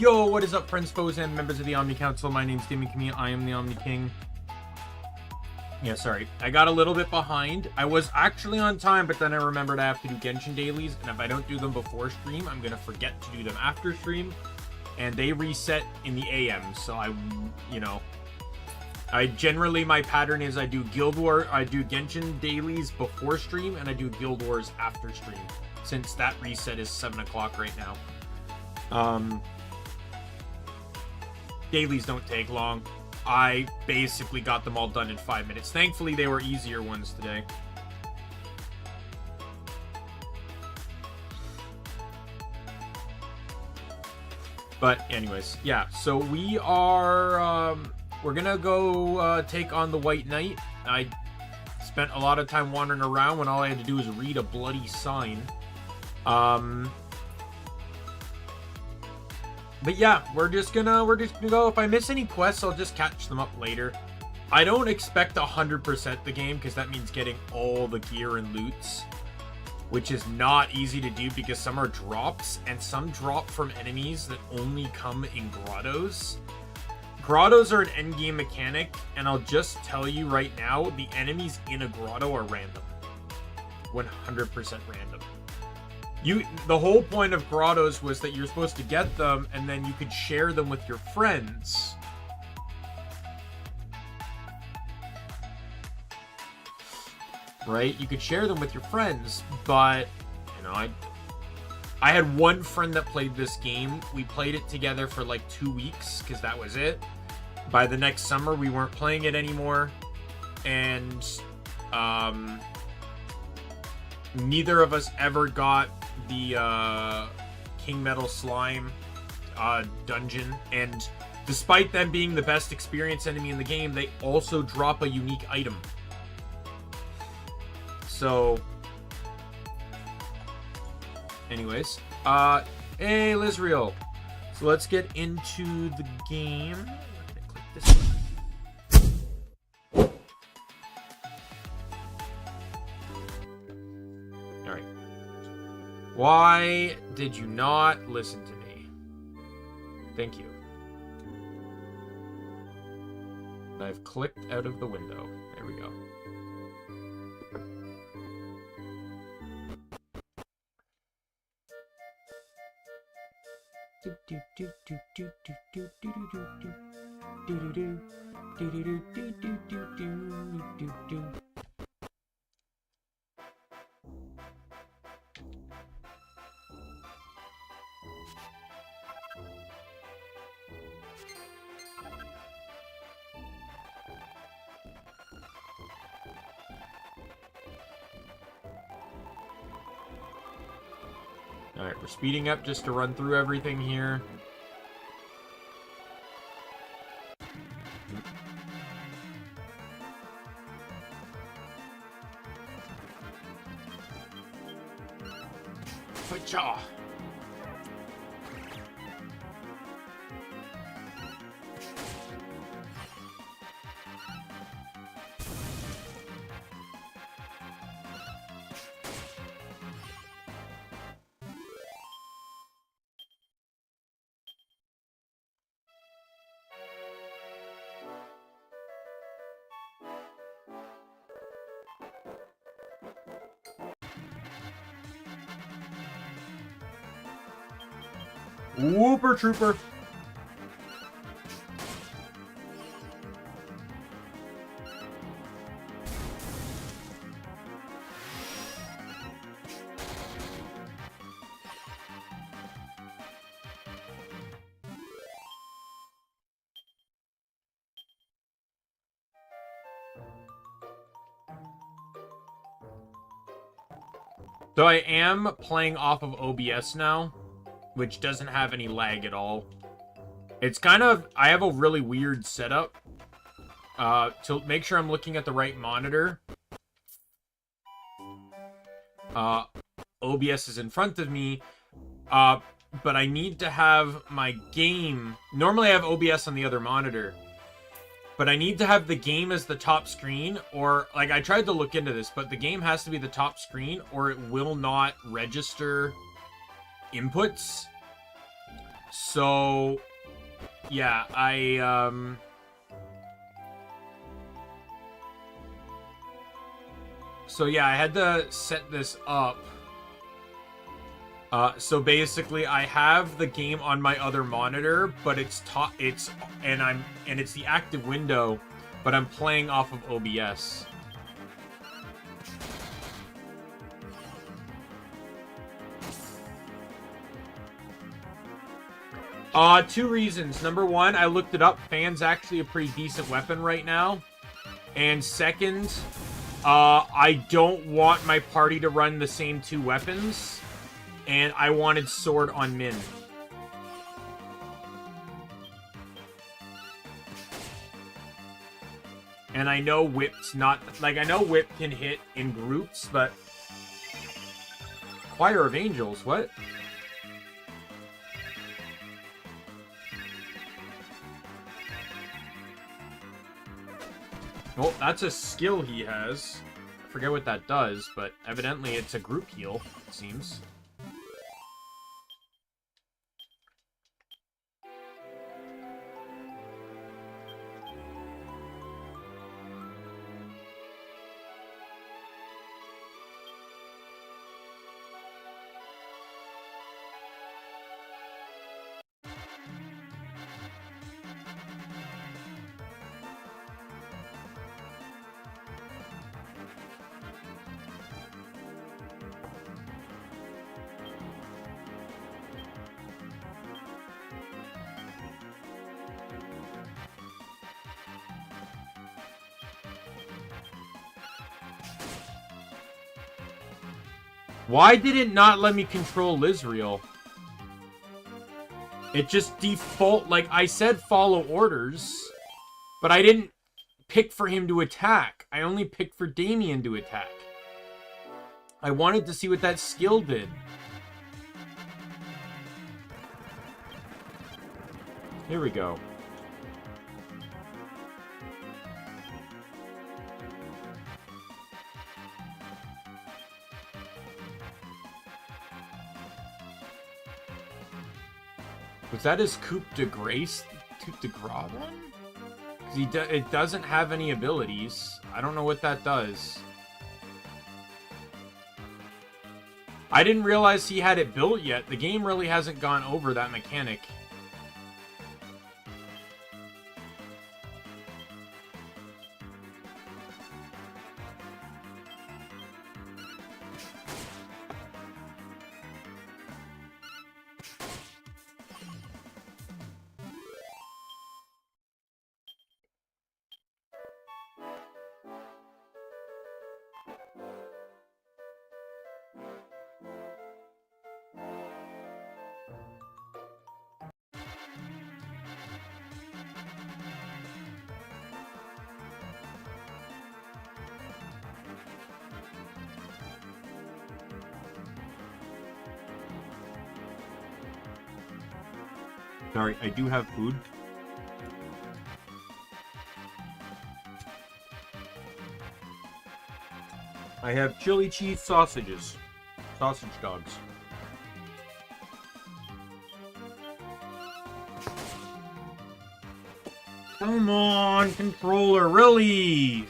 Yo, what is up, friends, foes, and members of the Omni Council? My name's Daimien Kamiya, I am the Omni King. Yeah, sorry. I got a little bit behind. I was actually on time, but then I remembered I have to do Genshin dailies, and if I don't do them before stream, I'm gonna forget to do them after stream. And they reset in the AM, so generally, my pattern is I do Genshin dailies before stream, and I do Guild Wars after stream, since that reset is 7 o'clock right now. Dailies don't take long. I basically got them all done in 5 minutes. Thankfully, they were easier ones today. But anyways, yeah. So we are, we're gonna go take on the White Knight. I spent a lot of time wandering around when all I had to do was read a bloody sign. But yeah, we're just gonna go. If I miss any quests, I'll just catch them up later. I don't expect 100% the game, because that means getting all the gear and loots, which is not easy to do because some are drops, and some drop from enemies that only come in grottos. Grottos are an endgame mechanic, and I'll just tell you right now, the enemies in a grotto are random. 100% random. The whole point of grottos was that you're supposed to get them, and then you could share them with your friends. Right? You could share them with your friends, but, you know, I had one friend that played this game. We played it together for like 2 weeks, because that was it. By the next summer, we weren't playing it anymore, and, neither of us ever got the King Metal Slime dungeon, and despite them being the best experience enemy in the game, they also drop a unique item. So anyways, hey Lizriel, so let's get into the game. I'm gonna click this button. Why did you not listen to me? Thank you. I've clicked out of the window. There we go. Alright, we're speeding up just to run through everything here. Fa-cha! Whooper Trooper. So I am playing off of OBS now, which doesn't have any lag at all. It's kind of, I have a really weird setup to make sure I'm looking at the right monitor. OBS is in front of me, but I need to have my game. Normally I have OBS on the other monitor, but I need to have the game as the top screen, or, like, I tried to look into this, but the game has to be the top screen, or it will not register inputs. So, yeah, So yeah, I had to set this up. So basically, I have the game on my other monitor, but it's the active window, but I'm playing off of OBS. Two reasons. Number one, I looked it up. Fan's actually a pretty decent weapon right now. And second, I don't want my party to run the same two weapons. And I wanted sword on Min. And I know whip's not... Like, I know whip can hit in groups, but... Choir of Angels, what? Well, that's a skill he has. I forget what that does, but evidently it's a group heal, it seems. Why did it not let me control Lizriel? It just default, like, I said follow orders, but I didn't pick for him to attack. I only picked for Daimien to attack. I wanted to see what that skill did. Here we go. Was that his coup de grace? Coup de grace then? Because it doesn't have any abilities. I don't know what that does. I didn't realize he had it built yet. The game really hasn't gone over that mechanic. Sorry, I do have food. I have chili cheese sausages. Sausage dogs. Come on, controller, really?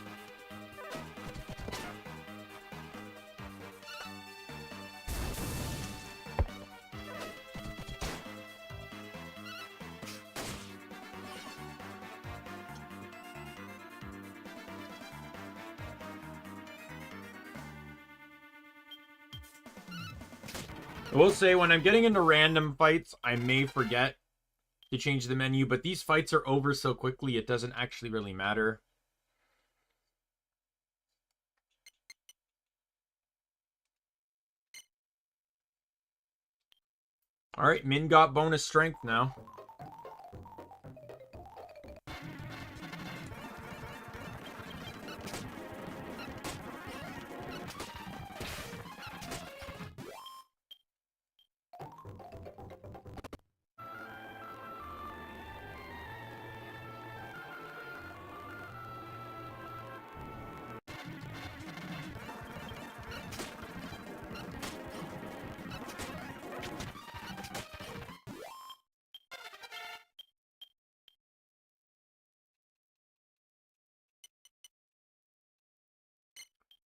I will say, when I'm getting into random fights, I may forget to change the menu, but these fights are over so quickly, it doesn't actually really matter. Alright, Min got bonus strength now.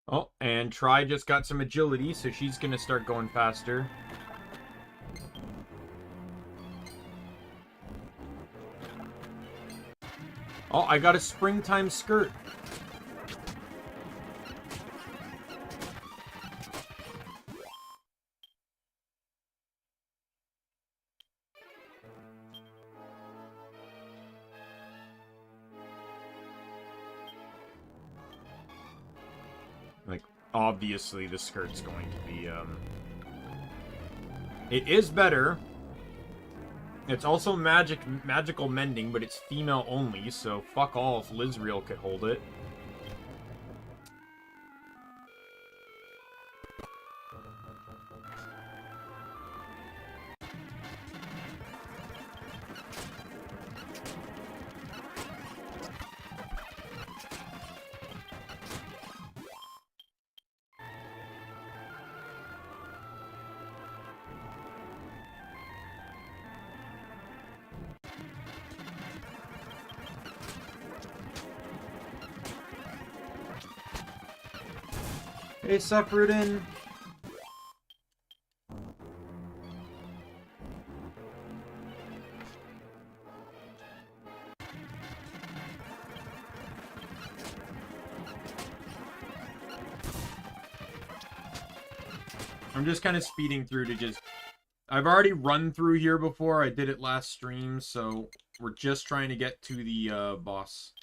Oh, and Try just got some agility, so she's gonna start going faster. Oh, I got a springtime skirt. Like, obviously the skirt's going to be, It is better. It's also magical mending, but it's female only, so fuck all if Lizriel could hold it. Hey, Suprudin. I'm just kind of speeding through to just... I've already run through here before. I did it last stream, so we're just trying to get to the boss.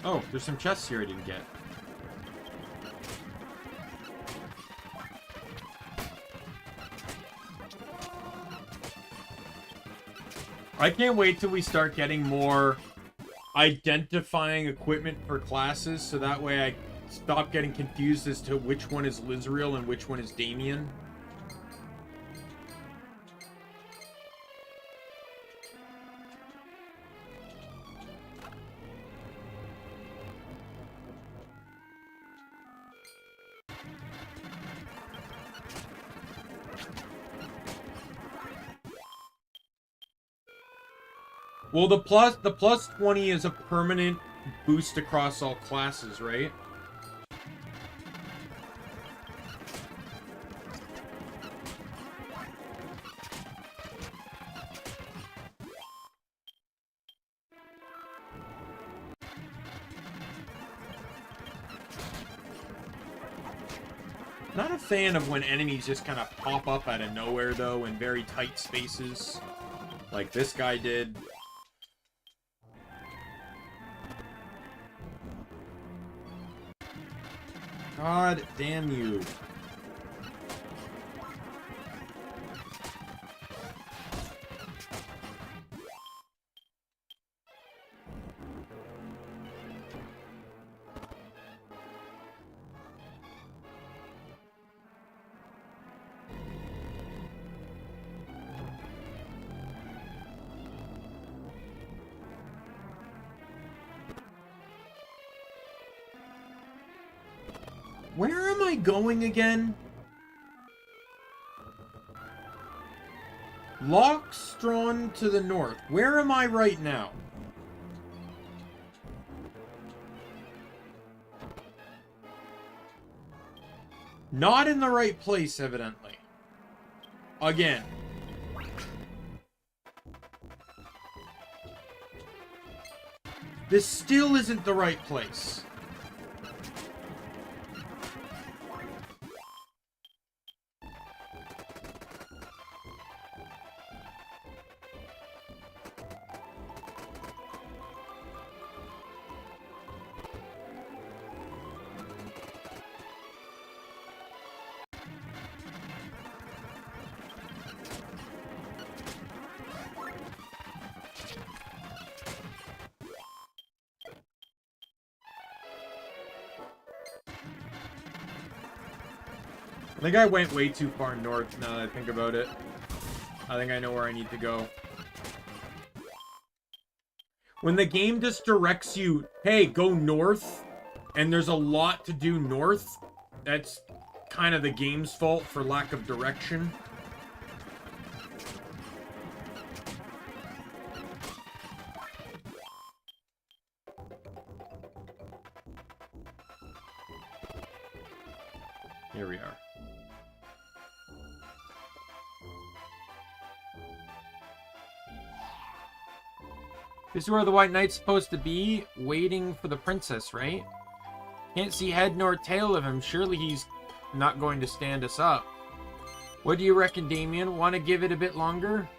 Oh, there's some chests here I didn't get. I can't wait till we start getting more identifying equipment for classes, so that way I stop getting confused as to which one is Lizriel and which one is Daimien. Well, the plus 20 is a permanent boost across all classes, right? Not a fan of when enemies just kind of pop up out of nowhere, though, in very tight spaces. Like this guy did. God damn you. Where am I going again? Lockstrawn to the north. Where am I right now? Not in the right place, evidently. Again. This still isn't the right place. I think I went way too far north now that I think about it. I think I know where I need to go. When the game just directs you, hey, go north, and there's a lot to do north, that's kind of the game's fault for lack of direction. Here we are. This is where the White Knight's supposed to be, waiting for the princess, right? Can't see head nor tail of him. Surely he's not going to stand us up. What do you reckon, Daimien? Want to give it a bit longer?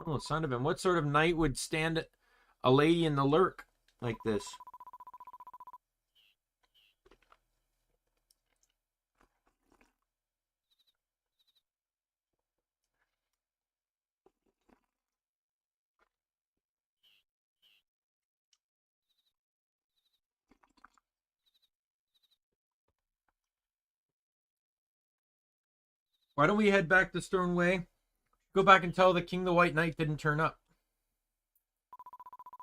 Oh, son of him. What sort of knight would stand a lady in the lurk like this? Why don't we head back the Stone Way? Go back and tell the king the White Knight didn't turn up.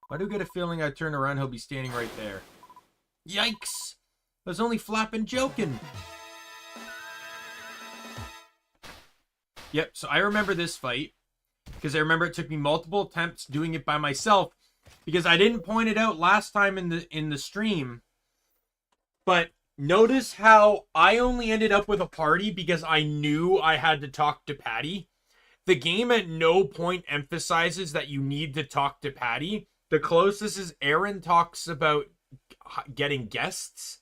Why do I get a feeling I turn around, he'll be standing right there? Yikes! I was only flapping joking. Yep, so I remember this fight. Because I remember it took me multiple attempts doing it by myself. Because I didn't point it out last time in the stream. But notice how I only ended up with a party because I knew I had to talk to Patty. The game at no point emphasizes that you need to talk to Patty. The closest is Aaron talks about getting guests.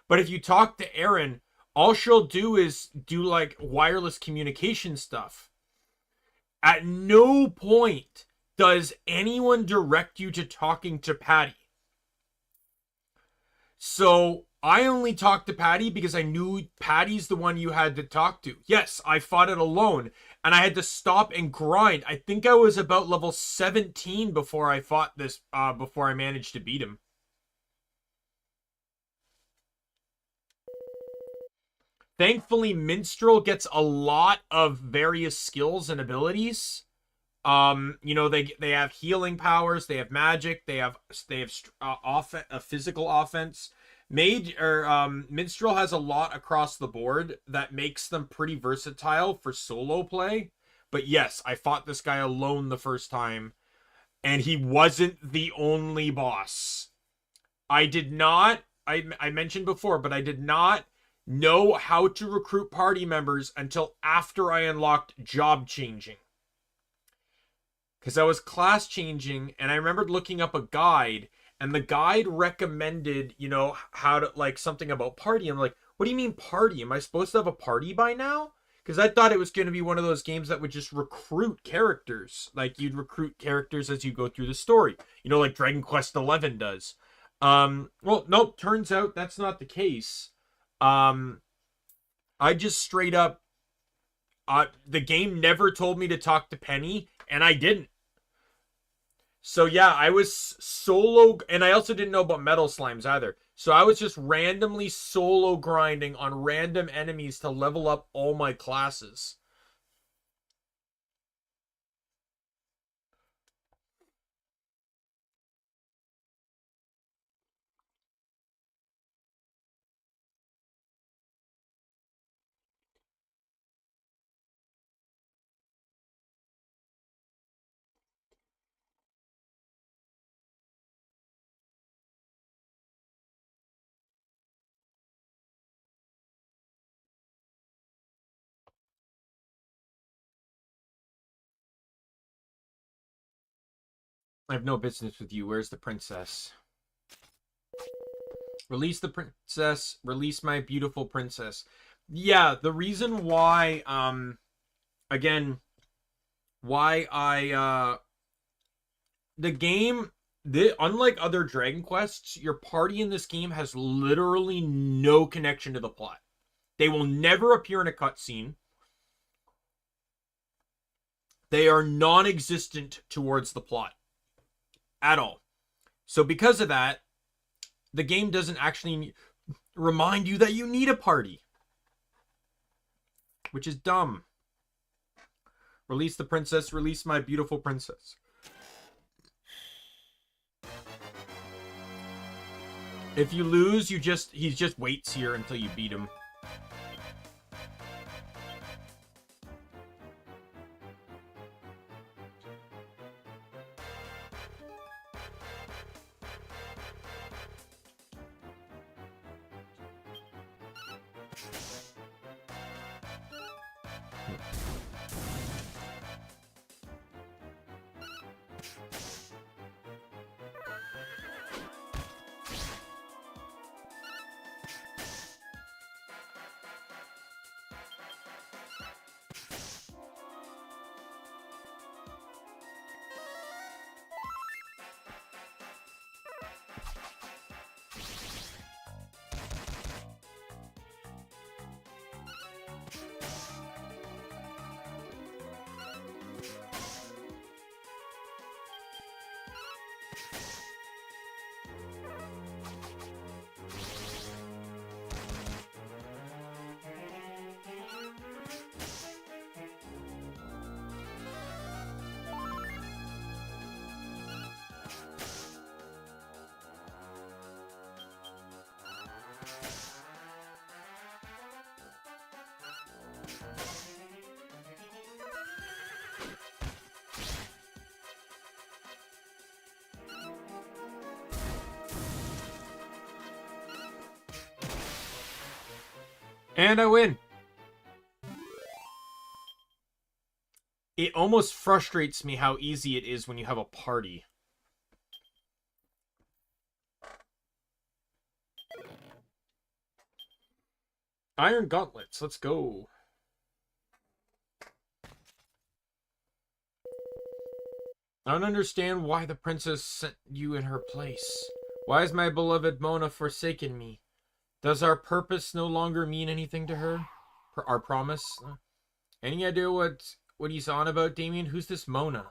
But if you talk to Aaron, all she'll do is do like wireless communication stuff. At no point does anyone direct you to talking to Patty. So I only talked to Patty because I knew Patty's the one you had to talk to. Yes, I fought it alone, and I had to stop and grind. I think I was about level 17 before I fought this, before I managed to beat him. Thankfully, Minstrel gets a lot of various skills and abilities. You know, they have healing powers, they have magic, they have physical offense. Minstrel has a lot across the board that makes them pretty versatile for solo play. But yes, I fought this guy alone the first time, and he wasn't the only boss. I did not, I mentioned before, but I did not know how to recruit party members until after I unlocked job changing. Because I was class changing, and I remembered looking up a guide, and the guide recommended, you know, how to, like, something about party. I'm like, what do you mean party? Am I supposed to have a party by now? Because I thought it was going to be one of those games that would just recruit characters. Like, you'd recruit characters as you go through the story. You know, like Dragon Quest XI does. Well, nope, turns out that's not the case. I just straight up, the game never told me to talk to Penny, and I didn't. So yeah, I was solo, and I also didn't know about metal slimes either. So I was just randomly solo grinding on random enemies to level up all my classes. I have no business with you. Where's the princess? Release the princess. Release my beautiful princess. Yeah, the reason why, again, why the game, unlike other Dragon Quests, your party in this game has literally no connection to the plot. They will never appear in a cutscene. They are non-existent towards the plot. At all. So because of that, the game doesn't actually remind you that you need a party. Which is dumb. Release the princess. Release my beautiful princess. If you lose, he just waits here until you beat him. And I win. It almost frustrates me how easy it is when you have a party. Iron Gauntlets, let's go. I don't understand why the princess sent you in her place. Why has my beloved Mona forsaken me? Does our purpose no longer mean anything to her? Our promise? Any idea what he's on about, Daimien? Who's this Mona?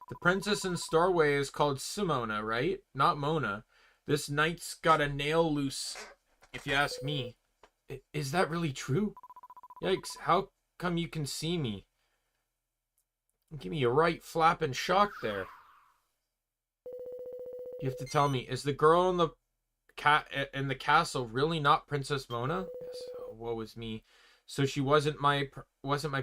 The princess in Starway is called Simona, right? Not Mona. This knight's got a nail loose, if you ask me. Is that really true? Yikes, how come you can see me? Give me a right flapping shock there. You have to tell me, is the girl in the castle really not Princess Mona? Yes, woe is me. So she wasn't my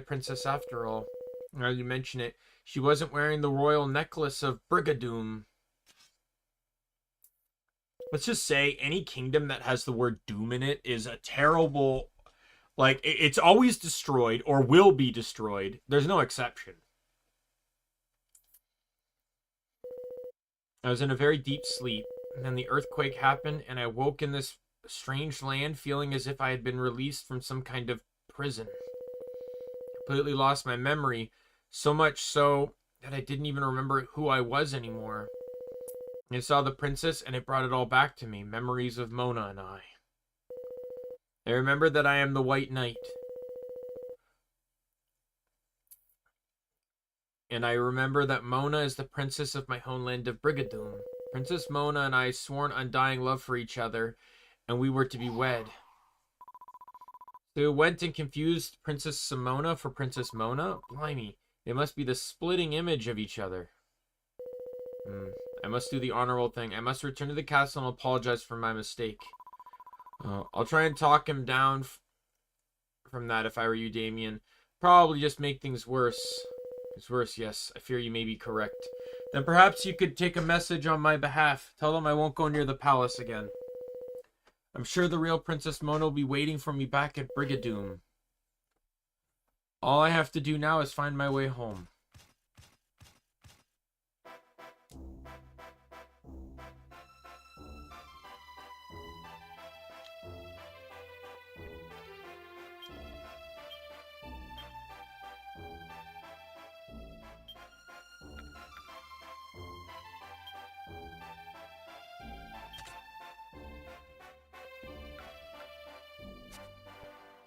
princess after all. Now you mention it, she wasn't wearing the royal necklace of Brigadoon. Let's just say any kingdom that has the word doom in it is a terrible, like, it's always destroyed or will be destroyed. There's no exception. I was in a very deep sleep, and then the earthquake happened, and I woke in this strange land feeling as if I had been released from some kind of prison. I completely lost my memory, so much so that I didn't even remember who I was anymore. I saw the princess, and it brought it all back to me, memories of Mona and I. I remember that I am the White Knight. And I remember that Mona is the princess of my homeland of Brigadoon. Princess Mona and I sworn undying love for each other, and we were to be wed. They went and confused Princess Simona for Princess Mona? Blimey, they must be the splitting image of each other. I must do the honorable thing. I must return to the castle and apologize for my mistake. I'll try and talk him down from that if I were you, Daimien. Probably just make things worse. It's worse, yes. I fear you may be correct. Then perhaps you could take a message on my behalf. Tell them I won't go near the palace again. I'm sure the real Princess Mona will be waiting for me back at Brigadoon. All I have to do now is find my way home.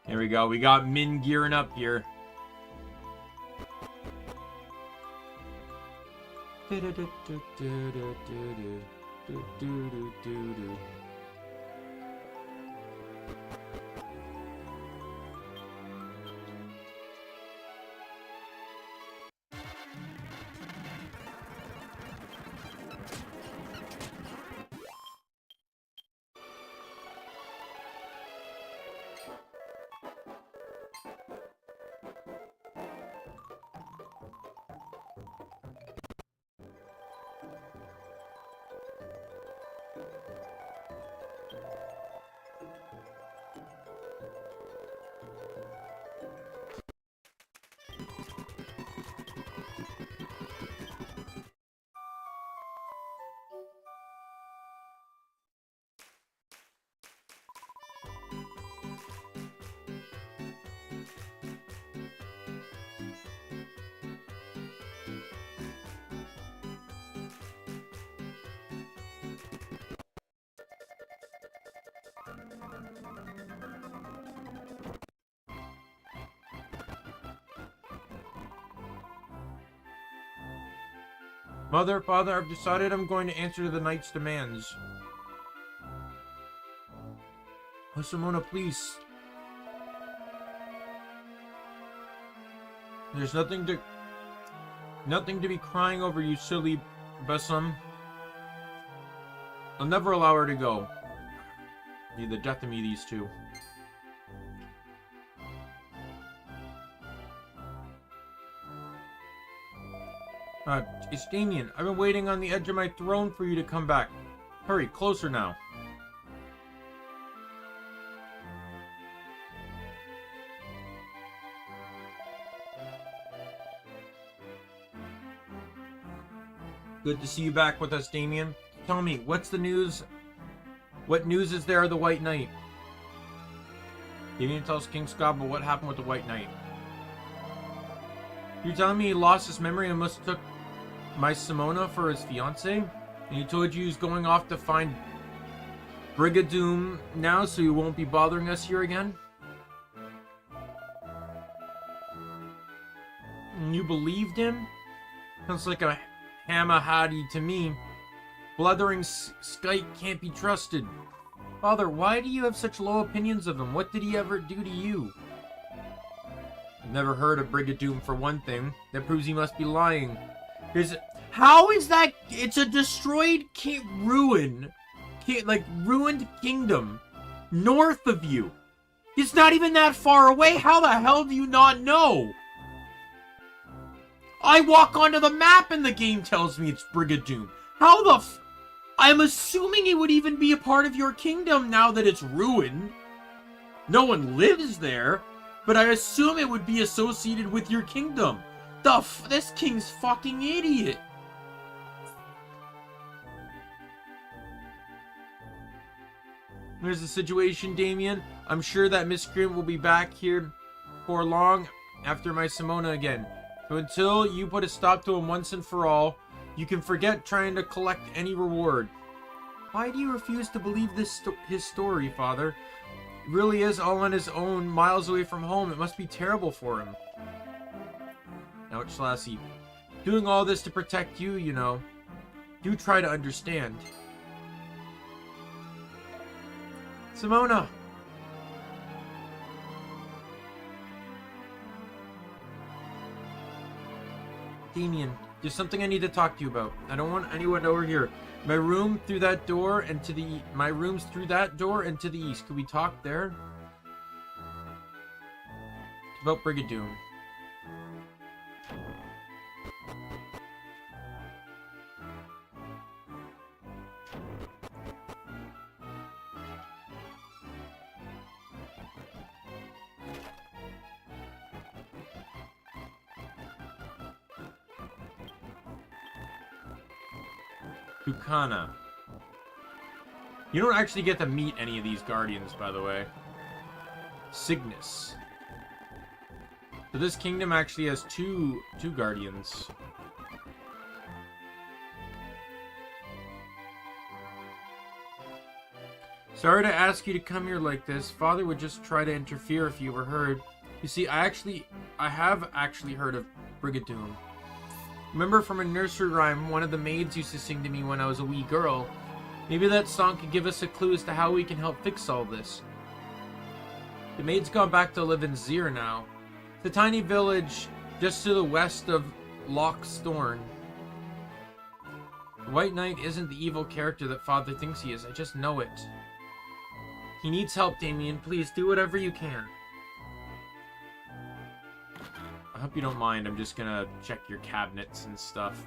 Here we go. We got Min gearing up here. Mother, Father, I've decided I'm going to answer to the knight's demands. Oh, Simona, please. There's nothing to be crying over, you silly Besum. I'll never allow her to go. Be the death of me, these two. It's Daimien. I've been waiting on the edge of my throne for you to come back. Hurry, closer now. Good to see you back with us, Daimien. Tell me, what's the news? What news is there of the White Knight? Daimien tells King Scott about what happened with the White Knight. You're telling me he lost his memory and mistook my Simona for his fiancée? And he told you he's going off to find Brigadoon now, so he won't be bothering us here again? And you believed him? Sounds like a hamahadi to me. Blethering skite can't be trusted. Father, why do you have such low opinions of him? What did he ever do to you? Never heard of Brigadoon for one thing. That proves he must be lying. How is that? It's a destroyed ruined kingdom north of you. It's not even that far away. How the hell do you not know? I walk onto the map and the game tells me it's Brigadoon. How the I'm assuming it would even be a part of your kingdom now that it's ruined. No one lives there, but I assume it would be associated with your kingdom. This king's fucking idiot. There's the situation, Daimien. I'm sure that miscreant will be back here for long after my Simona again. So until you put a stop to him once and for all, you can forget trying to collect any reward. Why do you refuse to believe his story, Father? It really is all on his own, miles away from home. It must be terrible for him. Ouch, Lassie. Doing all this to protect you, you know. Do try to understand. Simona! Daimien, there's something I need to talk to you about. I don't want anyone over here. My room through that door and to the... My room's through that door and to the east. Could we talk there? It's about Brigadoon. Tukana. You don't actually get to meet any of these guardians, by the way. Cygnus. So this kingdom actually has two guardians. Sorry to ask you to come here like this. Father would just try to interfere if he ever heard. You see, I have actually heard of Brigadoon. Remember from a nursery rhyme, one of the maids used to sing to me when I was a wee girl. Maybe that song could give us a clue as to how we can help fix all this. The maid's gone back to live in Zir now. It's a tiny village just to the west of Loch Storn. The White Knight isn't the evil character that Father thinks he is. I just know it. He needs help, Daimien. Please do whatever you can. I hope you don't mind. I'm just gonna check your cabinets and stuff.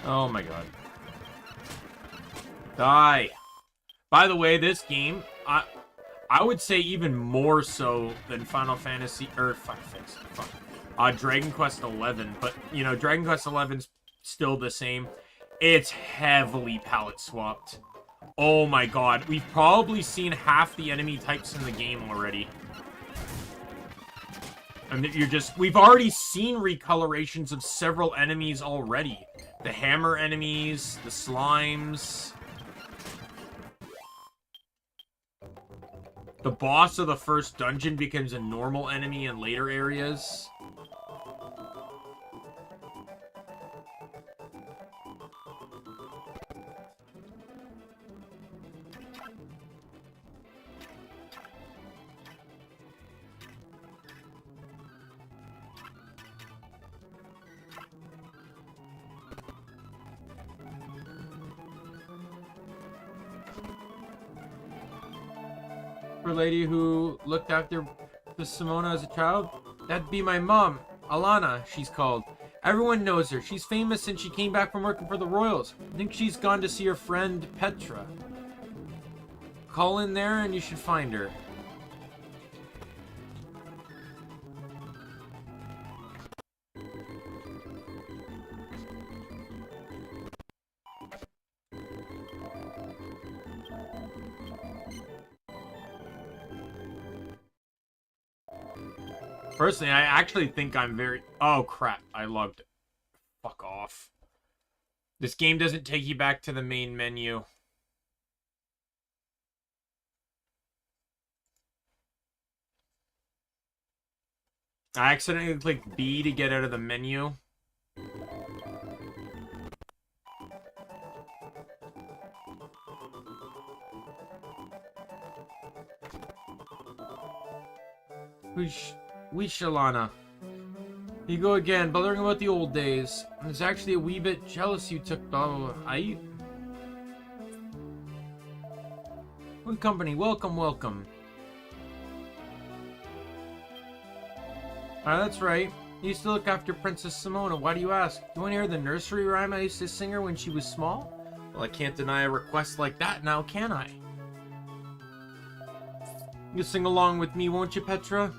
Oh my god. Die. By the way, this game, I would say even more so than Final Fantasy, or Final Fantasy, fuck. Dragon Quest XI, but, you know, Dragon Quest XI's still the same. It's heavily palette swapped. Oh my god, we've probably seen half the enemy types in the game already. And we've already seen recolorations of several enemies already. The hammer enemies, the slimes. The boss of the first dungeon becomes a normal enemy in later areas. Lady who looked after the Simona as a child? That'd be my mom, Alana, she's called. Everyone knows her. She's famous since she came back from working for the Royals. I think she's gone to see her friend Petra. Call in there and you should find her. Personally, I actually think I'm very... Oh, crap. I logged it. Fuck off. This game doesn't take you back to the main menu. I accidentally clicked B to get out of the menu. Shalana. You go again, bothering about the old days. I was actually a wee bit jealous you took the... Good company, welcome, welcome. That's right. You used to look after Princess Simona. Why do you ask? Do you want to hear the nursery rhyme I used to sing her when she was small? Well, I can't deny a request like that now, can I? You sing along with me, won't you, Petra?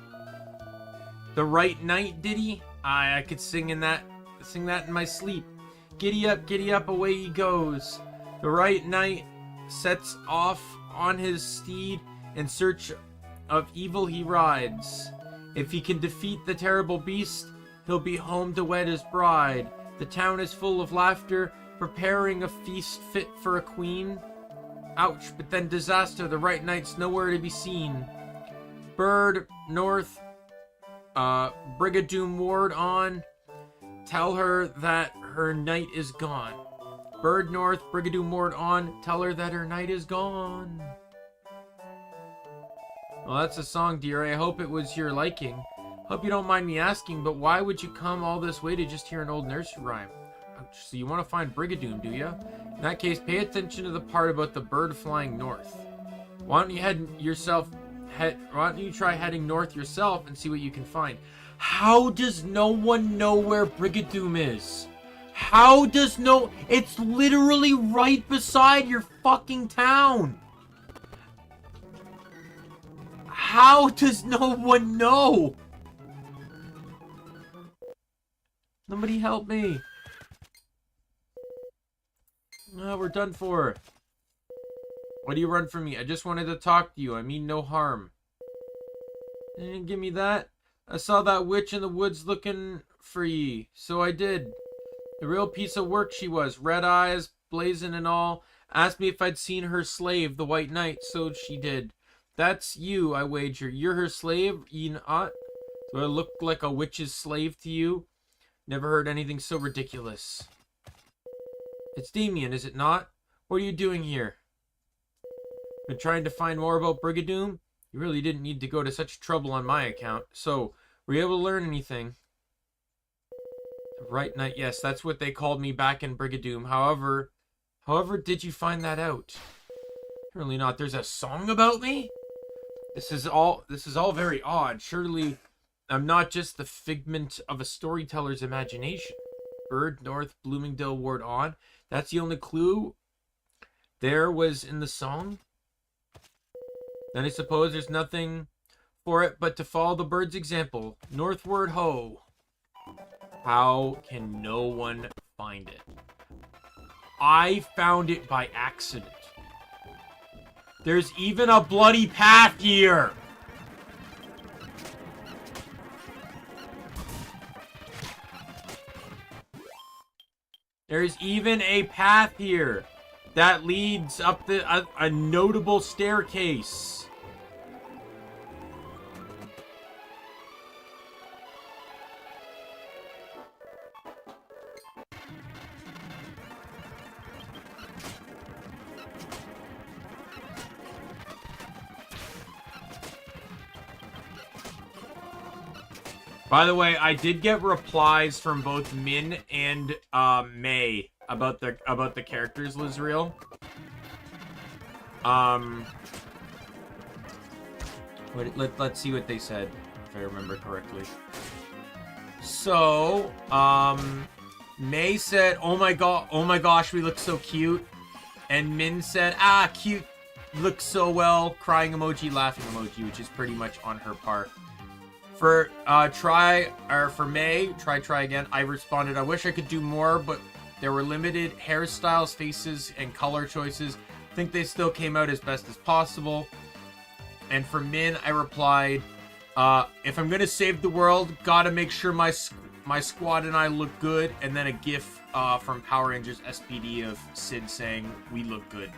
The right night ditty? I could sing that in my sleep. Giddy up, away he goes. The right knight sets off on his steed, in search of evil he rides. If he can defeat the terrible beast, he'll be home to wed his bride. The town is full of laughter, preparing a feast fit for a queen. Ouch, but then disaster, the right knight's nowhere to be seen. Bird north, Brigadoon ward on, tell her that her knight is gone. Bird north, Brigadoon ward on, tell her that her knight is gone. Well, that's a song, dear. I hope it was your liking. Hope you don't mind me asking, but why would you come all this way to just hear an old nursery rhyme? Ouch, so you want to find Brigadoon, do you? In that case, pay attention to the part about the bird flying north. Why don't you try heading north yourself and see what you can find? How does no one know where Brigadoon is? How does no... It's literally right beside your fucking town. How does no one know? Somebody help me. Oh, we're done for. Why do you run from me? I just wanted to talk to you. I mean no harm. You didn't give me that. I saw that witch in the woods looking for ye. So I did. A real piece of work she was. Red eyes, blazing and all. Asked me if I'd seen her slave, the White Knight. So she did. That's you, I wager. You're her slave, ye not? Do I look like a witch's slave to you? Never heard anything so ridiculous. It's Daimien, is it not? What are you doing here? Been trying to find more about Brigadoon? You really didn't need to go to such trouble on my account. So, were you able to learn anything? The Right Knight, yes, that's what they called me back in Brigadoon. However, did you find that out? Surely not. There's a song about me? This is all very odd. Surely I'm not just the figment of a storyteller's imagination. Bird North Bloomingdale Ward on. That's the only clue there was in the song. Then I suppose there's nothing for it but to follow the bird's example. Northward ho. How can no one find it? I found it by accident. There's even a bloody path here. There's even a path here that leads up a notable staircase. By the way, I did get replies from both Min and May about the characters, Lizreal. Let's see what they said, if I remember correctly. So, May said, oh my gosh, we look so cute. And Min said, ah, cute, looks so well, crying emoji, laughing emoji, which is pretty much on her part. For for May, try again, I responded, I wish I could do more, but there were limited hairstyles, faces, and color choices. I think they still came out as best as possible. And for Min, I replied, if I'm gonna save the world, gotta make sure my squad and I look good. And then a gif from Power Rangers SPD of Sid saying, we look good.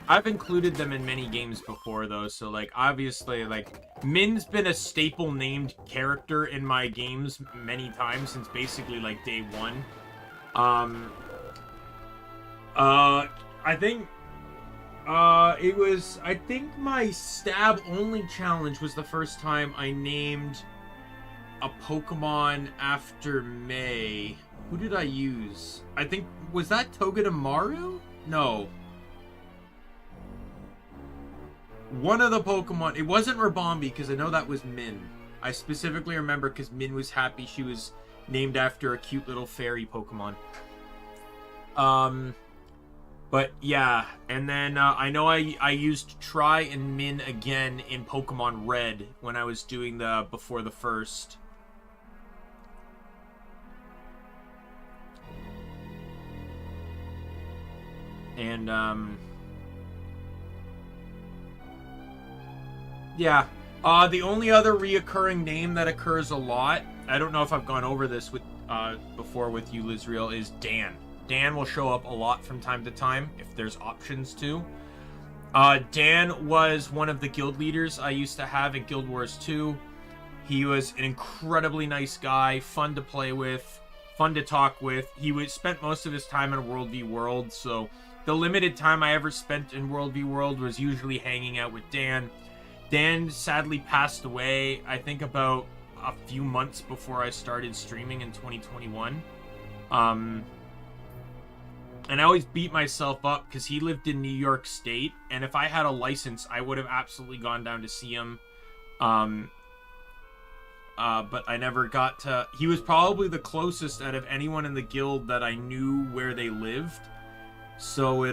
I've included them in many games before, though, so, like, obviously, like, Min's been a staple named character in my games many times since basically, like, day one. I think my stab-only challenge was the first time I named a Pokemon after May. Who did I use? I think, was that Togedemaru? No. One of the Pokemon, it wasn't Rabombi, because I know that was Min. I specifically remember because Min was happy she was named after a cute little fairy Pokemon. But yeah, and then I know I used Try and Min again in Pokemon Red when I was doing the before the first. And yeah, the only other reoccurring name that occurs a lot, I don't know if I've gone over this with before with you, Lizreal, is Dan. Dan will show up a lot from time to time if there's options to. Dan was one of the guild leaders I used to have in Guild Wars 2. He was an incredibly nice guy, fun to play with, fun to talk with. He spent most of his time in World v World, so the limited time I ever spent in World v World was usually hanging out with Dan. Dan sadly passed away, I think about a few months before I started streaming in 2021. And I always beat myself up because he lived in New York State, and if I had a license, I would have absolutely gone down to see him. But I never got to. He was probably the closest out of anyone in the guild that I knew where they lived. So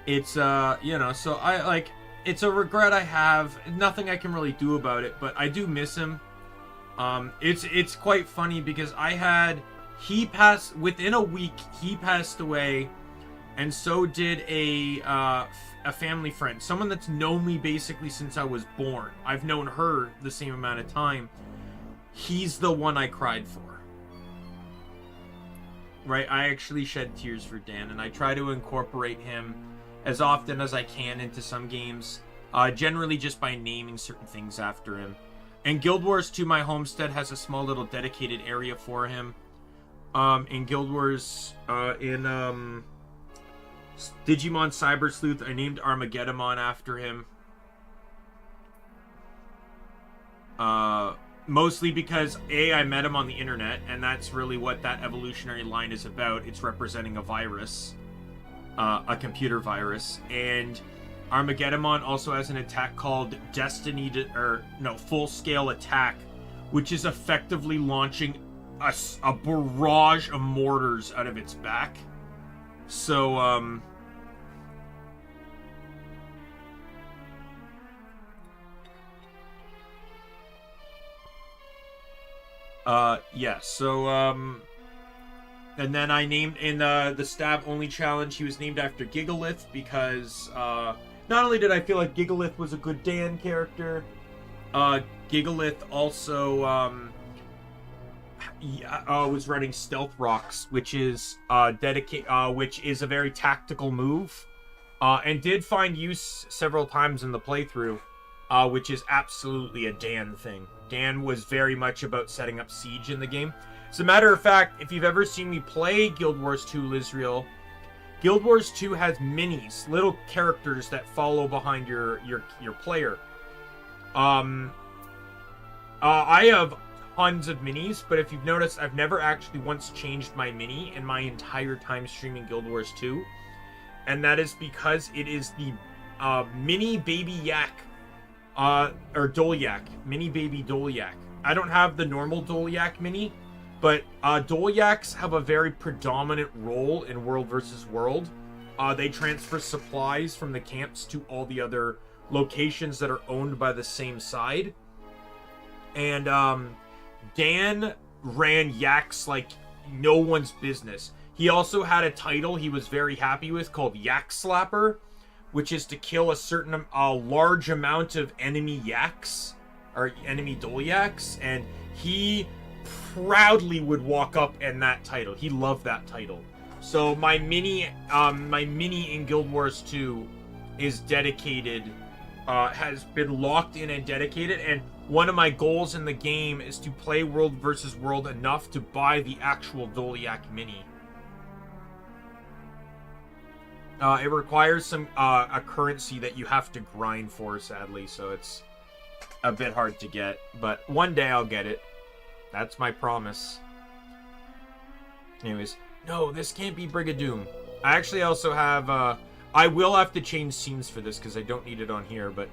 it's you know, so I like, it's a regret I have. Nothing I can really do about it, but I do miss him. It's quite funny because he passed within a week. He passed away, And so did a family friend, someone that's known me basically since I was born. I've known her the same amount of time. He's the one I cried for. Right? I actually shed tears for Dan, and I try to incorporate him as often as I can into some games, generally just by naming certain things after him. And Guild Wars 2, my homestead has a small little dedicated area for him. In Guild Wars, in Digimon Cyber Sleuth, I named Armageddon after him. Mostly because, A, I met him on the internet, and that's really what that evolutionary line is about. It's representing a virus, a computer virus. And Armageddon also has an attack called Full Scale Attack, which is effectively launching a barrage of mortars out of its back. So, and then I named in the stab only challenge, he was named after Gigalith because not only did I feel like Gigalith was a good Dan character, Gigalith also was running Stealth Rocks, which is which is a very tactical move, and did find use several times in the playthrough, which is absolutely a Dan thing. Dan was very much about setting up siege in the game. As a matter of fact, if you've ever seen me play Guild Wars 2 Lizreal, Guild Wars 2 has minis, little characters that follow behind your player. I have tons of minis, but if you've noticed, I've never actually once changed my mini in my entire time streaming Guild Wars 2. And that is because it is the mini baby yak, or Dolyak, mini baby Dolyak. I don't have the normal Dolyak mini, but Dolyaks have a very predominant role in World vs. World. They transfer supplies from the camps to all the other locations that are owned by the same side. And Dan ran yaks like no one's business. He also had a title he was very happy with called Yak Slapper, which is to kill a large amount of enemy yaks, or enemy Dolyaks, and he proudly would walk up in that title. He loved that title. So my mini in Guild Wars 2 is dedicated, has been locked in and dedicated, and one of my goals in the game is to play World vs. World enough to buy the actual Dolyak mini. It requires some a currency that you have to grind for, sadly, so it's a bit hard to get. But one day I'll get it. That's my promise. Anyways, no, this can't be Brigadoon. I actually also have, I will have to change scenes for this because I don't need it on here, but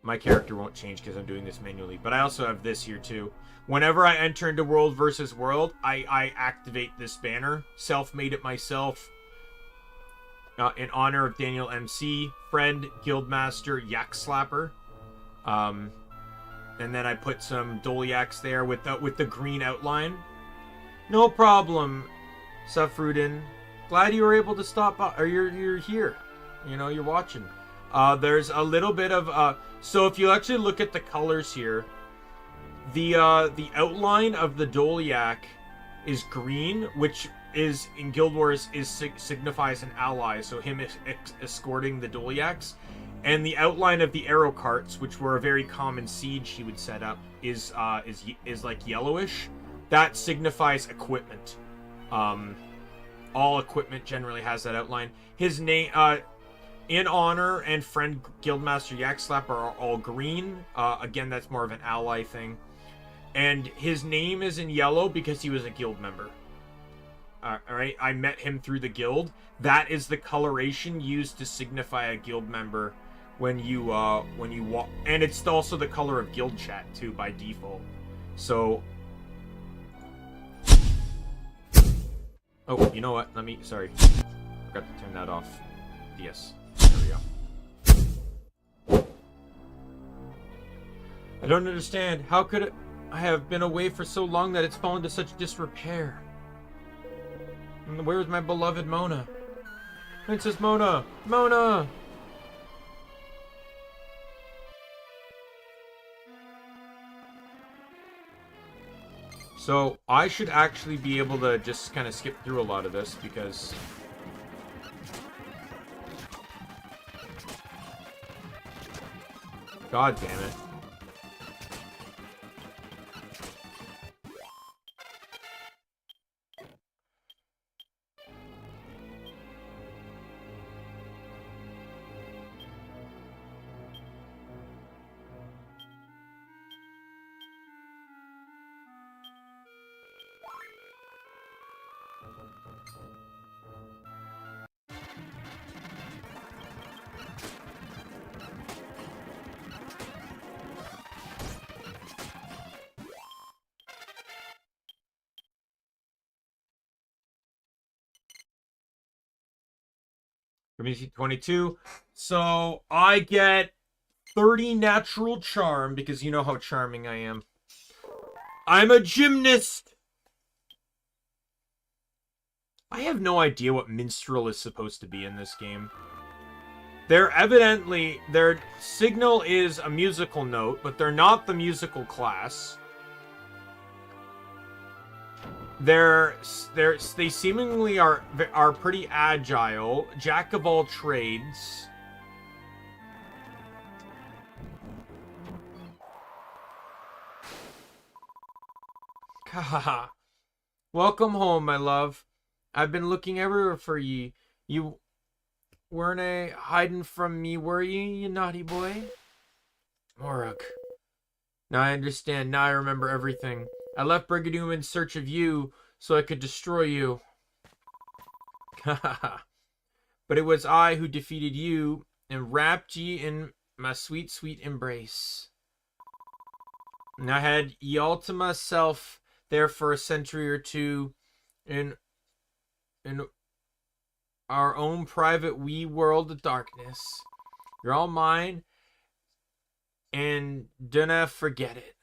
my character won't change because I'm doing this manually. But I also have this here too. Whenever I enter into World vs. World, I activate this banner. Self-made it myself. In honor of Daniel MC, friend, guildmaster, Yak Slapper. And then I put some Dolyaks there with the green outline. No problem, Safrudin. Glad you were able to stop by, or you're here. You know, you're watching. There's a little bit of so if you actually look at the colors here, the outline of the Dolyak is green, which is in Guild Wars signifies an ally, so him escorting the Dolyaks. And the outline of the arrow carts, which were a very common siege he would set up, is like yellowish. That signifies equipment. All equipment generally has that outline. His name, in honor and friend Guildmaster Yakslapper are all green. Again, that's more of an ally thing. And his name is in yellow because he was a guild member. Alright, I met him through the guild. That is the coloration used to signify a guild member when you walk, and it's also the color of guild chat too by default. So, oh, you know what? Sorry, forgot to turn that off. Yes, there we go. I don't understand. How could I have been away for so long that it's fallen to such disrepair? Where's my beloved Mona? Princess Mona! Mona! So, I should actually be able to just kind of skip through a lot of this, because... God damn it. Community 22. So I get 30 natural charm because you know how charming I am. I'm a gymnast. I have no idea what minstrel is supposed to be in this game. They're evidently, their signal is a musical note, but they're not the musical class. They seemingly are pretty agile, jack of all trades. Haha. Welcome home, my love. I've been looking everywhere for ye. You weren't hiding from me, were ye, you naughty boy? Morug. Now I understand. Now I remember everything. I left Brigadoon in search of you, so I could destroy you. Haha. But it was I who defeated you, and wrapped ye in my sweet, sweet embrace. And I had ye all to myself there for a century or two, in our own private wee world of darkness. You're all mine, and dinna forget it.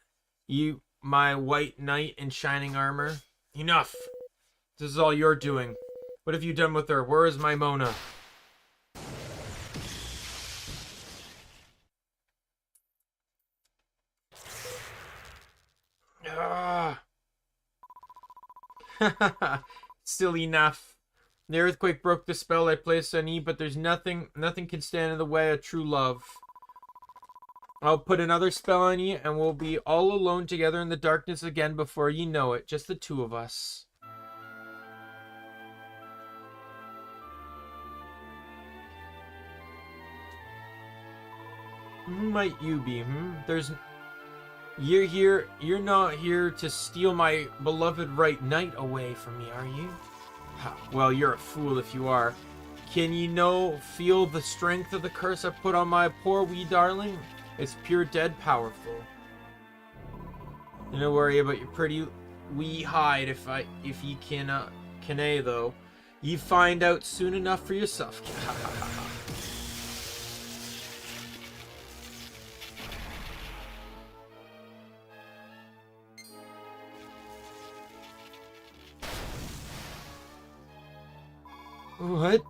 You, my white knight in shining armor. Enough. This is all you're doing. What have you done with her? Where is my Mona? Ah. Still enough. The earthquake broke the spell I placed on ye, but there's nothing can stand in the way of true love. I'll put another spell on ye, and we'll be all alone together in the darkness again before ye know it. Just the two of us. Who might you be, You're not here to steal my beloved right knight away from me, are you? Well, you're a fool if you are. Can you feel the strength of the curse I put on my poor wee darling? It's pure dead powerful. Don't worry about your pretty wee hide if ye can though. Ye find out soon enough for yourself. What?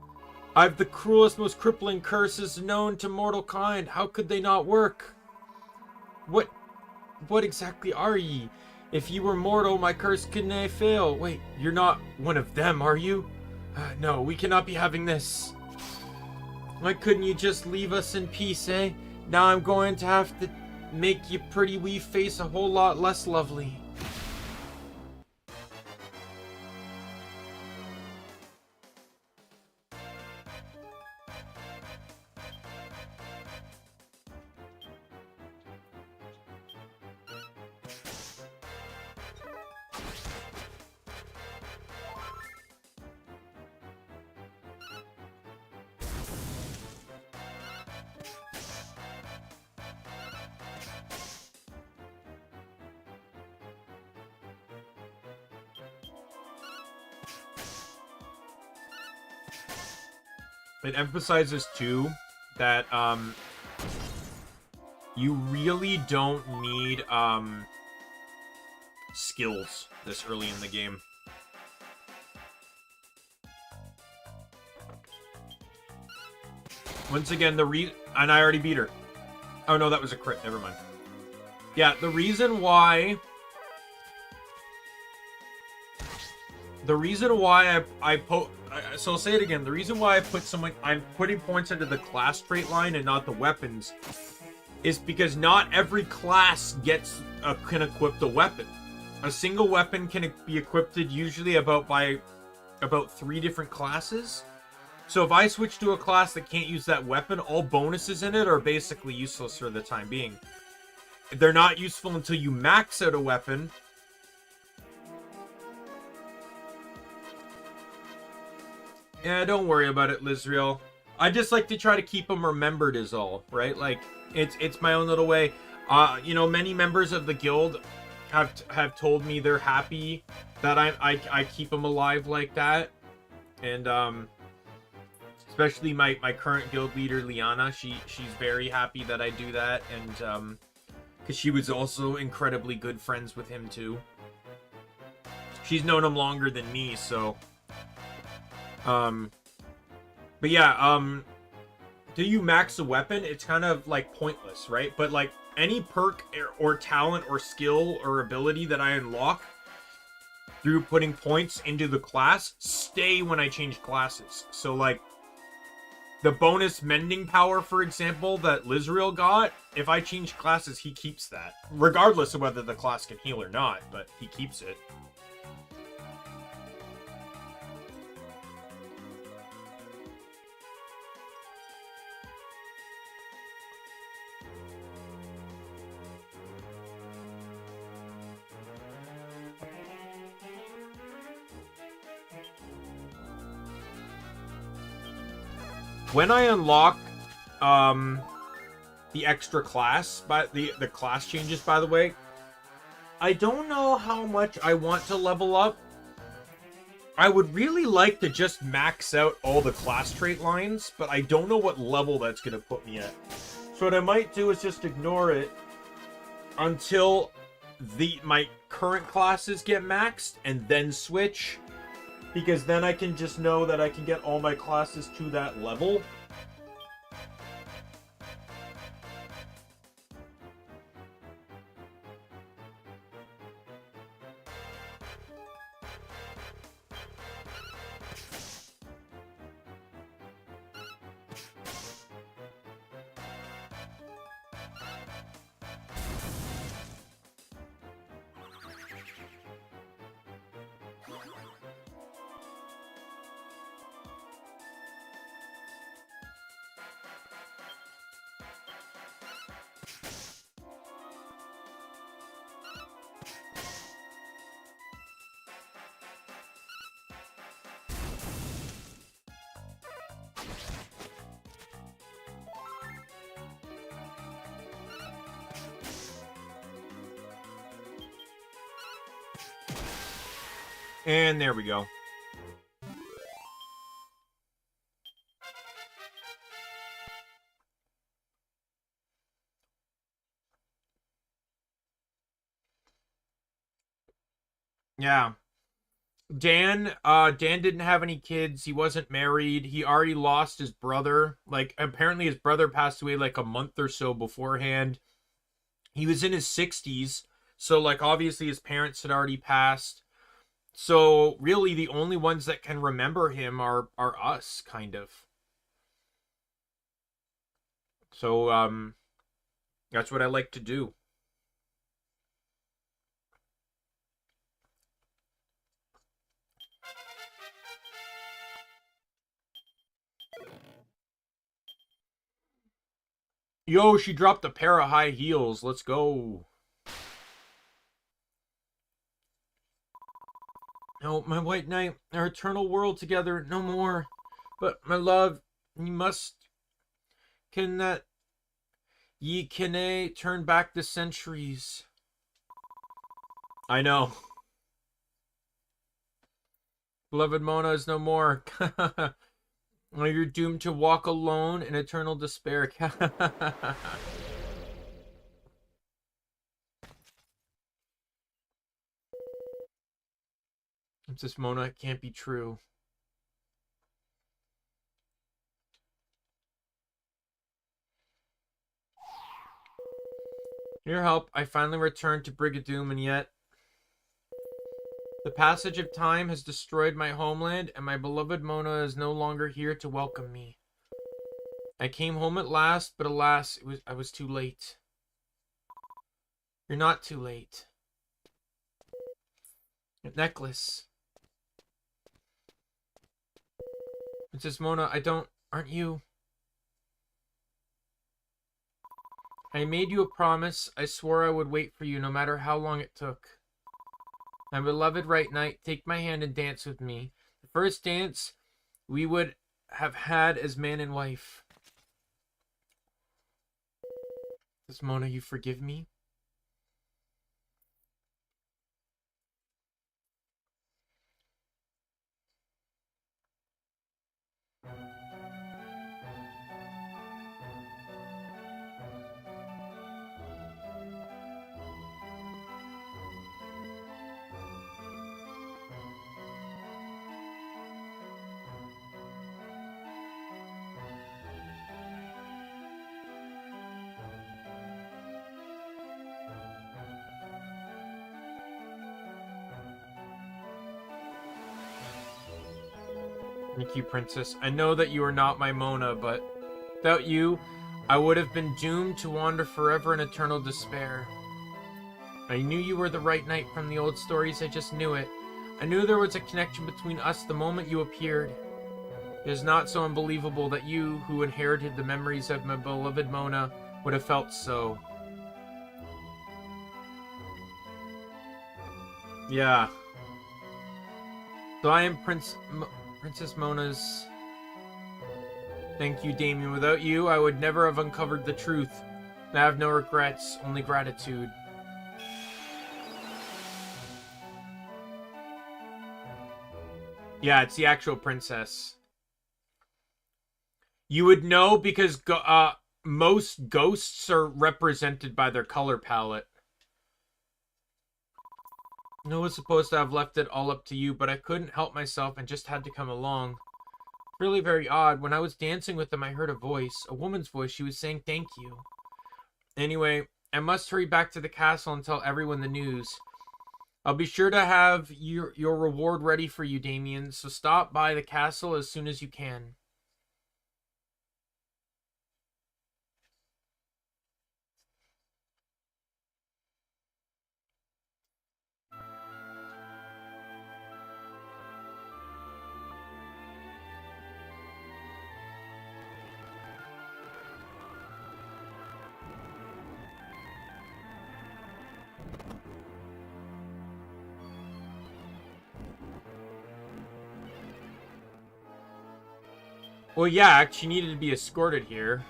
I've the cruelest, most crippling curses known to mortal kind. How could they not work? What exactly are ye? If ye were mortal, my curse could nae fail. Wait, you're not one of them, are you? No, we cannot be having this. Why couldn't you just leave us in peace, eh? Now I'm going to have to make your pretty wee face a whole lot less lovely. It emphasizes too that you really don't need skills this early in the game. Once again, and I already beat her. Oh no, that was a crit. Never mind. Yeah, the reason why so I'll say it again. The reason why I'm putting points into the class trait line and not the weapons is because not every class can equip the weapon. A single weapon can be equipped usually by about 3 different classes. So if I switch to a class that can't use that weapon, all bonuses in it are basically useless for the time being. They're not useful until you max out a weapon. Yeah, don't worry about it, Lizriel. I just like to try to keep them remembered is all, right? Like, it's my own little way. You know, many members of the guild have told me they're happy that I keep them alive like that. And, especially my current guild leader, Liana, she's very happy that I do that. And, because she was also incredibly good friends with him, too. She's known him longer than me, so... But yeah, do you max a weapon? It's kind of, like, pointless, right? But, like, any perk or talent or skill or ability that I unlock through putting points into the class stay when I change classes. So, like, the bonus mending power, for example, that Lizriel got, if I change classes, he keeps that. Regardless of whether the class can heal or not, but he keeps it. When I unlock the extra class, the class changes, by the way, I don't know how much I want to level up. I would really like to just max out all the class trait lines, but I don't know what level that's going to put me at. So what I might do is just ignore it until my current classes get maxed and then switch. Because then I can just know that I can get all my classes to that level. And there we go. Yeah. Dan didn't have any kids. He wasn't married. He already lost his brother. Like, apparently his brother passed away like a month or so beforehand. He was in his 60s. So, like, obviously his parents had already passed. So, really, the only ones that can remember him are us, kind of. So, that's what I like to do. Yo, she dropped a pair of high heels. Let's go. No, my white knight, our eternal world together, no more. But, my love, you must... Can that... Ye Kine turn back the centuries. I know. Beloved Mona is no more. You're doomed to walk alone in eternal despair. Princess Mona, it can't be true. your help, I finally returned to Brigadoon, and yet the passage of time has destroyed my homeland, and my beloved Mona is no longer here to welcome me. I came home at last, but alas, I was too late. You're not too late. A necklace. Princess Mona, aren't you? I made you a promise. I swore I would wait for you no matter how long it took. My beloved right knight, take my hand and dance with me. The first dance we would have had as man and wife. Does Mona, you forgive me? Thank you, Princess. I know that you are not my Mona, but without you, I would have been doomed to wander forever in eternal despair. I knew you were the right knight from the old stories, I just knew it. I knew there was a connection between us the moment you appeared. It is not so unbelievable that you, who inherited the memories of my beloved Mona, would have felt so. Yeah. So I am Princess Mona's... Thank you, Daimien. Without you, I would never have uncovered the truth. I have no regrets, only gratitude. Yeah, it's the actual princess. You would know because most ghosts are represented by their color palette. I was supposed to have left it all up to you, but I couldn't help myself and just had to come along. Really very odd. When I was dancing with them, I heard a voice. A woman's voice. She was saying thank you. Anyway, I must hurry back to the castle and tell everyone the news. I'll be sure to have your reward ready for you, Daimien, so stop by the castle as soon as you can. Well, yeah, she needed to be escorted here.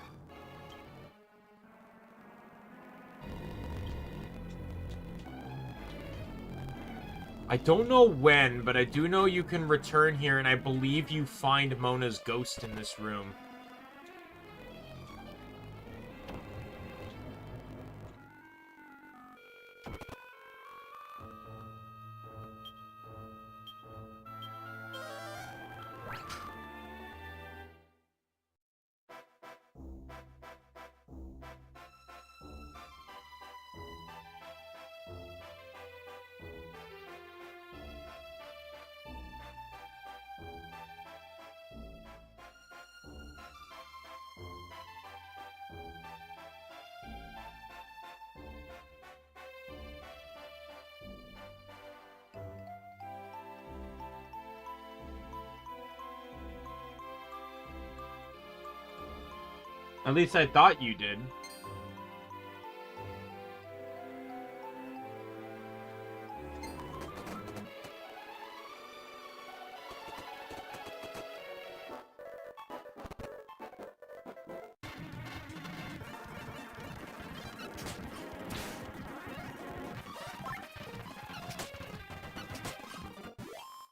I don't know when, but I do know you can return here, and I believe you find Mona's ghost in this room. At least I thought you did.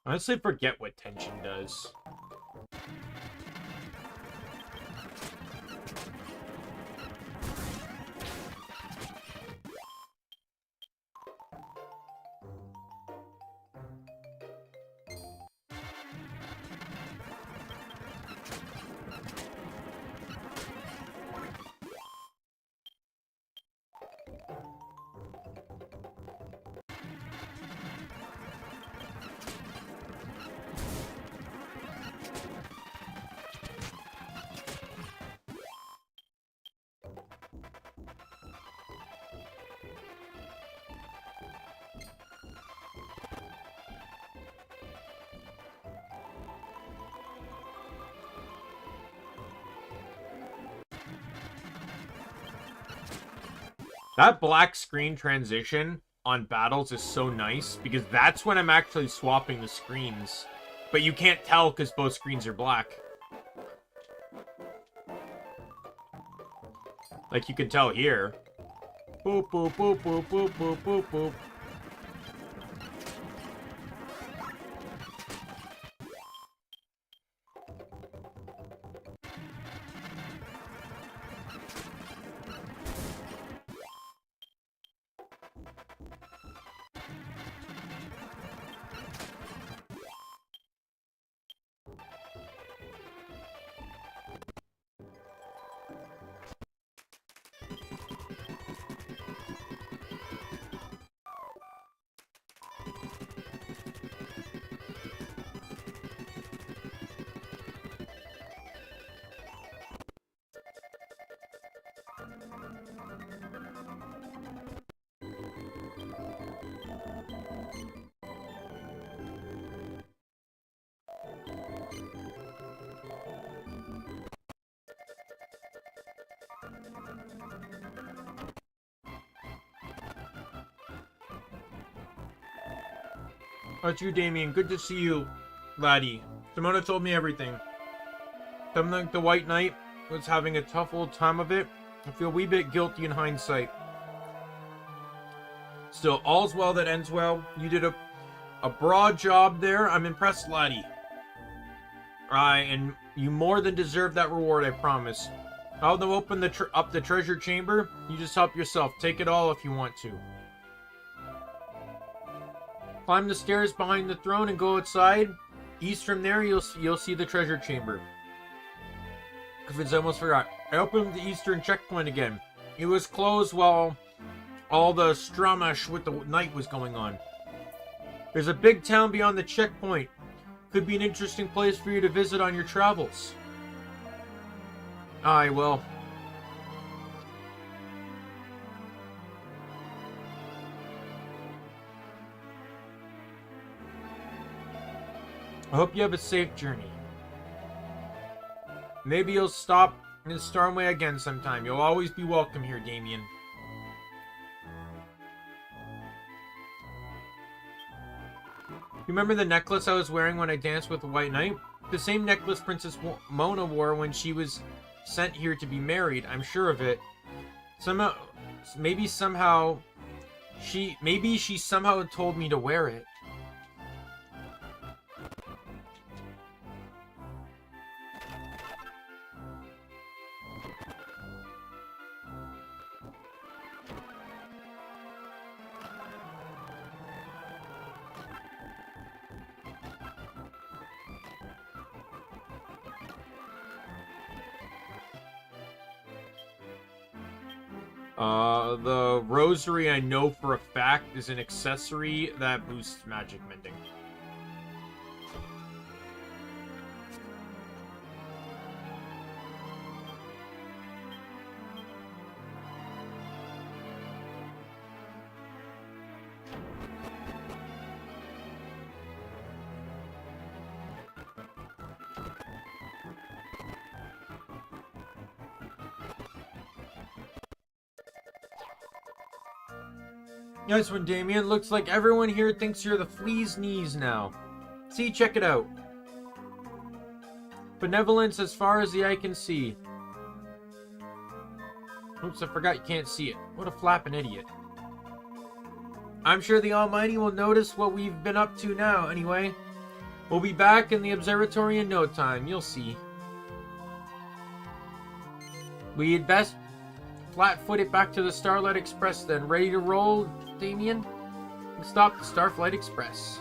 I honestly forget what tension does. That black screen transition on battles is so nice because that's when I'm actually swapping the screens. But you can't tell because both screens are black. Like you can tell here. Boop, boop, boop, boop, boop, boop, boop, boop. That's you, Daimien. Good to see you, laddie. Simona told me everything. Something like the White Knight was having a tough old time of it. I feel a wee bit guilty in hindsight. Still, all's well that ends well. You did a broad job there. I'm impressed, laddie. And you more than deserve that reward, I promise. I'll now open up the treasure chamber. You just help yourself. Take it all if you want to. Climb the stairs behind the throne and go outside. East from there, you'll see the treasure chamber. Because I almost forgot. I opened the eastern checkpoint again. It was closed while all the stramash with the night was going on. There's a big town beyond the checkpoint. Could be an interesting place for you to visit on your travels. Aye, well. I hope you have a safe journey. Maybe you'll stop in Stormway again sometime. You'll always be welcome here, Daimien. You remember the necklace I was wearing when I danced with the White Knight? The same necklace Princess Mona wore when she was sent here to be married. I'm sure of it. Maybe she somehow told me to wear it. The rosary I know for a fact is an accessory that boosts magic mending. Nice one, Daimien. Looks like everyone here thinks you're the flea's knees now. See, check it out. Benevolence as far as the eye can see. Oops, I forgot you can't see it. What a flapping idiot. I'm sure the Almighty will notice what we've been up to now, anyway. We'll be back in the observatory in no time, you'll see. We'd best flat-foot it back to the Starlight Express then. Ready to roll, Daimien? Stop the Starflight Express.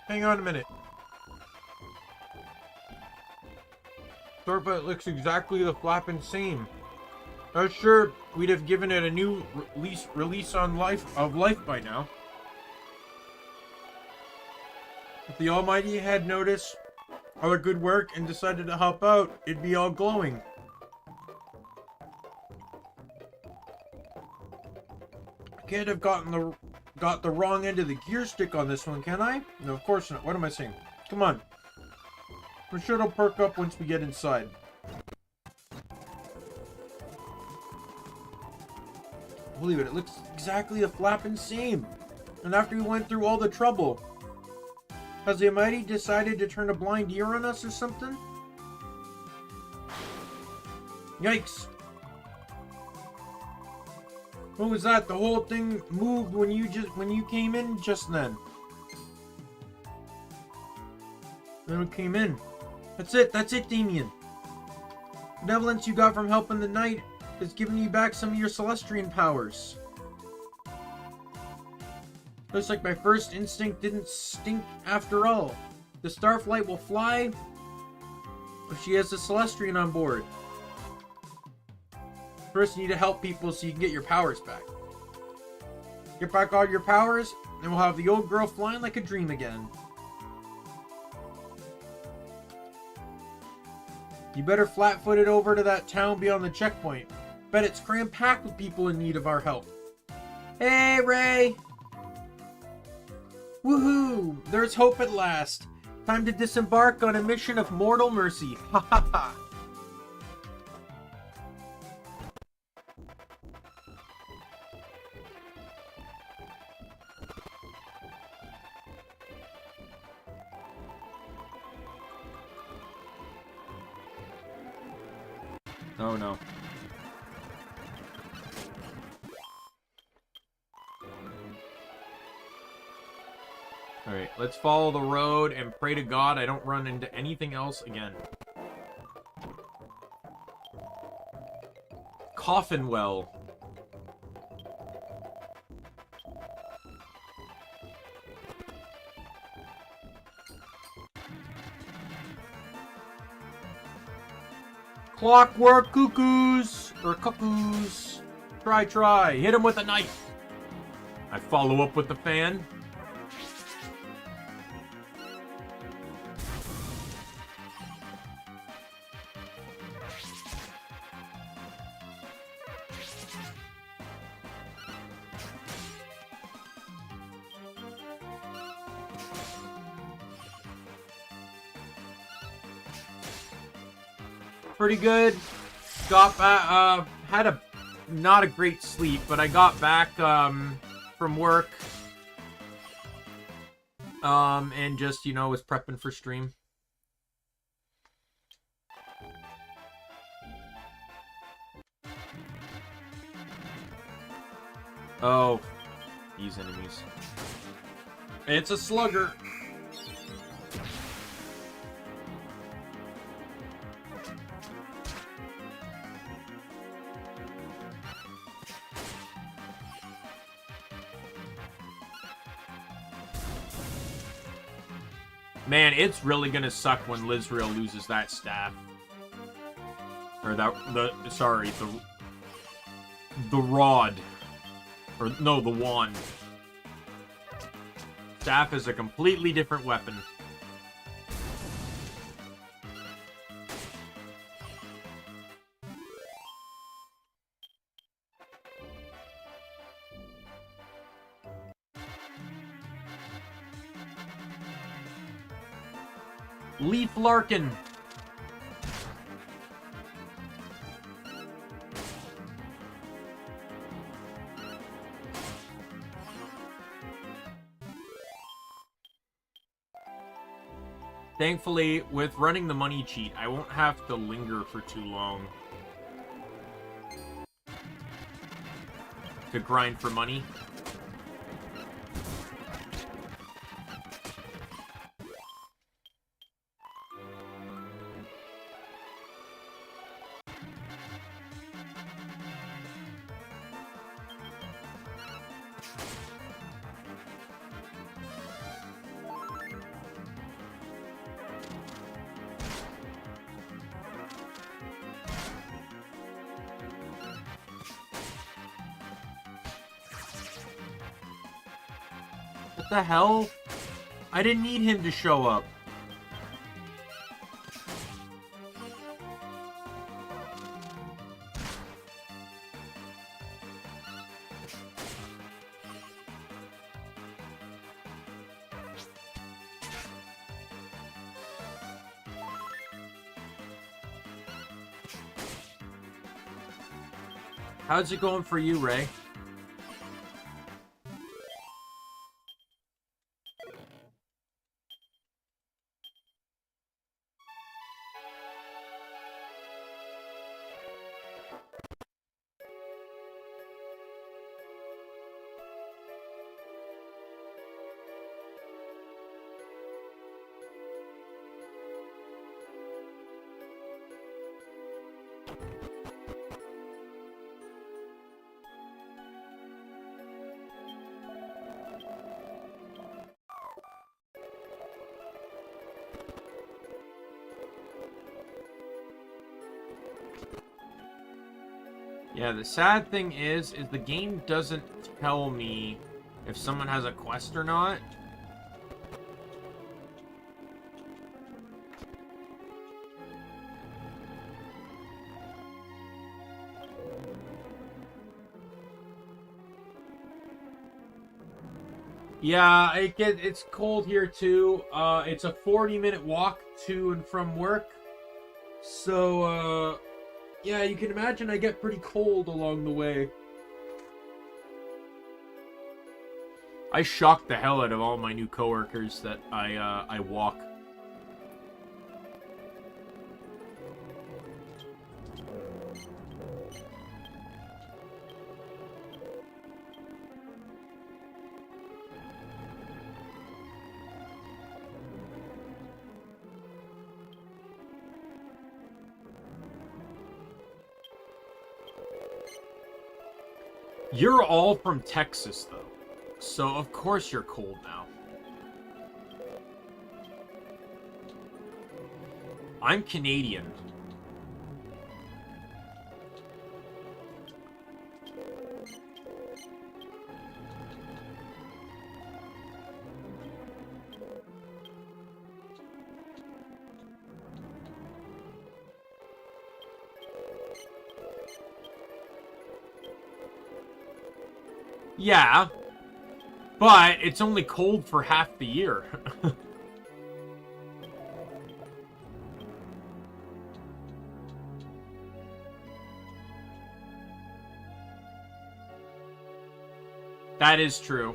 Hang on a minute. Thorpe looks exactly the flappin' same. I was sure we'd have given it a new release on life by now. If the Almighty had noticed our good work and decided to help out, it'd be all glowing. I can't have got the wrong end of the gear stick on this one, can I? No, of course not. What am I saying? Come on. I'm sure it'll perk up once we get inside. Believe it looks exactly the flapping same. And after we went through all the trouble, has the Almighty decided to turn a blind ear on us or something? Yikes. What was that? The whole thing moved when you came in just then. Then we came in. That's it, Daimien. The benevolence you got from helping the knight is giving you back some of your Celestian powers. Looks like my first instinct didn't stink after all. The Starflight will fly if she has a Celestian on board. First, you need to help people so you can get your powers back. Get back all your powers, and we'll have the old girl flying like a dream again. You better flat-foot it over to that town beyond the checkpoint. Bet it's cram-packed with people in need of our help. Hey, Ray! Woohoo! There's hope at last. Time to disembark on a mission of mortal mercy. Ha ha ha! Oh no. Alright, let's follow the road and pray to God I don't run into anything else again. Coffin well. Clockwork cuckoos! Or cuckoos. Try. Hit him with a knife. I follow up with the fan. Pretty good. Got back, had a not a great sleep, but I got back from work and just, you know, was prepping for stream. Oh, these enemies. It's a slugger. Man, it's really gonna suck when Lizrael loses that staff. Or the rod. Or, no, the wand. Staff is a completely different weapon. Leaf Larkin. Thankfully, with running the money cheat, I won't have to linger for too long to grind for money. What the hell? I didn't need him to show up. How's it going for you, Ray? Yeah, the sad thing is the game doesn't tell me if someone has a quest or not. Yeah, it's cold here too. It's a 40-minute walk to and from work. So, yeah, you can imagine I get pretty cold along the way. I shocked the hell out of all my new coworkers that I walk. You're all from Texas, though. So, of course you're cold now. I'm Canadian. Yeah, but it's only cold for half the year. That is true.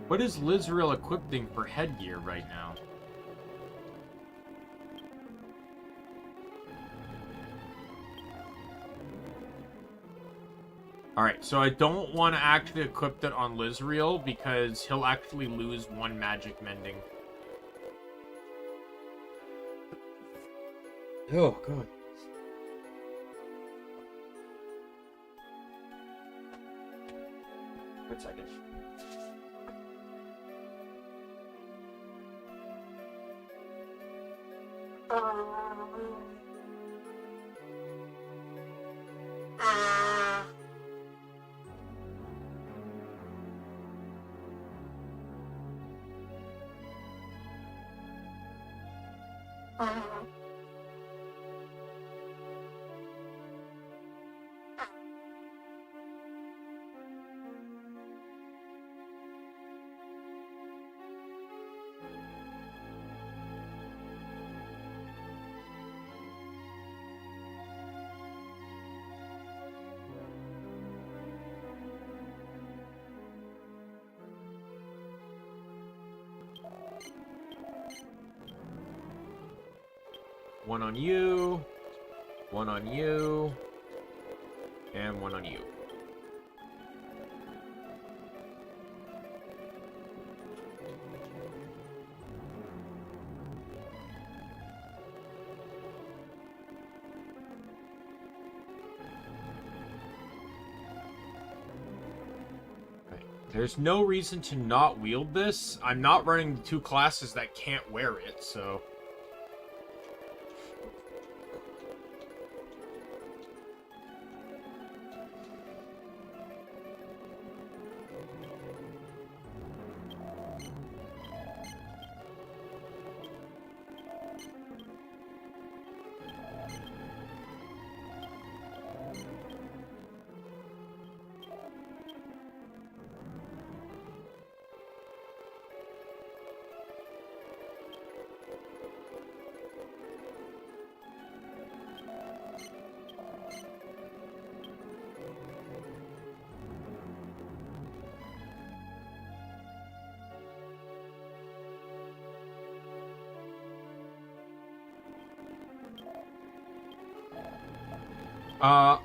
What is Lizrael equipping for headgear right now? Alright, so I don't want to actually equip it on Lizrael because he'll actually lose one magic mending. Oh, God. One second. One on you. One on you. And one on you. There's no reason to not wield this. I'm not running the two classes that can't wear it, so...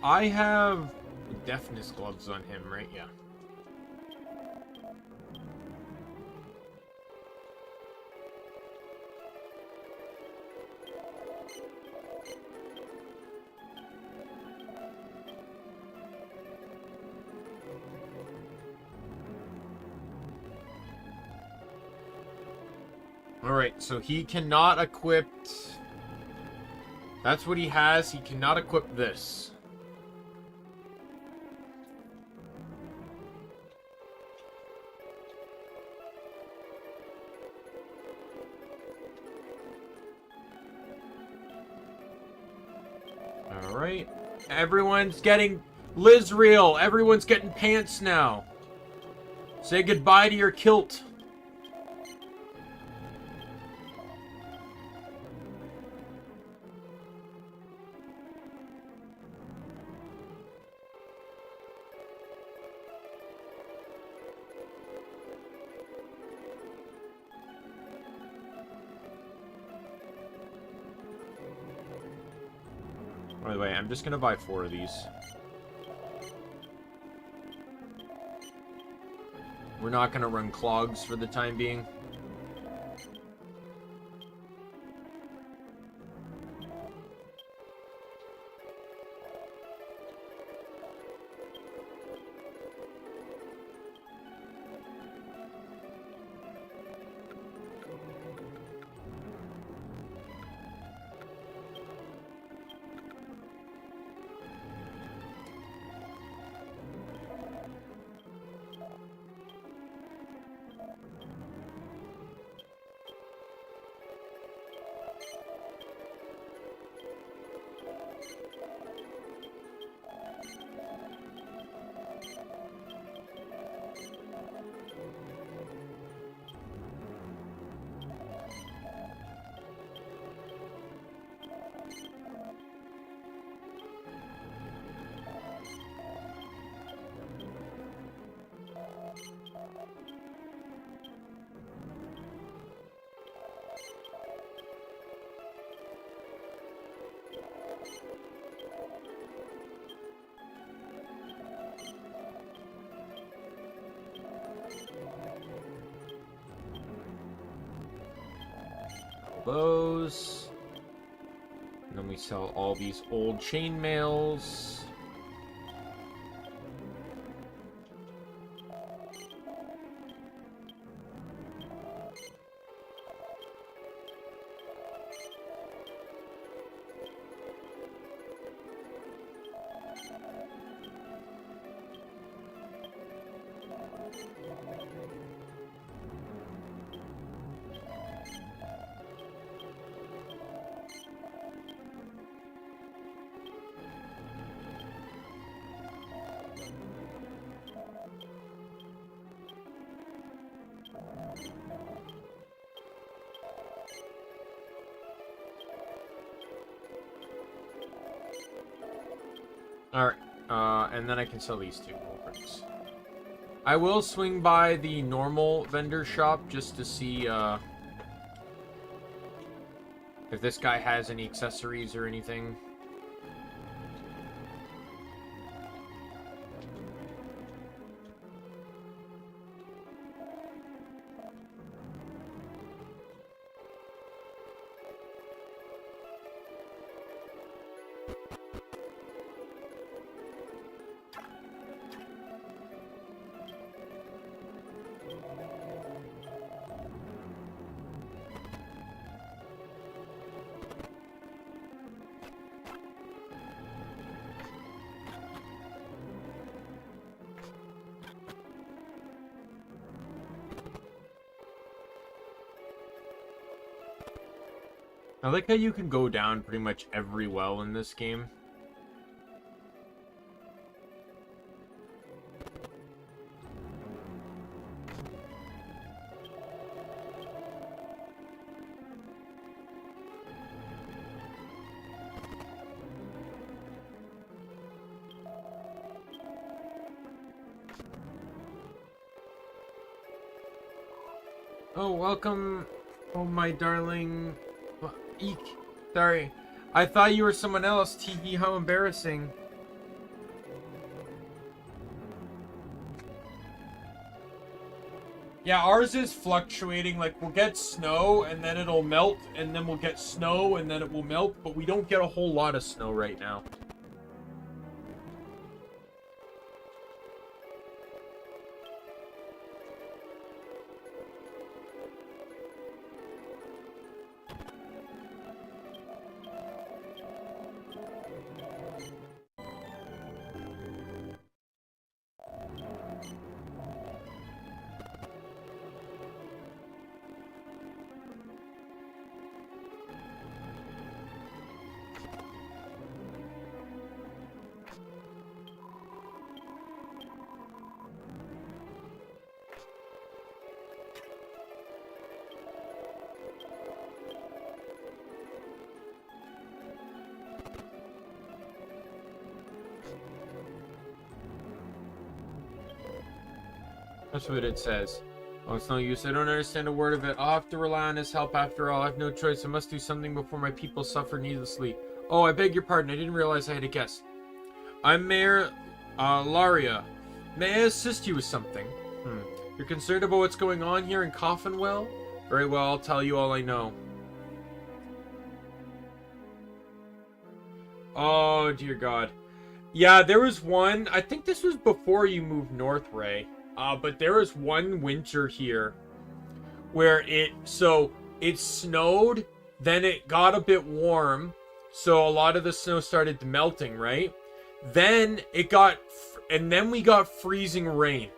I have deafness gloves on him, right? Yeah. Alright, so he cannot equip... That's what he has. He cannot equip this. Alright. Everyone's getting Lizreal. Everyone's getting pants now. Say goodbye to your kilt. By the way, I'm just gonna buy 4 of these. We're not gonna run clogs for the time being. Those. And then we sell all these old chainmails. Alright, and then I can sell these 2 gold bricks. I will swing by the normal vendor shop just to see, If this guy has any accessories or anything. I like how you can go down pretty much every well in this game. Oh, welcome, oh my darling. Eek. Sorry. I thought you were someone else. Tee, how embarrassing. Yeah, ours is fluctuating. Like, we'll get snow, and then it'll melt, and then we'll get snow, and then it will melt, but we don't get a whole lot of snow right now. That's what it says. Oh, it's no use. I don't understand a word of it. I'll have to rely on his help after all. I have no choice. I must do something before my people suffer needlessly. Oh, I beg your pardon. I didn't realize I had a guess. I'm Mayor Laria. May I assist you with something? You're concerned about what's going on here in Coffinwell? Very well, I'll tell you all I know. Oh, dear God. Yeah, there was one. I think this was before you moved north, Ray. But there was one winter here where it snowed, then it got a bit warm, so a lot of the snow started melting, right? Then then we got freezing rain.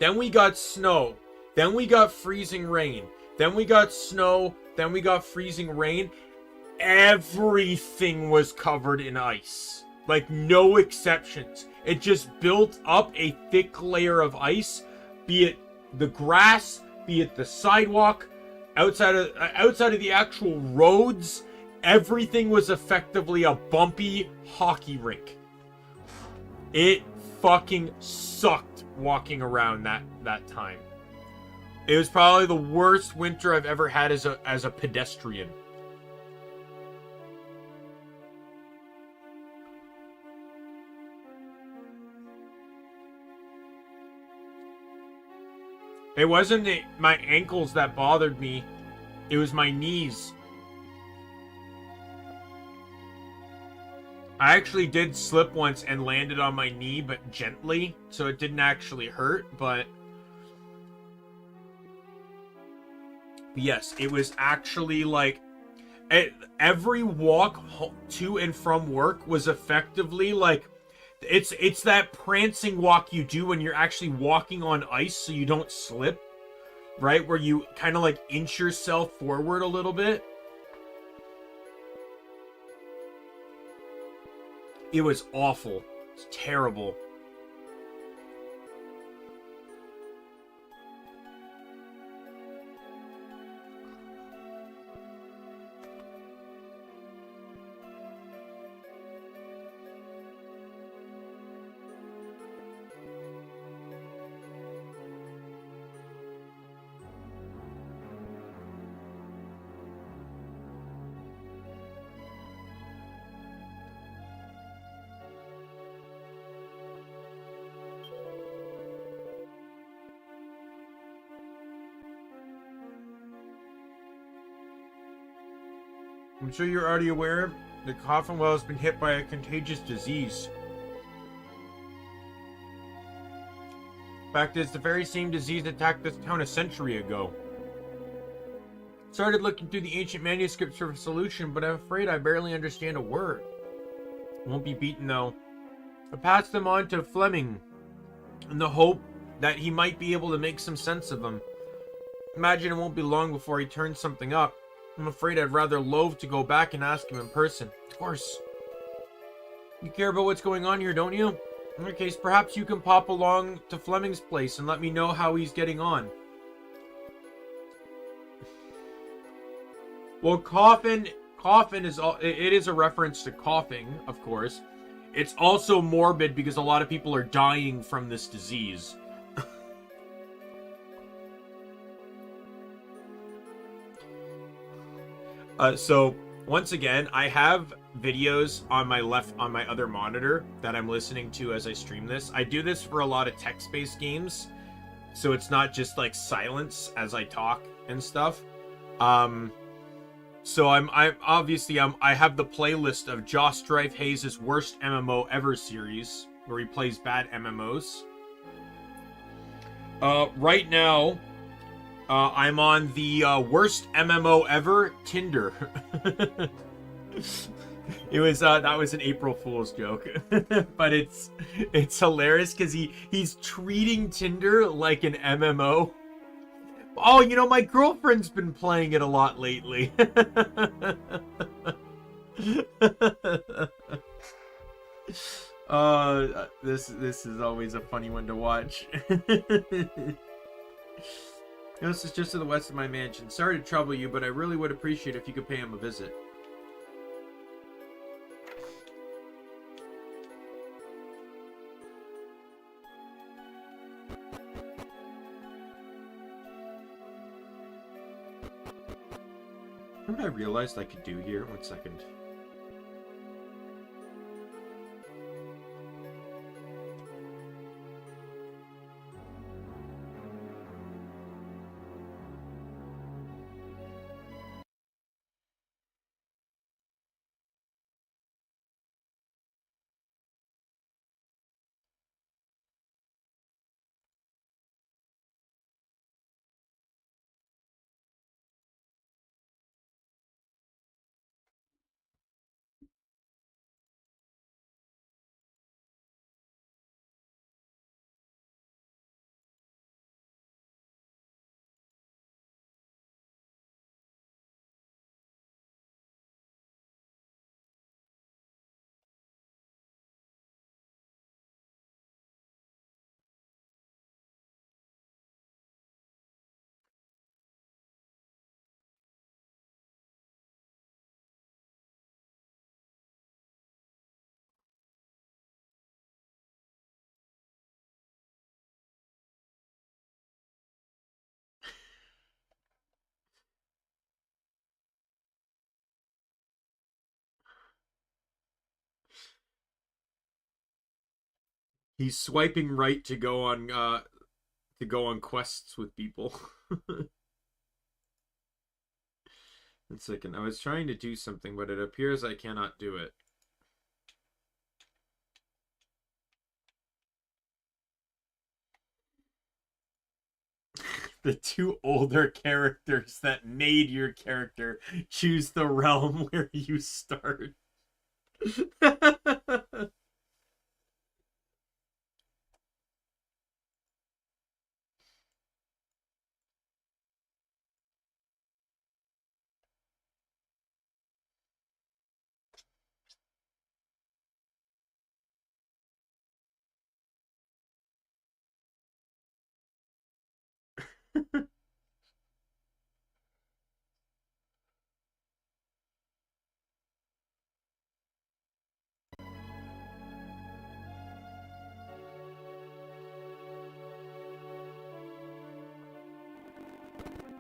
Then we got snow. Then we got freezing rain. Then we got snow. Then we got freezing rain. Everything was covered in ice. Like, no exceptions. It just built up a thick layer of ice, be it the grass, be it the sidewalk, outside of the actual roads. Everything was effectively a bumpy hockey rink. It fucking sucked walking around that time. It was probably the worst winter I've ever had as a pedestrian. It wasn't my ankles that bothered me. It was my knees. I actually did slip once and landed on my knee, but gently, so it didn't actually hurt, but yes, it was actually like every walk to and from work was effectively like it's that prancing walk you do when you're actually walking on ice so you don't slip, right? Where you kind of like inch yourself forward a little bit. It was awful. It's terrible. I'm sure you're already aware that Coffin Well has been hit by a contagious disease. Fact is, the very same disease attacked this town a century ago. Started looking through the ancient manuscripts for a solution, but I'm afraid I barely understand a word. Won't be beaten though. I passed them on to Fleming in the hope that he might be able to make some sense of them. Imagine it won't be long before he turns something up. I'm afraid I'd rather loathe to go back and ask him in person. Of course. You care about what's going on here, don't you? In that case, perhaps you can pop along to Fleming's place and let me know how he's getting on. Well, coffin is it is a reference to coughing, of course. It's also morbid because a lot of people are dying from this disease. So once again, I have videos on my other monitor that I'm listening to as I stream this. I do this for a lot of text-based games, so it's not just like silence as I talk and stuff. So I have the playlist of Josh Strife Hayes' worst MMO ever series, where he plays bad MMOs. Right now, I'm on the worst MMO ever, Tinder. It was that was an April Fool's joke, but it's hilarious because he's treating Tinder like an MMO. Oh, you know, my girlfriend's been playing it a lot lately. This is always a funny one to watch. This is just to the west of my mansion. Sorry to trouble you, but I really would appreciate if you could pay him a visit. You know what I realized I could do here? 1 second. He's swiping right to go on quests with people. 1 second. I was trying to do something, but it appears I cannot do it. The two older characters that made your character choose the realm where you start.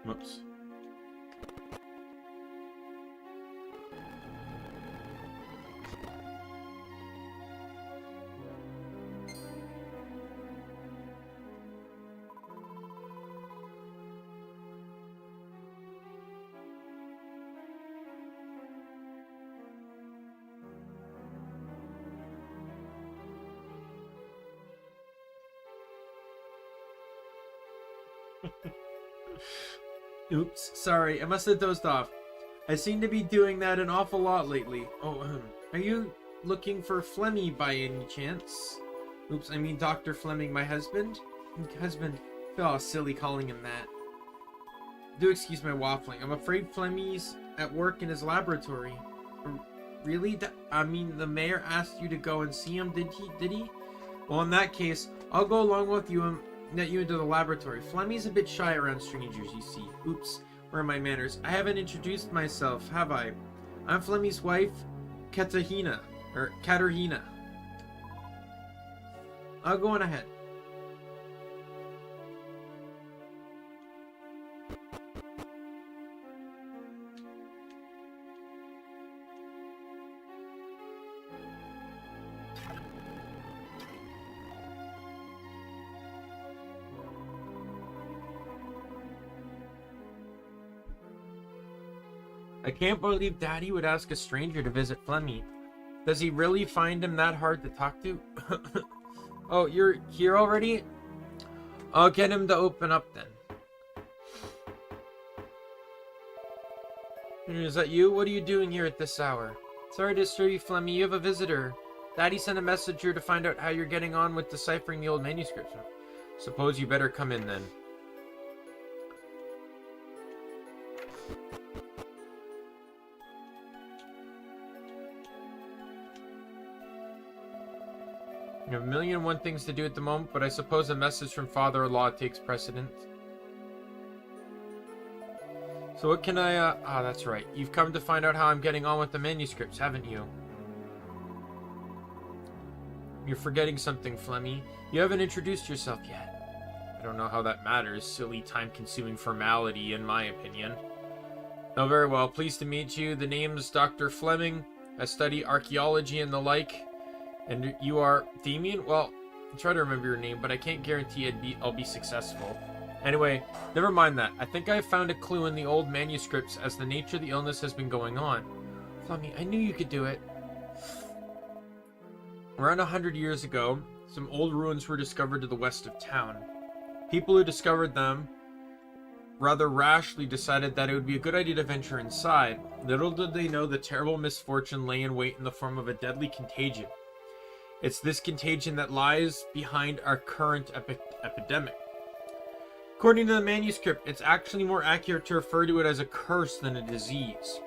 Whoops. Oops, sorry, I must have dozed off. I seem to be doing that an awful lot lately. Oh, are you looking for Flemmy by any chance? Oops, I mean Dr. Fleming, my husband? Husband. Oh, silly calling him that. Do excuse my waffling. I'm afraid Flemmy's at work in his laboratory. Really? I mean, the mayor asked you to go and see him, did he? Well, in that case, I'll go along with you and get you into the laboratory. Flemmy's a bit shy around strangers, you see. Oops, where are my manners? I haven't introduced myself, have I? I'm Flemmy's wife, Katarina. I'll go on ahead. I can't believe Daddy would ask a stranger to visit Flemmy. Does he really find him that hard to talk to? Oh, you're here already? I'll get him to open up then. Is that you? What are you doing here at this hour? Sorry to disturb you, Flemmy. You have a visitor. Daddy sent a messenger to find out how you're getting on with deciphering the old manuscripts. Suppose you better come in then. You have a million and one things to do at the moment, but I suppose a message from father-in-law takes precedent. So what can I, that's right. You've come to find out how I'm getting on with the manuscripts, haven't you? You're forgetting something, Flemmy. You haven't introduced yourself yet. I don't know how that matters. Silly, time-consuming formality, in my opinion. Oh, very well. Pleased to meet you. The name's Dr. Fleming. I study archaeology and the like. And you are Daimien? Well, I'll try to remember your name, but I can't guarantee I'll be successful. Anyway, never mind that. I think I've found a clue in the old manuscripts as the nature of the illness has been going on. Flemmy, I knew you could do it. Around 100 years ago, some old ruins were discovered to the west of town. People who discovered them rather rashly decided that it would be a good idea to venture inside. Little did they know the terrible misfortune lay in wait in the form of a deadly contagion. It's this contagion that lies behind our current epidemic. According to the manuscript, it's actually more accurate to refer to it as a curse than a disease.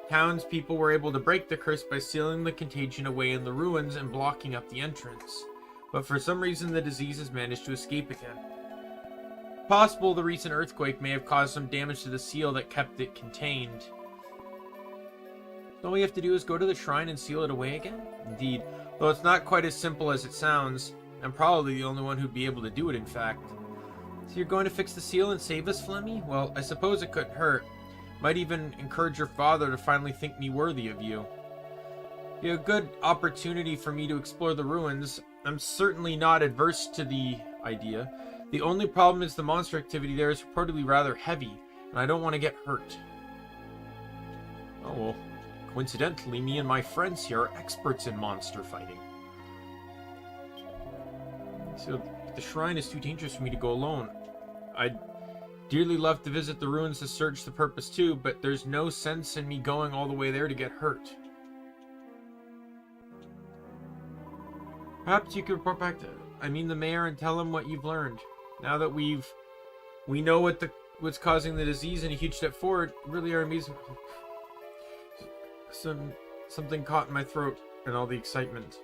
Townspeople were able to break the curse by sealing the contagion away in the ruins and blocking up the entrance. But for some reason, the disease has managed to escape again. Possible the recent earthquake may have caused some damage to the seal that kept it contained. All we have to do is go to the shrine and seal it away again? Indeed. Though it's not quite as simple as it sounds. I'm probably the only one who'd be able to do it, in fact. So you're going to fix the seal and save us, Flemmy? Well, I suppose it couldn't hurt. Might even encourage your father to finally think me worthy of you. Be a good opportunity for me to explore the ruins. I'm certainly not adverse to the idea. The only problem is the monster activity there is reportedly rather heavy, and I don't want to get hurt. Oh well. Coincidentally, me and my friends here are experts in monster fighting. So, the shrine is too dangerous for me to go alone. I'd dearly love to visit the ruins to search the purpose too, but there's no sense in me going all the way there to get hurt. Perhaps you could report back to, the mayor and tell him what you've learned. Now that we know what's causing the disease and a huge step forward, really are amazing. Something caught in my throat and all the excitement.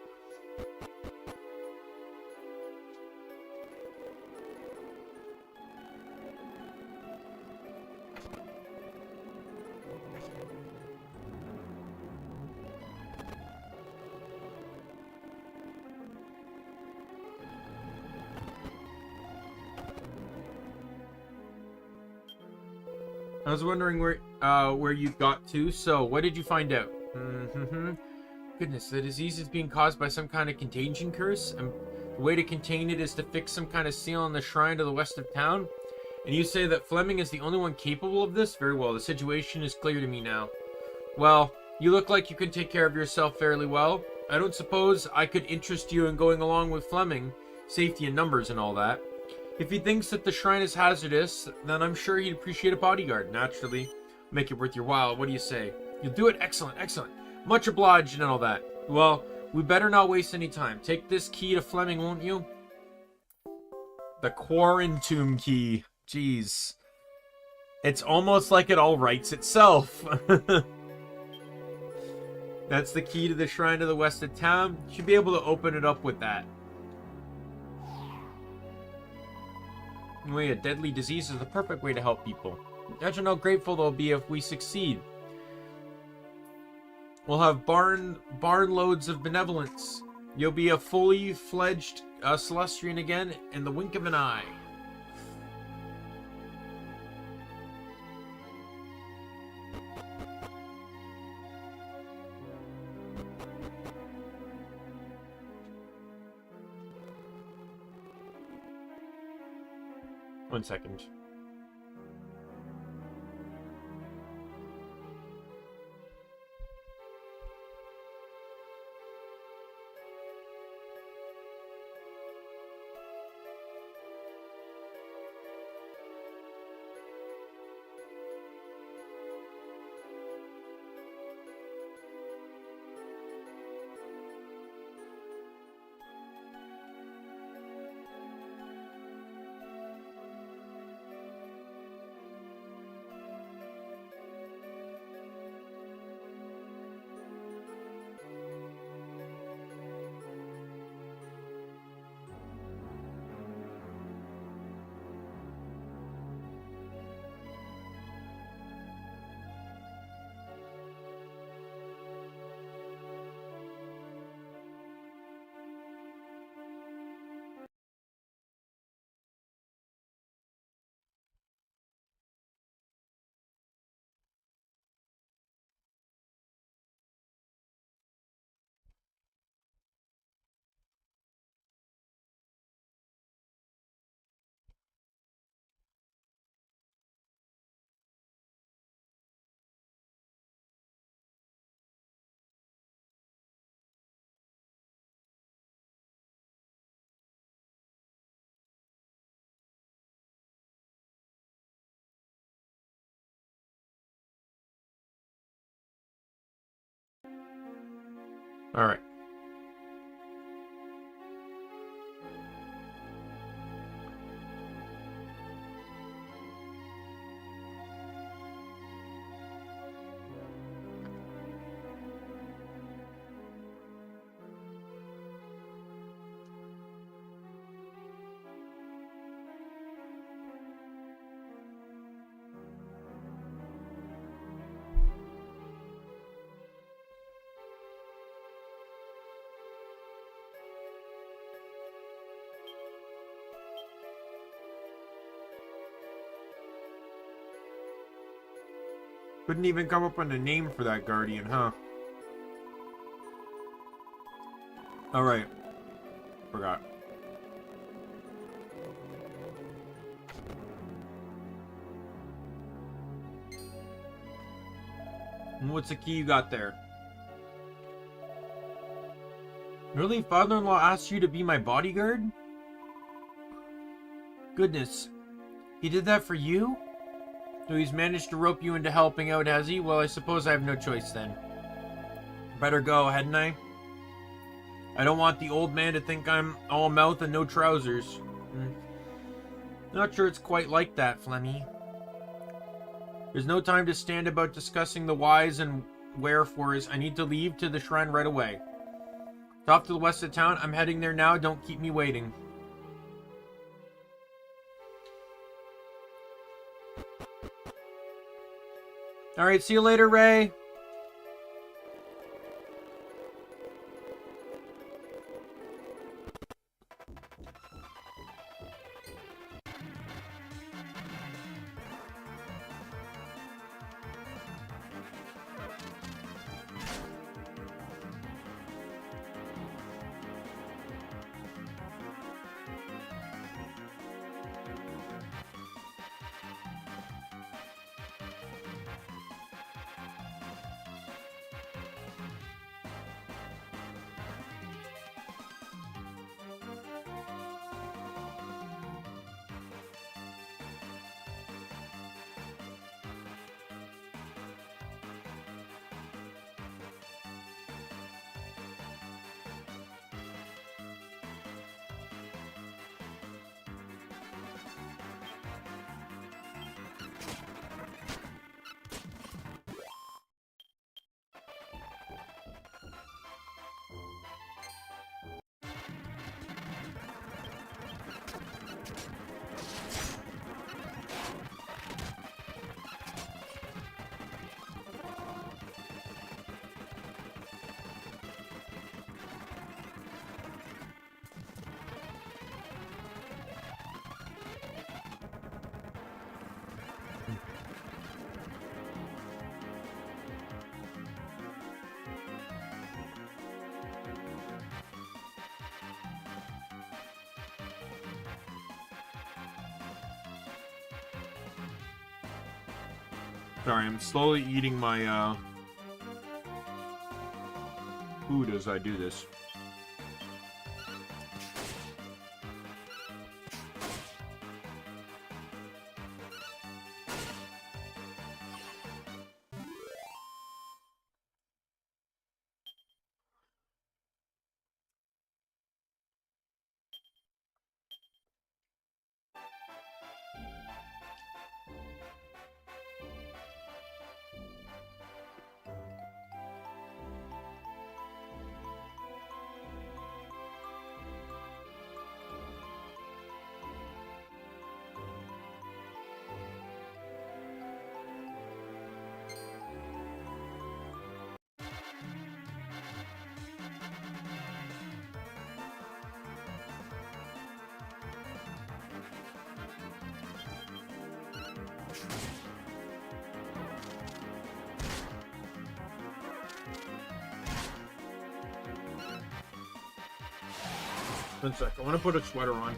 I was wondering where you got to. So, what did you find out? Goodness, the disease is being caused by some kind of contagion curse, and the way to contain it is to fix some kind of seal on the shrine to the west of town. And you say that Fleming is the only one capable of this? Very well, the situation is clear to me now. Well, you look like you can take care of yourself fairly well. I don't suppose I could interest you in going along with Fleming. Safety in numbers and all that. If he thinks that the shrine is hazardous, then I'm sure he'd appreciate a bodyguard, naturally. Make it worth your while, what do you say? You'll do it? Excellent, excellent. Much obliged and all that. Well, we better not waste any time. Take this key to Fleming, won't you? The Quarantine key. Jeez. It's almost like it all writes itself. That's the key to the shrine to the west of town. You should be able to open it up with that. Anyway, a deadly disease is the perfect way to help people. Imagine how grateful they'll be if we succeed. We'll have barn loads of benevolence. You'll be a fully fledged Celestian again in the wink of an eye. One second. Alright. Couldn't even come up with a name for that guardian, huh? Alright. Forgot. And what's the key you got there? Really? Father-in-law asked you to be my bodyguard? Goodness. He did that for you? So he's managed to rope you into helping out, has he? Well, I suppose I have no choice then. Better go, hadn't I? I don't want the old man to think I'm all mouth and no trousers. Not sure it's quite like that, Flemmy. There's no time to stand about discussing the whys and wherefores. I need to leave to the shrine right away. It's off to the west of town. I'm heading there now. Don't keep me waiting. Alright, see you later, Ray. Sorry, I'm slowly eating my food as I do this. One sec, I want to put a sweater on.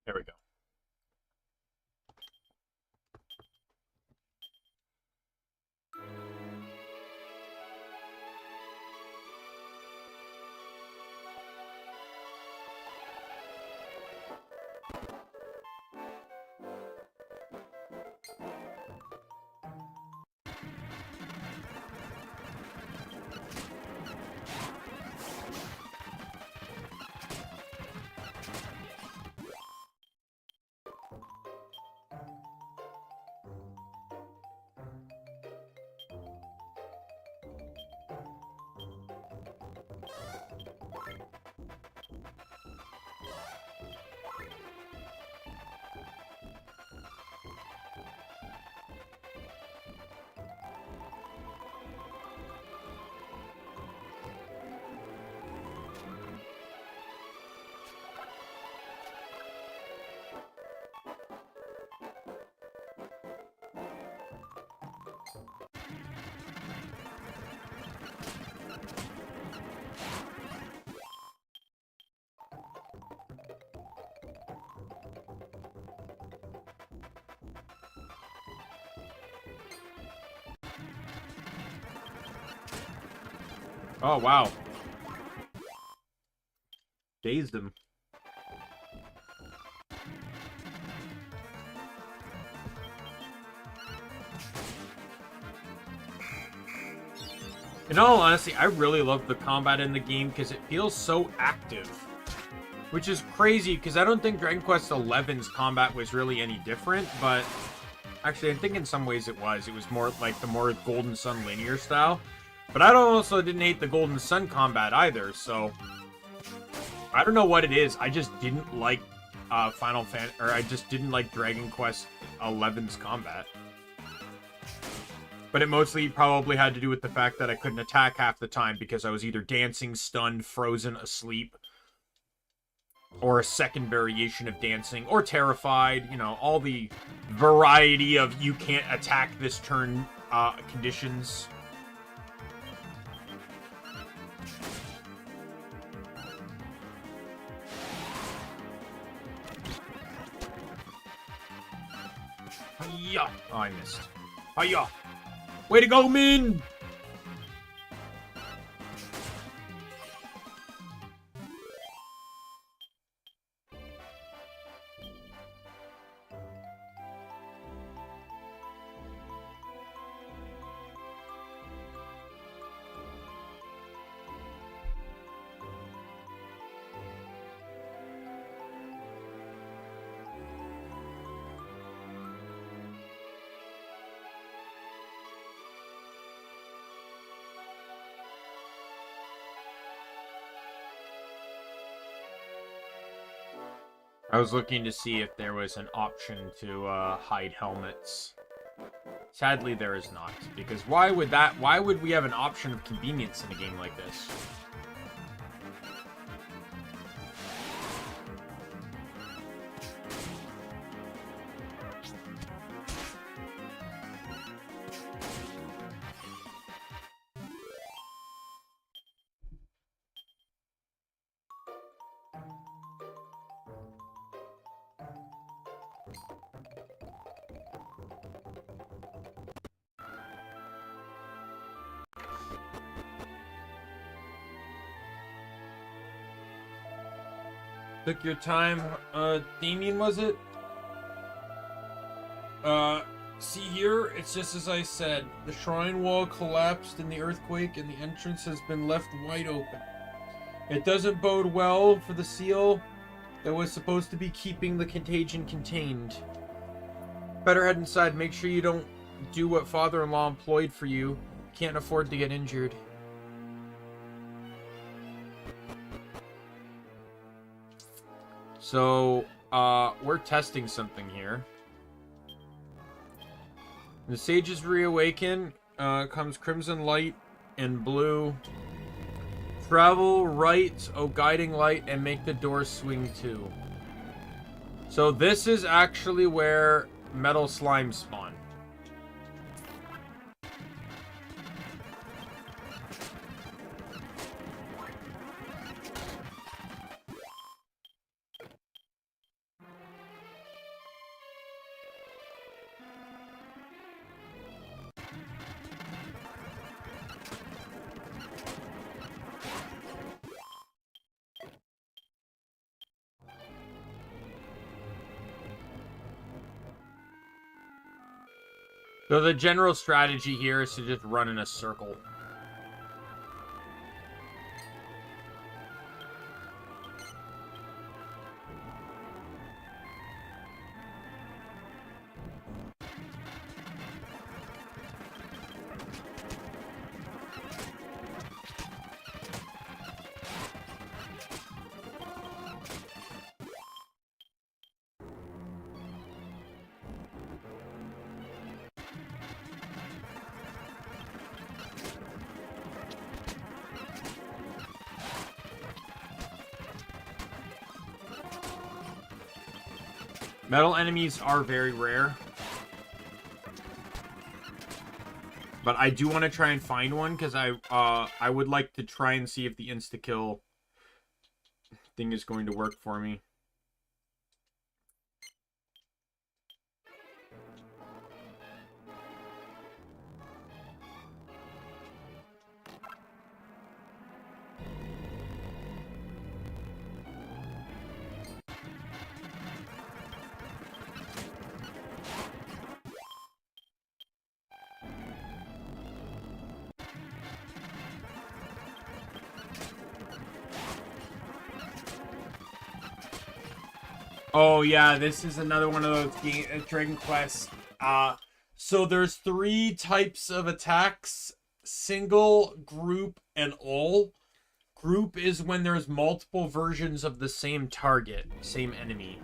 There we go. Oh, wow. Dazed him. In all honesty, I really love the combat in the game because it feels so active. Which is crazy because I don't think Dragon Quest XI's combat was really any different, but actually I think in some ways it was. It was more like the more Golden Sun linear style. But I also didn't hate the Golden Sun combat either, so I don't know what it is. I just didn't like I just didn't like Dragon Quest XI's combat. But it mostly probably had to do with the fact that I couldn't attack half the time because I was either dancing, stunned, frozen, asleep, or a second variation of dancing, or terrified, you know, all the variety of you can't attack this turn conditions. Hiya! Oh, I missed. Hiya! Way to go, Min! I was looking to see if there was an option to hide helmets. Sadly, there is not, because why would we have an option of convenience in a game like this? Took your time, Daimien, was it? See here, it's just as I said. The shrine wall collapsed in the earthquake and the entrance has been left wide open. It doesn't bode well for the seal that was supposed to be keeping the contagion contained. Better head inside, make sure you don't do what father-in-law employed for you. Can't afford to get injured. So, we're testing something here. The sages reawaken, comes crimson light and blue. Travel right, O guiding light, and make the doors swing too. So this is actually where metal slime spawn. So the general strategy here is to just run in a circle. Metal enemies are very rare. But I do want to try and find one, because I would like to try and see if the insta-kill thing is going to work for me. Oh yeah, this is another one of those Dragon Quest. So there's 3 types of attacks: single, group, and all. Group is when there's multiple versions of the same target, same enemy.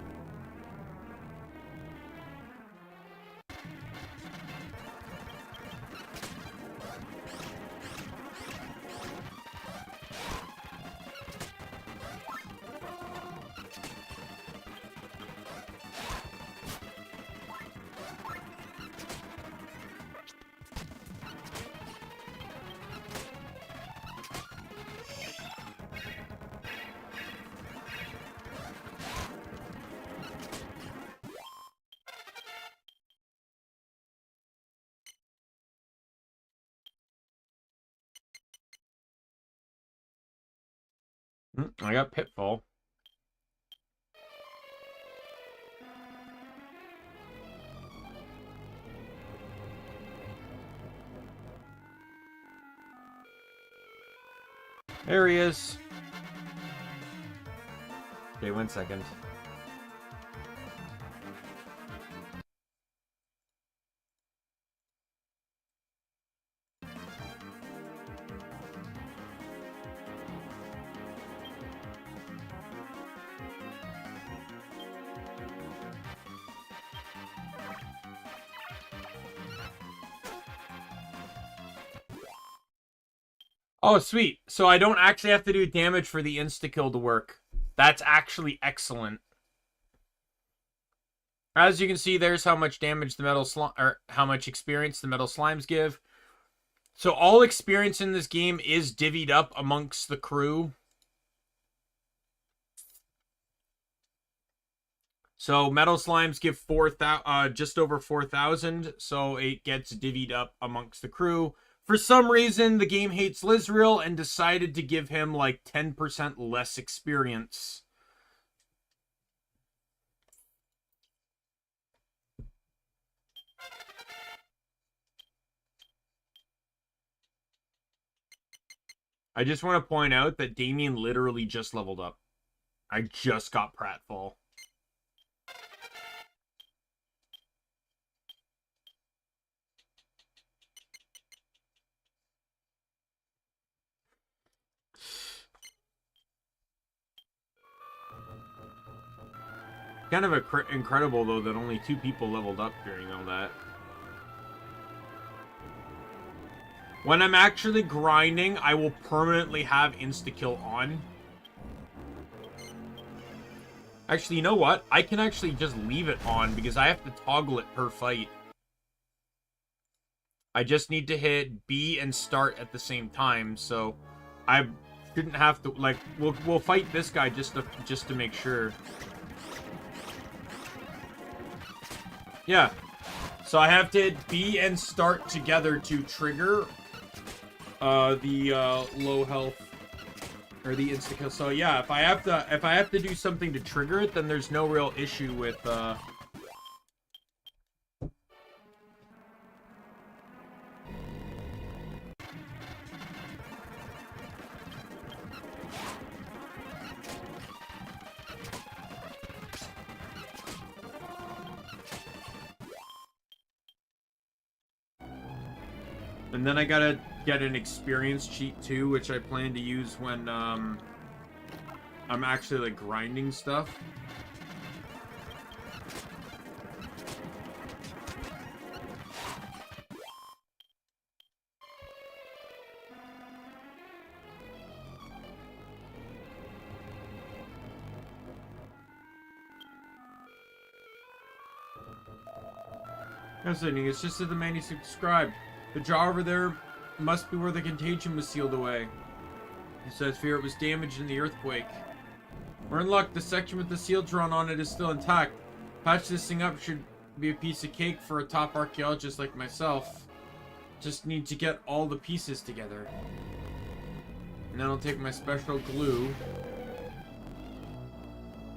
I got Pitfall. There he is. Okay, 1 second. Oh, sweet. So I don't actually have to do damage for the insta-kill to work. That's actually excellent. As you can see, there's how much damage the metal slime, or how much experience the metal slimes give. So all experience in this game is divvied up amongst the crew. So metal slimes give just over 4,000, so it gets divvied up amongst the crew. For some reason, the game hates Lizrael and decided to give him like 10% less experience. I just want to point out that Daimien literally just leveled up. I just got pratfall. Kind of incredible, though, that only 2 people leveled up during all that. When I'm actually grinding, I will permanently have insta-kill on. Actually, you know what? I can actually just leave it on because I have to toggle it per fight. I just need to hit B and start at the same time, so I shouldn't have to, like, we'll fight this guy just to make sure. Yeah. So I have to hit B and start together to trigger the low health or the insta kill. So yeah, if I have to do something to trigger it, then there's no real issue with And then I gotta get an experience cheat too, which I plan to use when I'm actually like grinding stuff. Fascinating. It's just that the manuscript described. The jar over there must be where the contagion was sealed away. He says fear it was damaged in the earthquake. We're in luck. The section with the seal drawn on it is still intact. Patch this thing up should be a piece of cake for a top archaeologist like myself. Just need to get all the pieces together. And then I'll take my special glue.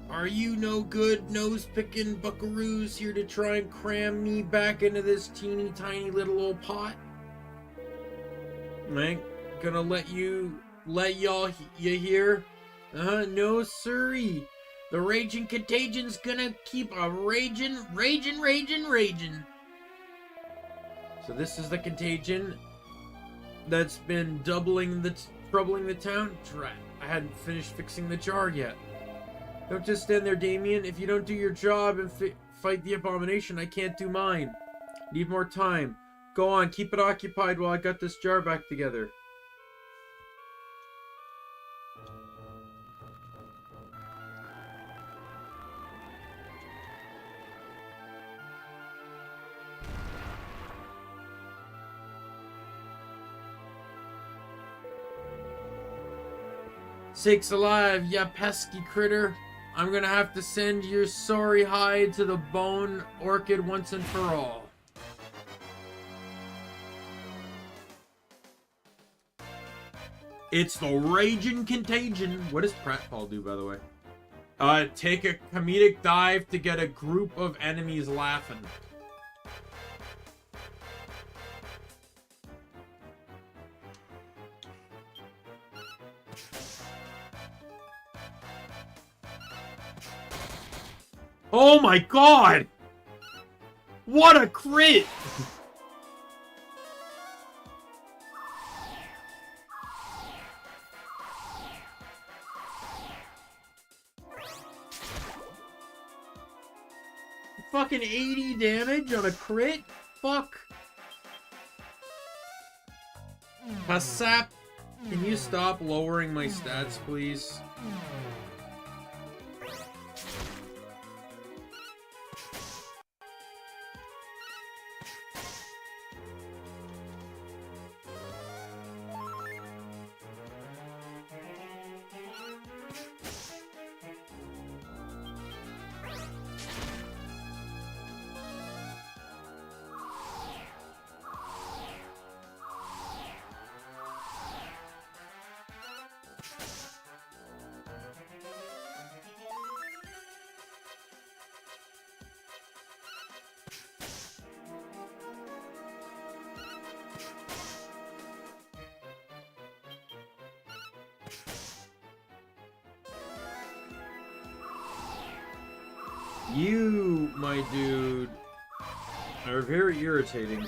Are you no good, nose-picking buckaroos here to try and cram me back into this teeny tiny little old pot? I ain't gonna let y'all hear. No siree. The raging contagion's gonna keep a raging. So this is the contagion that's been troubling the town. Drat, I hadn't finished fixing the jar yet. Don't just stand there, Daimien. If you don't do your job and fight the abomination, I can't do mine. Need more time. Go on, keep it occupied while I got this jar back together. Sakes alive, ya pesky critter. I'm gonna have to send your sorry hide to the bone orchid once and for all. It's the raging contagion. What does pratfall do, by the way? Take a comedic dive to get a group of enemies laughing. Oh my god! What a crit! Fucking 80 damage on a crit? Fuck. Pasap Can you stop lowering my stats, please? You, my dude, are very irritating.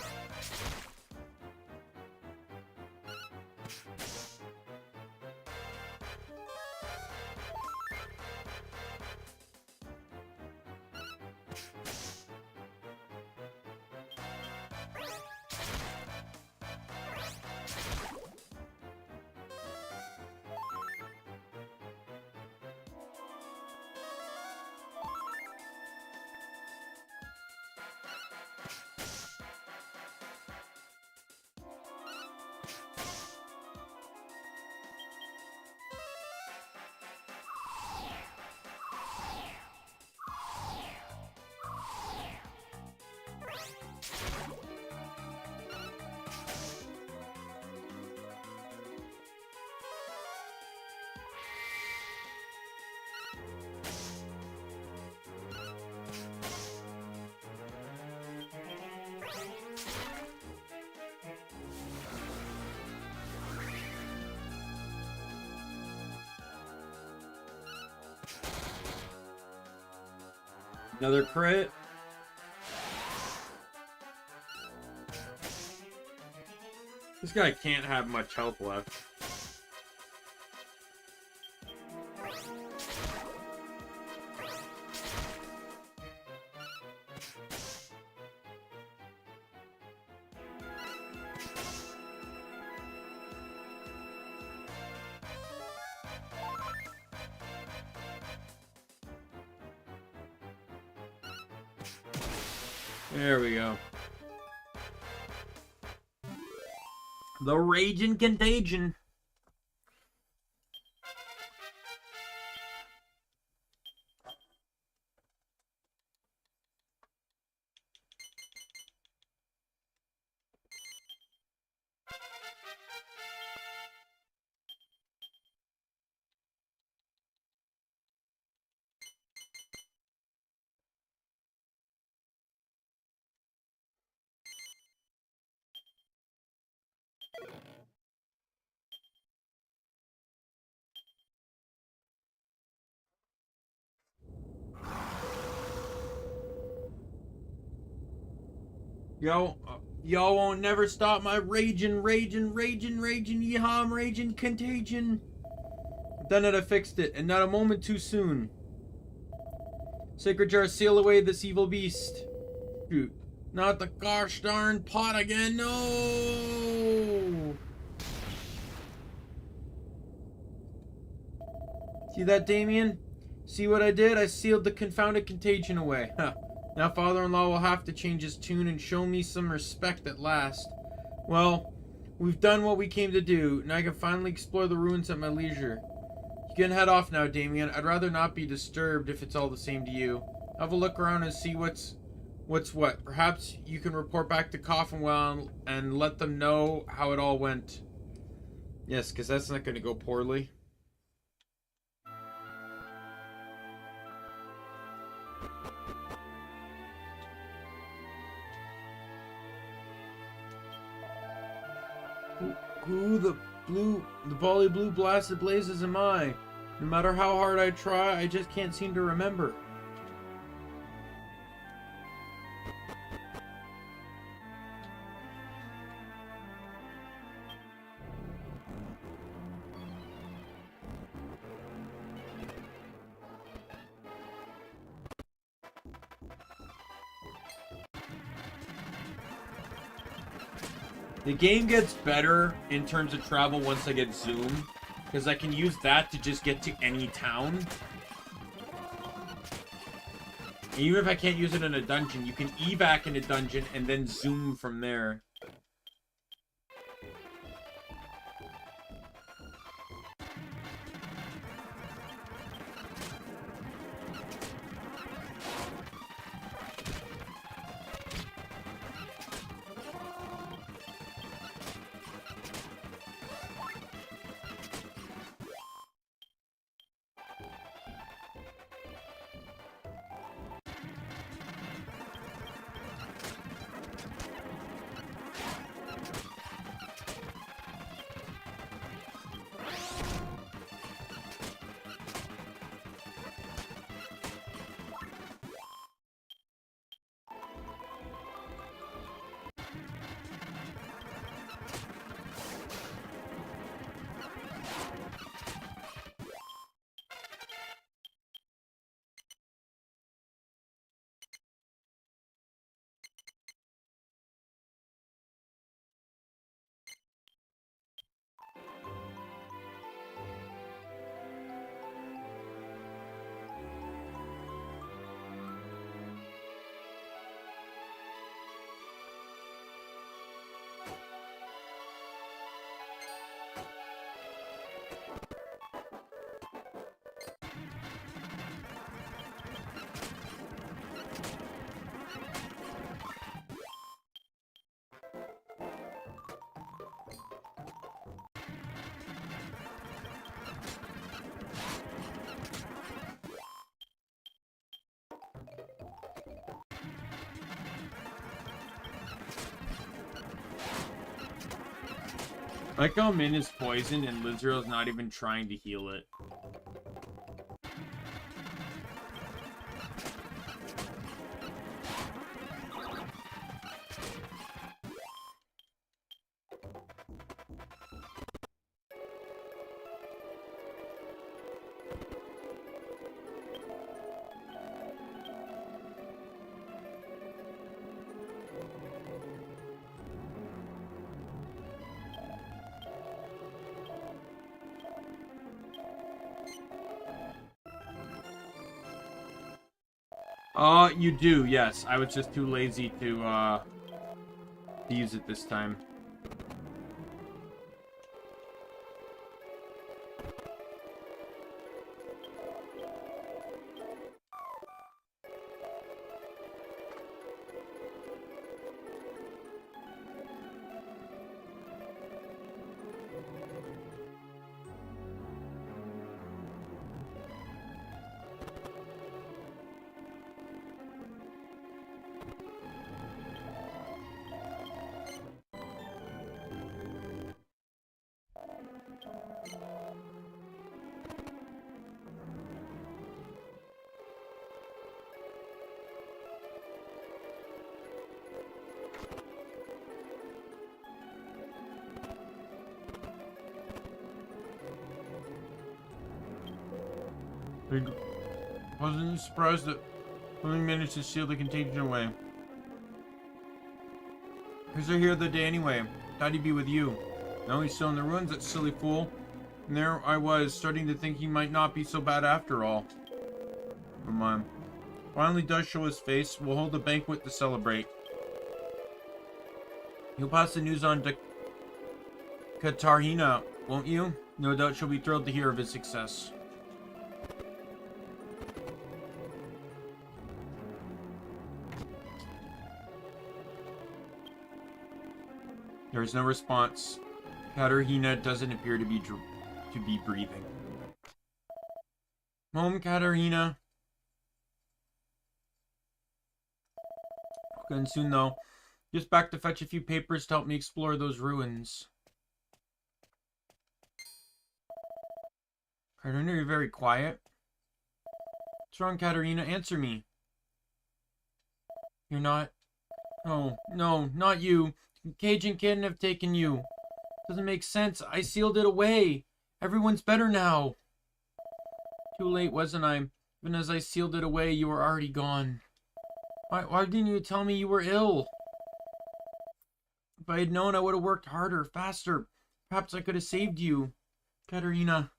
Another crit. This guy can't have much health left. There we go. The Raging Contagion. Y'all won't never stop my raging, yeehaw, I'm raging contagion. Done it, I fixed it, and not a moment too soon. Sacred jar, seal away this evil beast. Shoot. Not the gosh darn pot again, no! See that, Daimien? See what I did? I sealed the confounded contagion away. Huh. Now father-in-law will have to change his tune and show me some respect at last. Well, we've done what we came to do. Now I can finally explore the ruins at my leisure. You can head off now, Daimien. I'd rather not be disturbed if it's all the same to you. Have a look around and see what's what. Perhaps you can report back to Coffinwell and let them know how it all went. Yes, because that's not going to go poorly. Who the bally blue blasted blazes am I? No matter how hard I try, I just can't seem to remember. The game gets better in terms of travel once I get zoom, because I can use that to just get to any town. Even if I can't use it in a dungeon, you can evac in a dungeon and then zoom from there. Like how Min is poisoned and Lizard's not even trying to heal it. You do, yes. I was just too lazy to use it this time. I wasn't surprised that we managed to seal the contagion away. Because they're here the day anyway. Thought he'd be with you. Now he's still in the ruins, that silly fool. And there I was, starting to think he might not be so bad after all. Come on. Finally does show his face. We'll hold a banquet to celebrate. You'll pass the news on to Katarina, won't you? No doubt she'll be thrilled to hear of his success. There is no response. Katarina doesn't appear to be breathing. Home, Katarina. Going soon, though. Just back to fetch a few papers to help me explore those ruins. Katarina, you're very quiet. What's wrong, Katarina? Answer me. You're not... Oh, no, not you. Cage and Kitten have taken you. Doesn't make sense. I sealed it away. Everyone's better now. Too late, wasn't I? Even as I sealed it away, you were already gone. Why didn't you tell me you were ill? If I had known, I would have worked harder, faster. Perhaps I could have saved you, Katerina.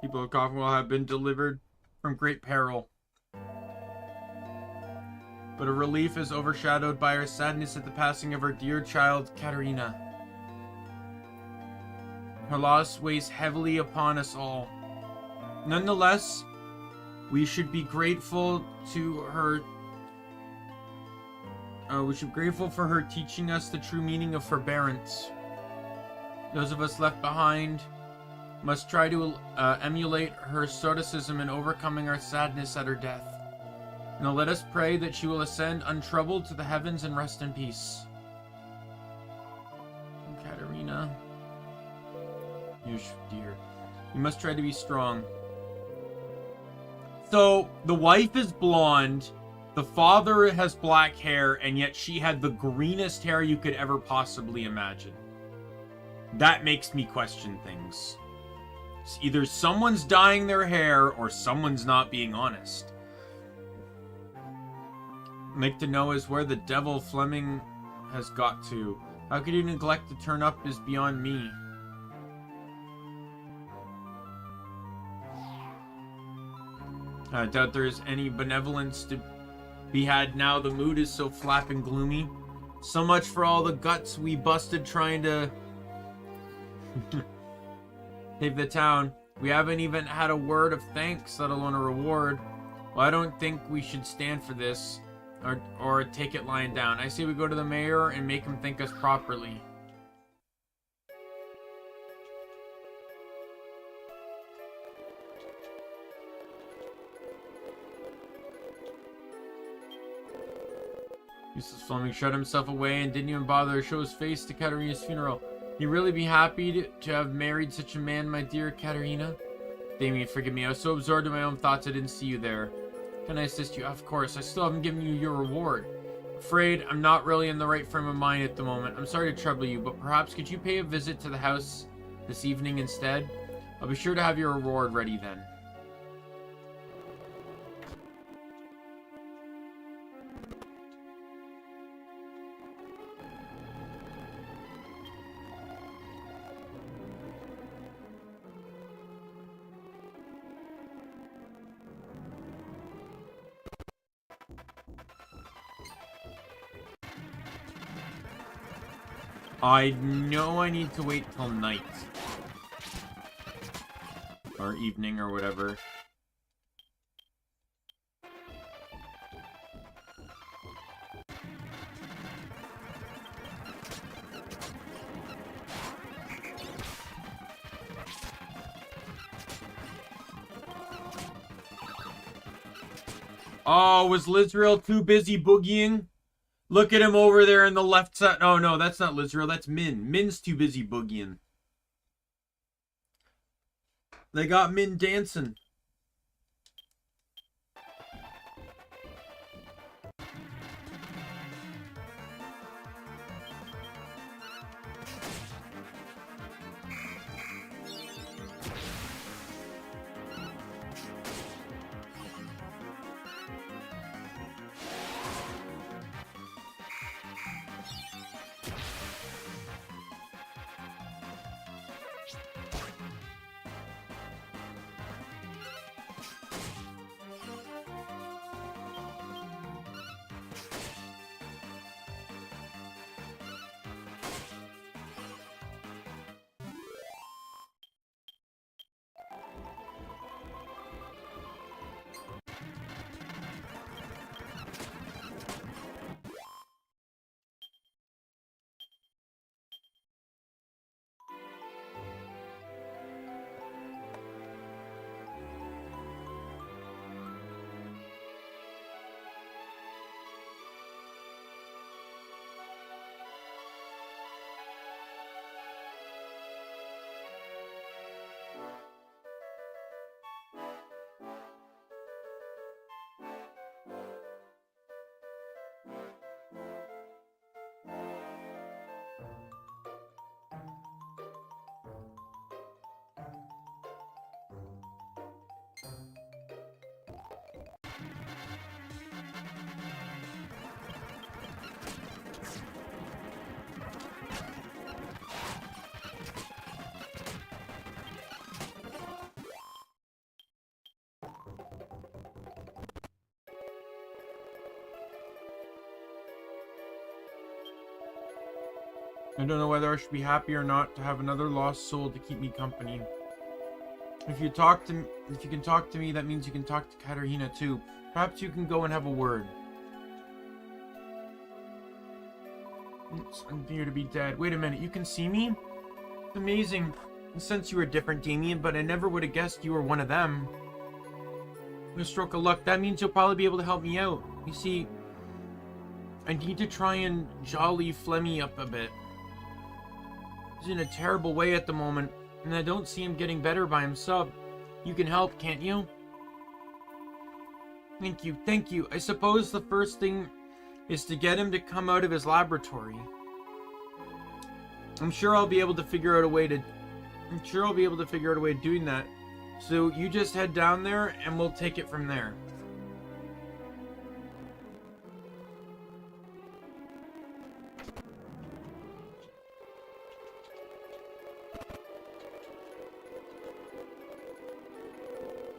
People of Coffenwell have been delivered from great peril. But a relief is overshadowed by our sadness at the passing of our dear child, Katerina. Her loss weighs heavily upon us all. Nonetheless, we should be grateful to her. We should be grateful for her teaching us the true meaning of forbearance. Those of us left behind must try to emulate her stoicism in overcoming our sadness at her death. Now let us pray that she will ascend untroubled to the heavens and rest in peace. Katerina, dear, you must try to be strong. So, the wife is blonde, the father has black hair, and yet she had the greenest hair you could ever possibly imagine. That makes me question things. It's either someone's dyeing their hair, or someone's not being honest. I'd like to know is where the devil Fleming has got to. How could he neglect to turn up is beyond me. I doubt there is any benevolence to be had now the mood is so flat and gloomy. So much for all the guts we busted trying to save the town. We haven't even had a word of thanks, let alone a reward. Well, I don't think we should stand for this, or take it lying down. I say we go to the mayor and make him thank us properly. Mrs. Fleming shut himself away and didn't even bother to show his face to Katerina's funeral. You'd really be happy to have married such a man, my dear Katerina? Daimien, forgive me. I was so absorbed in my own thoughts I didn't see you there. Can I assist you? Of course. I still haven't given you your reward. Afraid I'm not really in the right frame of mind at the moment. I'm sorry to trouble you, but perhaps could you pay a visit to the house this evening instead? I'll be sure to have your reward ready then. I know I need to wait till night. Or evening or whatever. Oh, was Lizrael too busy boogieing? Look at him over there in the left side. Oh, no, that's not Lizrael. That's Min. Min's too busy boogieing. They got Min dancing. I don't know whether I should be happy or not to have another lost soul to keep me company. If you can talk to me, that means you can talk to Katarina too. Perhaps you can go and have a word. I'm here to be dead. Wait a minute, you can see me? Amazing. Since you were different, Daimien, but I never would have guessed you were one of them. With a stroke of luck, that means you'll probably be able to help me out. You see, I need to try and jolly Flemmy up a bit. He's in a terrible way at the moment, and I don't see him getting better by himself. You can help, can't you? Thank you. I suppose the first thing is to get him to come out of his laboratory. I'm sure I'll be able to figure out a way of doing that. So you just head down there and we'll take it from there.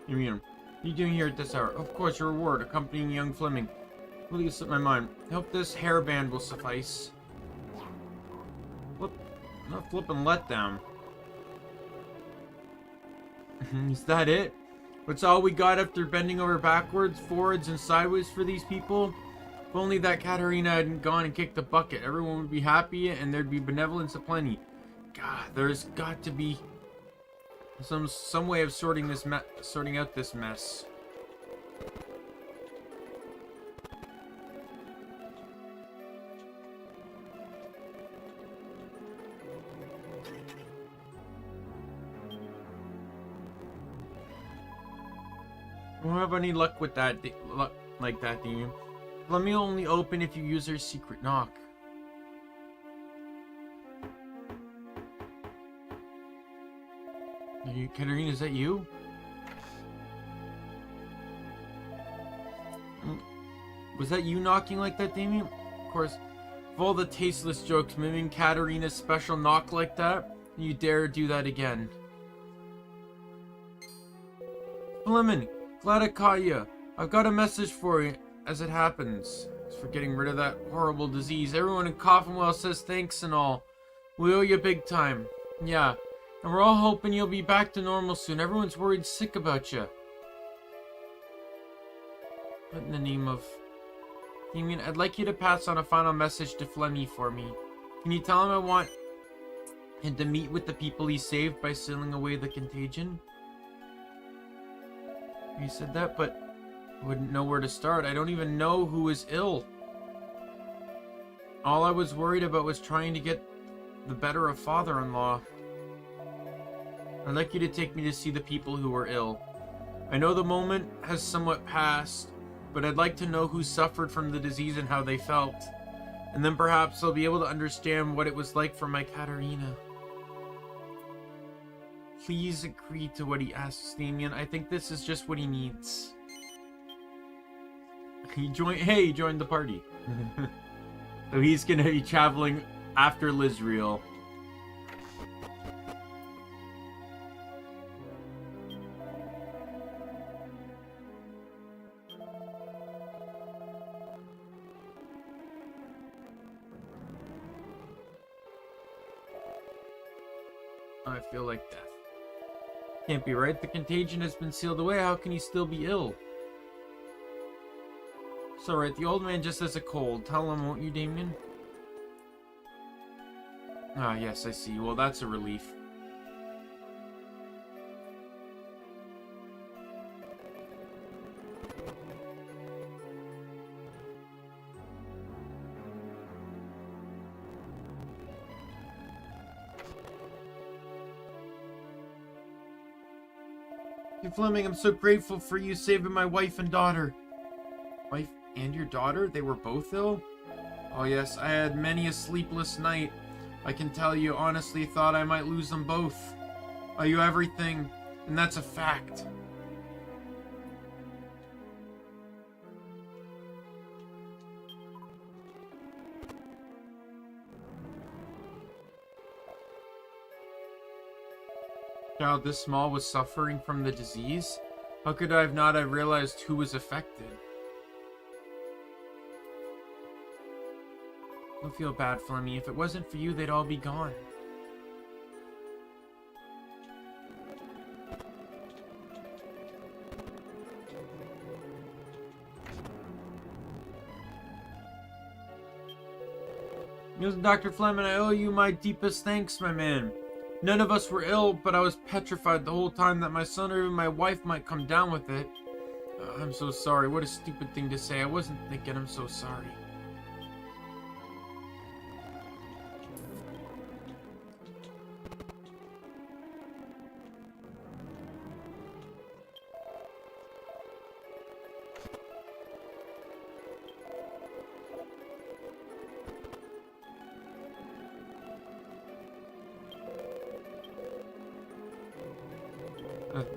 What are you doing here at this hour? Of course, your reward, accompanying young Fleming. Really slipped my mind. I hope this hairband will suffice. Not flipping letdown. Is that it? That's all we got after bending over backwards, forwards, and sideways for these people? If only that Katarina hadn't gone and kicked the bucket, everyone would be happy and there'd be benevolence aplenty. God, there's got to be some way of sorting out this mess. I don't have any luck with that, like that, do you? Let me only open if you use her secret knock. Katarina, is that you? Was that you knocking like that, Daimien? Of course, of all the tasteless jokes, mimicking Katarina's special knock like that, you dare do that again. Fleming, glad I caught you. I've got a message for you, as it happens. It's for getting rid of that horrible disease. Everyone in Coffinwell says thanks and all. We owe you big time. Yeah, and we're all hoping you'll be back to normal soon. Everyone's worried sick about you. What in the name of... Daimien, I'd like you to pass on a final message to Flemmy for me. Can you tell him I want him to meet with the people he saved by sealing away the contagion? You said that, but I wouldn't know where to start. I don't even know who is ill. All I was worried about was trying to get the better of father-in-law. I'd like you to take me to see the people who are ill. I know the moment has somewhat passed, but I'd like to know who suffered from the disease and how they felt. And then perhaps I'll be able to understand what it was like for my Katarina. Please agree to what he asks, Daimien. I think this is just what he needs. He joined the party. So he's gonna be traveling after Lizriel. I feel like death. Can't be right. The contagion has been sealed away. How can he still be ill? It's alright. The old man just has a cold. Tell him, won't you, Daimien? Ah, yes, I see. Well, that's a relief. Fleming, I'm so grateful for you saving my wife and daughter. Wife and your daughter? They were both ill? Oh yes, I had many a sleepless night. I can tell you, honestly thought I might lose them both. Are you everything? And that's a fact. Child this small was suffering from the disease? How could I have not have realized who was affected? Don't feel bad, Flemmy. If it wasn't for you, they'd all be gone. Dr. Fleming, I owe you my deepest thanks, my man. None of us were ill, but I was petrified the whole time that my son or even my wife might come down with it. I'm so sorry. What a stupid thing to say. I wasn't thinking. I'm so sorry.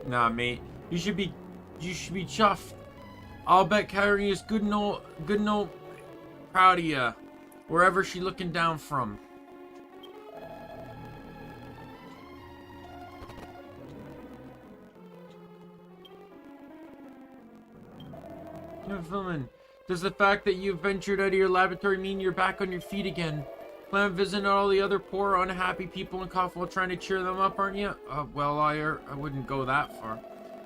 Nah, mate. You should be chuffed. I'll bet Katarina's good and old proud of ya, wherever she looking down from. Filming. Does the fact that you've ventured out of your laboratory mean you're back on your feet again? Plan on visiting all the other poor, unhappy people in Coffwell, trying to cheer them up, aren't you? Well, I wouldn't go that far.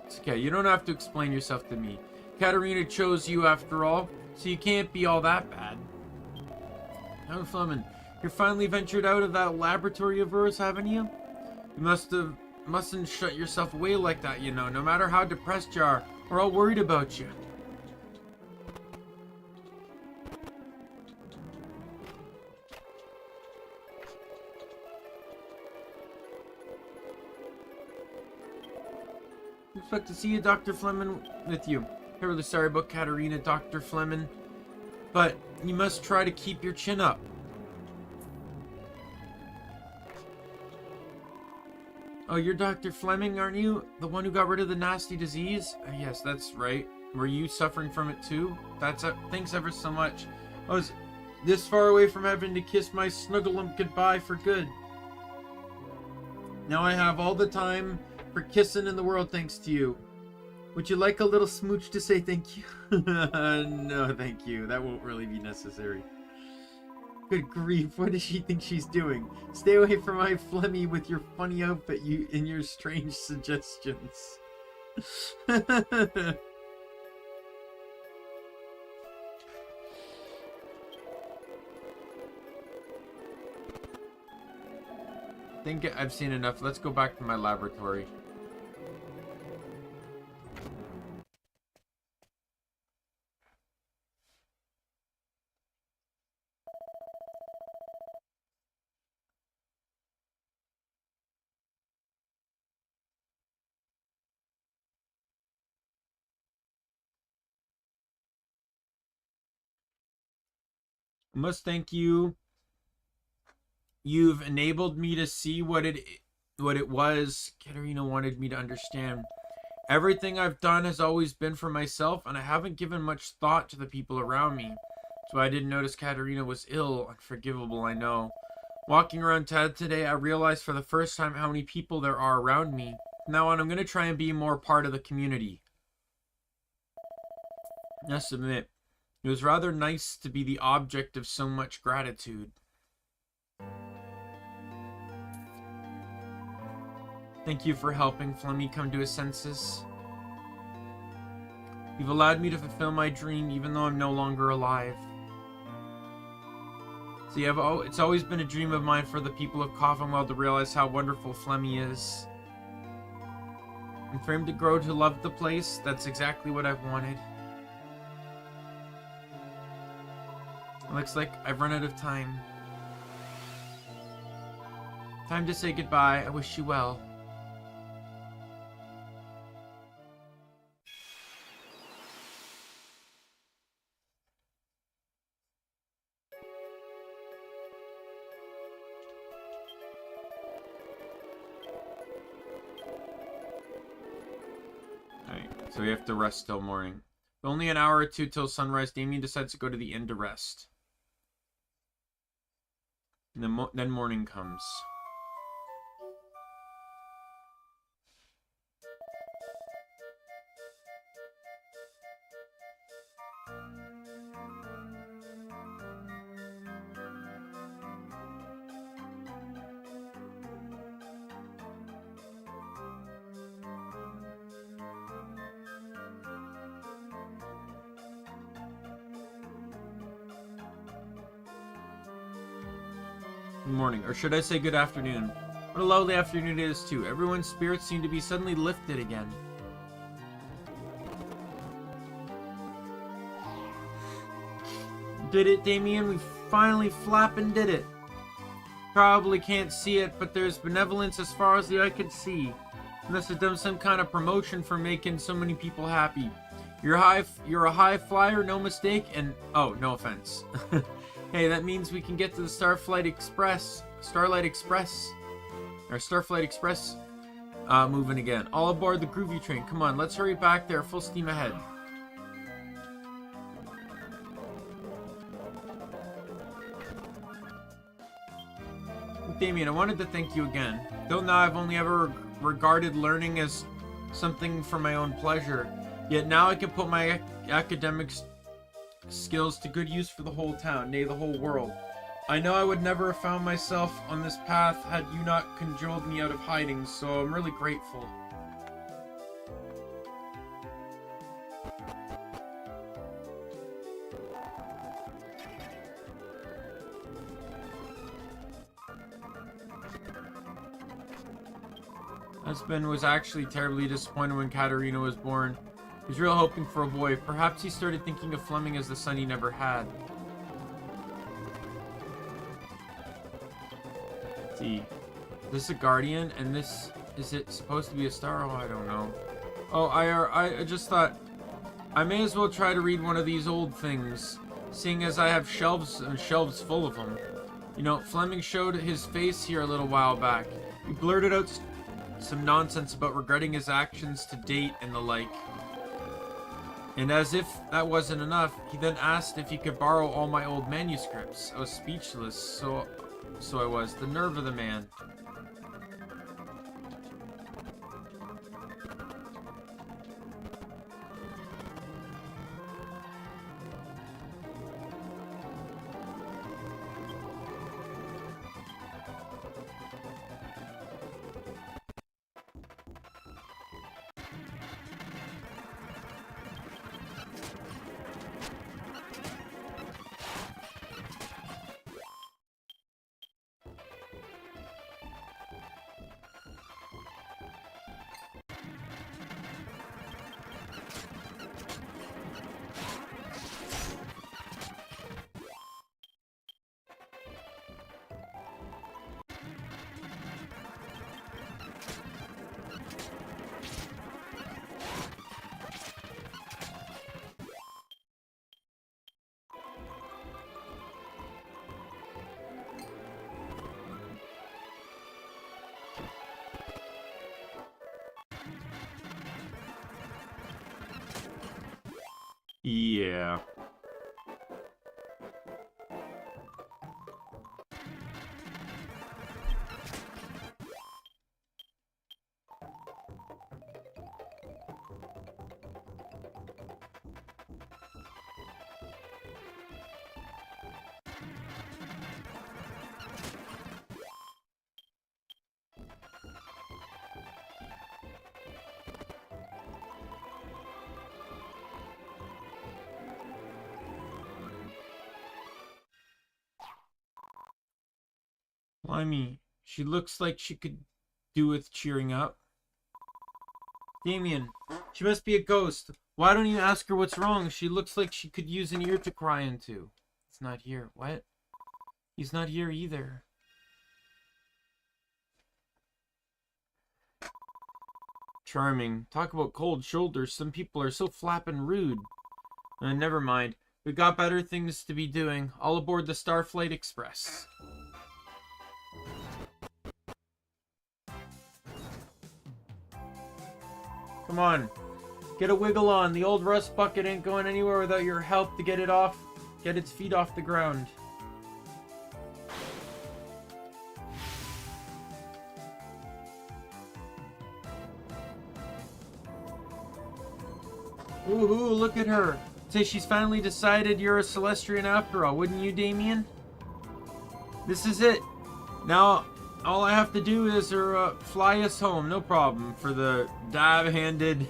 It's okay, you don't have to explain yourself to me. Katarina chose you after all, so you can't be all that bad. Now, Fleming, you're finally ventured out of that laboratory of yours, haven't you? You mustn't shut yourself away like that, you know, no matter how depressed you are. We're all worried about you. Expect to see you, Dr. Fleming, with you. I'm really sorry about Katarina, Dr. Fleming, but you must try to keep your chin up. Oh, you're Dr. Fleming, aren't you? The one who got rid of the nasty disease? Yes, that's right. Were you suffering from it too? Thanks ever so much. I was this far away from having to kiss my snuggle goodbye for good. Now I have all the time for kissing in the world thanks to you. Would you like a little smooch to say thank you? No, thank you. That won't really be necessary. Good grief, what does she think she's doing? Stay away from my Flemmy with your funny outfit and your strange suggestions. I think I've seen enough. Let's go back to my laboratory. I must thank you. You've enabled me to see what it was Katarina wanted me to understand. Everything I've done has always been for myself, and I haven't given much thought to the people around me. So I didn't notice Katarina was ill. Unforgivable, I know. Walking around Tad today, I realized for the first time how many people there are around me. From now on, I'm going to try and be more part of the community. I must admit, it was rather nice to be the object of so much gratitude. Thank you for helping Flemmy come to his senses. You've allowed me to fulfill my dream even though I'm no longer alive. See, it's always been a dream of mine for the people of Coffinwell to realize how wonderful Flemmy is. And for him to grow to love the place, that's exactly what I've wanted. It looks like I've run out of time. Time to say goodbye. I wish you well. Alright, so we have to rest till morning. Only an hour or two till sunrise. Daimien decides to go to the inn to rest. And then morning comes. Good morning, or should I say good afternoon. What a lovely afternoon it is too. Everyone's spirits seem to be suddenly lifted again. Did it, Daimien? We finally flappin' did it. Probably can't see it, but there's benevolence as far as the eye could see. Must have done some kind of promotion for making so many people happy. You're a high flyer, no mistake, and oh, no offense. Hey, that means we can get to the Starflight Express, moving again. All aboard the groovy train. Come on, let's hurry back there, full steam ahead. Daimien, I wanted to thank you again. Though now I've only ever regarded learning as something for my own pleasure, yet now I can put my academic skills to good use for the whole town, nay, the whole world. I know I would never have found myself on this path had you not cajoled me out of hiding, so I'm really grateful. Husband was actually terribly disappointed when Katerina was born. He was real hoping for a boy. Perhaps he started thinking of Fleming as the son he never had. Let's see. This is a guardian, and this is it supposed to be a star? Oh, I don't know. Oh, I just thought I may as well try to read one of these old things, seeing as I have shelves and shelves full of them. You know, Fleming showed his face here a little while back. He blurted out some nonsense about regretting his actions to date and the like. And as if that wasn't enough, he then asked if he could borrow all my old manuscripts. I was speechless, so I was. The nerve of the man. Yeah. Blimey, she looks like she could do with cheering up. Daimien, she must be a ghost. Why don't you ask her what's wrong? She looks like she could use an ear to cry into. It's not here. What? He's not here either. Charming. Talk about cold shoulders. Some people are so flappin' rude. Never mind. We got better things to be doing. All aboard the Starflight Express. Come on. Get a wiggle on. The old rust bucket ain't going anywhere without your help to get its feet off the ground. Ooh, look at her. Say she's finally decided you're a Celestian after all, wouldn't you, Daimien? This is it. Now, all I have to do is fly us home, no problem, for the dab-handed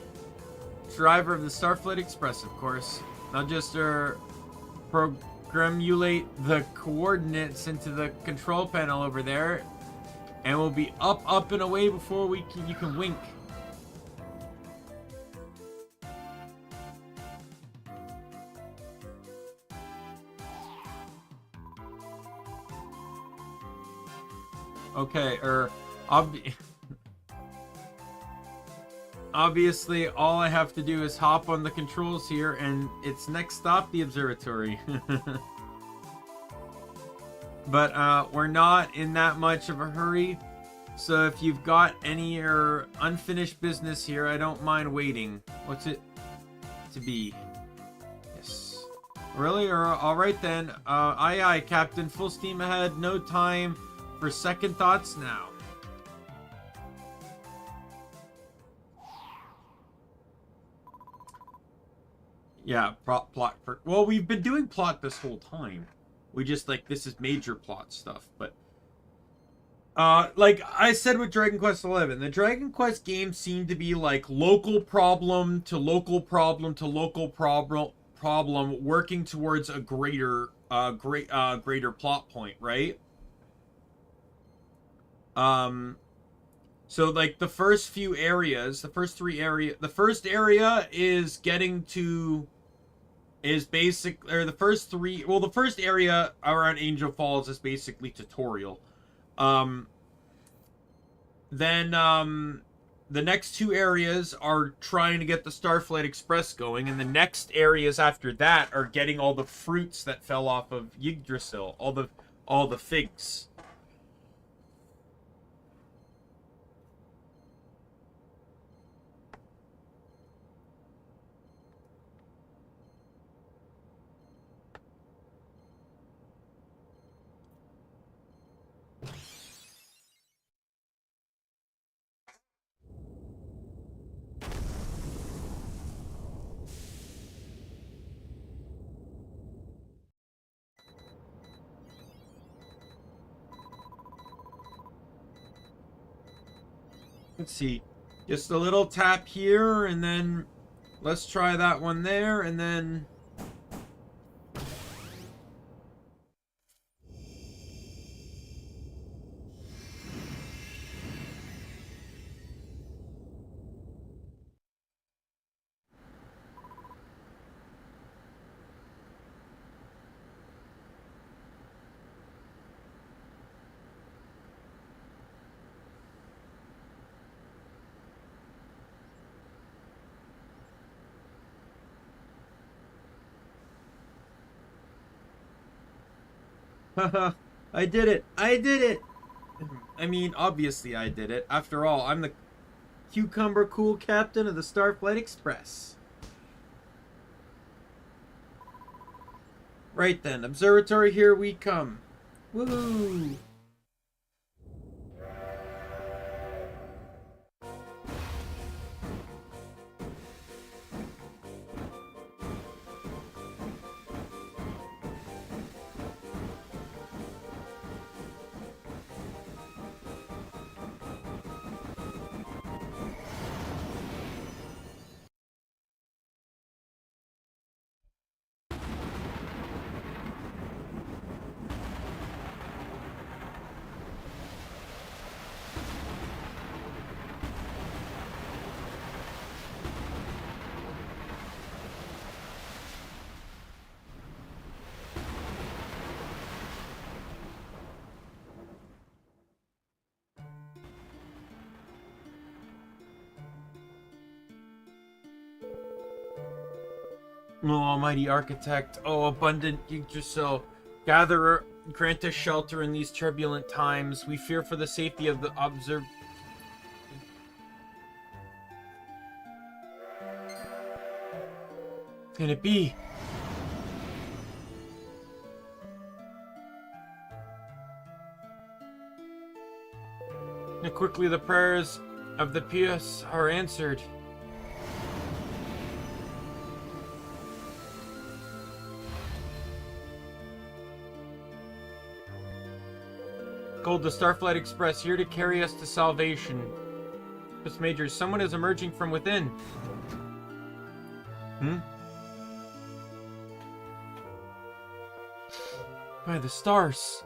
driver of the Starflight Express, of course. Not just granulate the coordinates into the control panel over there, and we'll be up, and away before you can wink. Okay, obviously, all I have to do is hop on the controls here, and it's next stop, the observatory. But we're not in that much of a hurry, so if you've got any unfinished business here, I don't mind waiting. What's it to be? Yes. Really? Alright then. Aye aye, Captain. Full steam ahead. No time for second thoughts now. Yeah, plot. Well, we've been doing plot this whole time. We just, like, this is major plot stuff, but... like I said with Dragon Quest XI, the Dragon Quest games seem to be, like, local problem to local problem to local problem working towards a greater plot point, right? So, like, the first few areas, the first area is getting to... is basic, or the first area around Angel Falls is basically tutorial. Then the next two areas are trying to get the Starflight Express going, and the next areas after that are getting all the fruits that fell off of Yggdrasil, all the figs. Let's see. Just a little tap here, and then let's try that one there, and then... Haha, I did it! I did it! I mean, obviously I did it. After all, I'm the cucumber cool captain of the Starflight Express. Right then, observatory, here we come. Woohoo! Oh, almighty architect, oh, abundant Yggdrasil, gatherer, grant us shelter in these turbulent times. We fear for the safety of the Can it be? And quickly the prayers of the pious are answered. Gold, the Starflight Express, here to carry us to salvation. Miss Major, someone is emerging from within. Hmm? By the stars.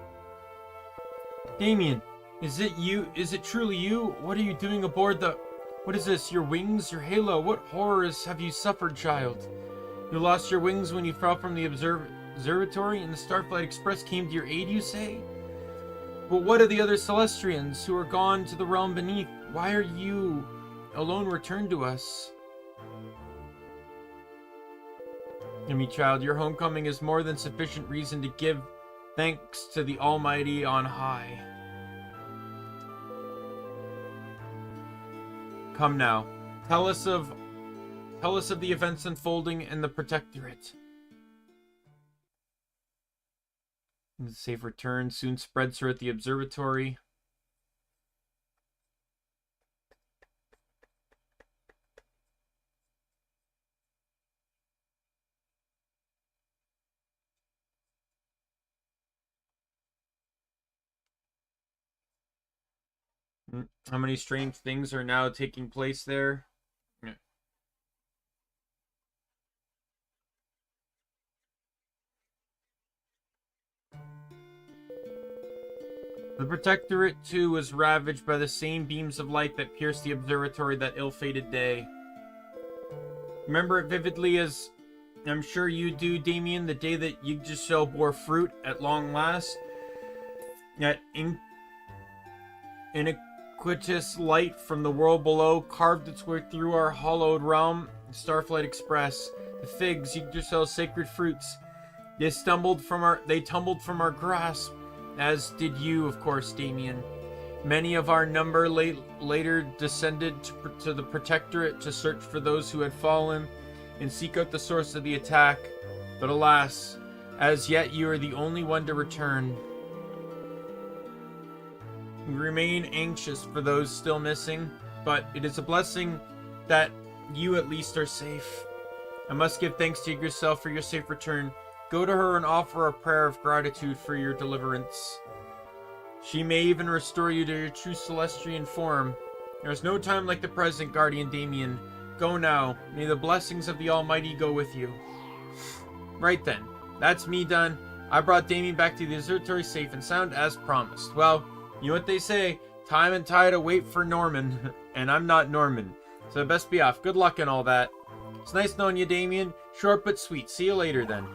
Daimien, is it you? Is it truly you? What are you doing aboard the... What is this? Your wings? Your halo? What horrors have you suffered, child? You lost your wings when you fell from the observatory and the Starflight Express came to your aid, you say? But what of the other Celestians who are gone to the realm beneath? Why are you alone returned to us? Enemy child, your homecoming is more than sufficient reason to give thanks to the Almighty on high. Come now, tell us of the events unfolding in the Protectorate. The safe return soon spreads her at the observatory. How many strange things are now taking place there? The Protectorate, too, was ravaged by the same beams of light that pierced the observatory that ill-fated day. Remember it vividly as I'm sure you do, Daimien, the day that Yggdrasil bore fruit at long last. That iniquitous light from the world below carved its way through our hollowed realm, the Starflight Express. The figs, Yggdrasil's sacred fruits, they tumbled from our grasp. As did you, of course, Daimien. Many of our number later descended to the Protectorate to search for those who had fallen and seek out the source of the attack. But alas, as yet you are the only one to return. We remain anxious for those still missing, but it is a blessing that you at least are safe. I must give thanks to yourself for your safe return. Go to her and offer a prayer of gratitude for your deliverance. She may even restore you to your true Celestian form. There is no time like the present, Guardian Daimien. Go now. May the blessings of the Almighty go with you. Right then. That's me done. I brought Daimien back to the observatory safe and sound as promised. Well, you know what they say. Time and tide await for Norman. And I'm not Norman. So I best be off. Good luck and all that. It's nice knowing you, Daimien. Short but sweet. See you later then.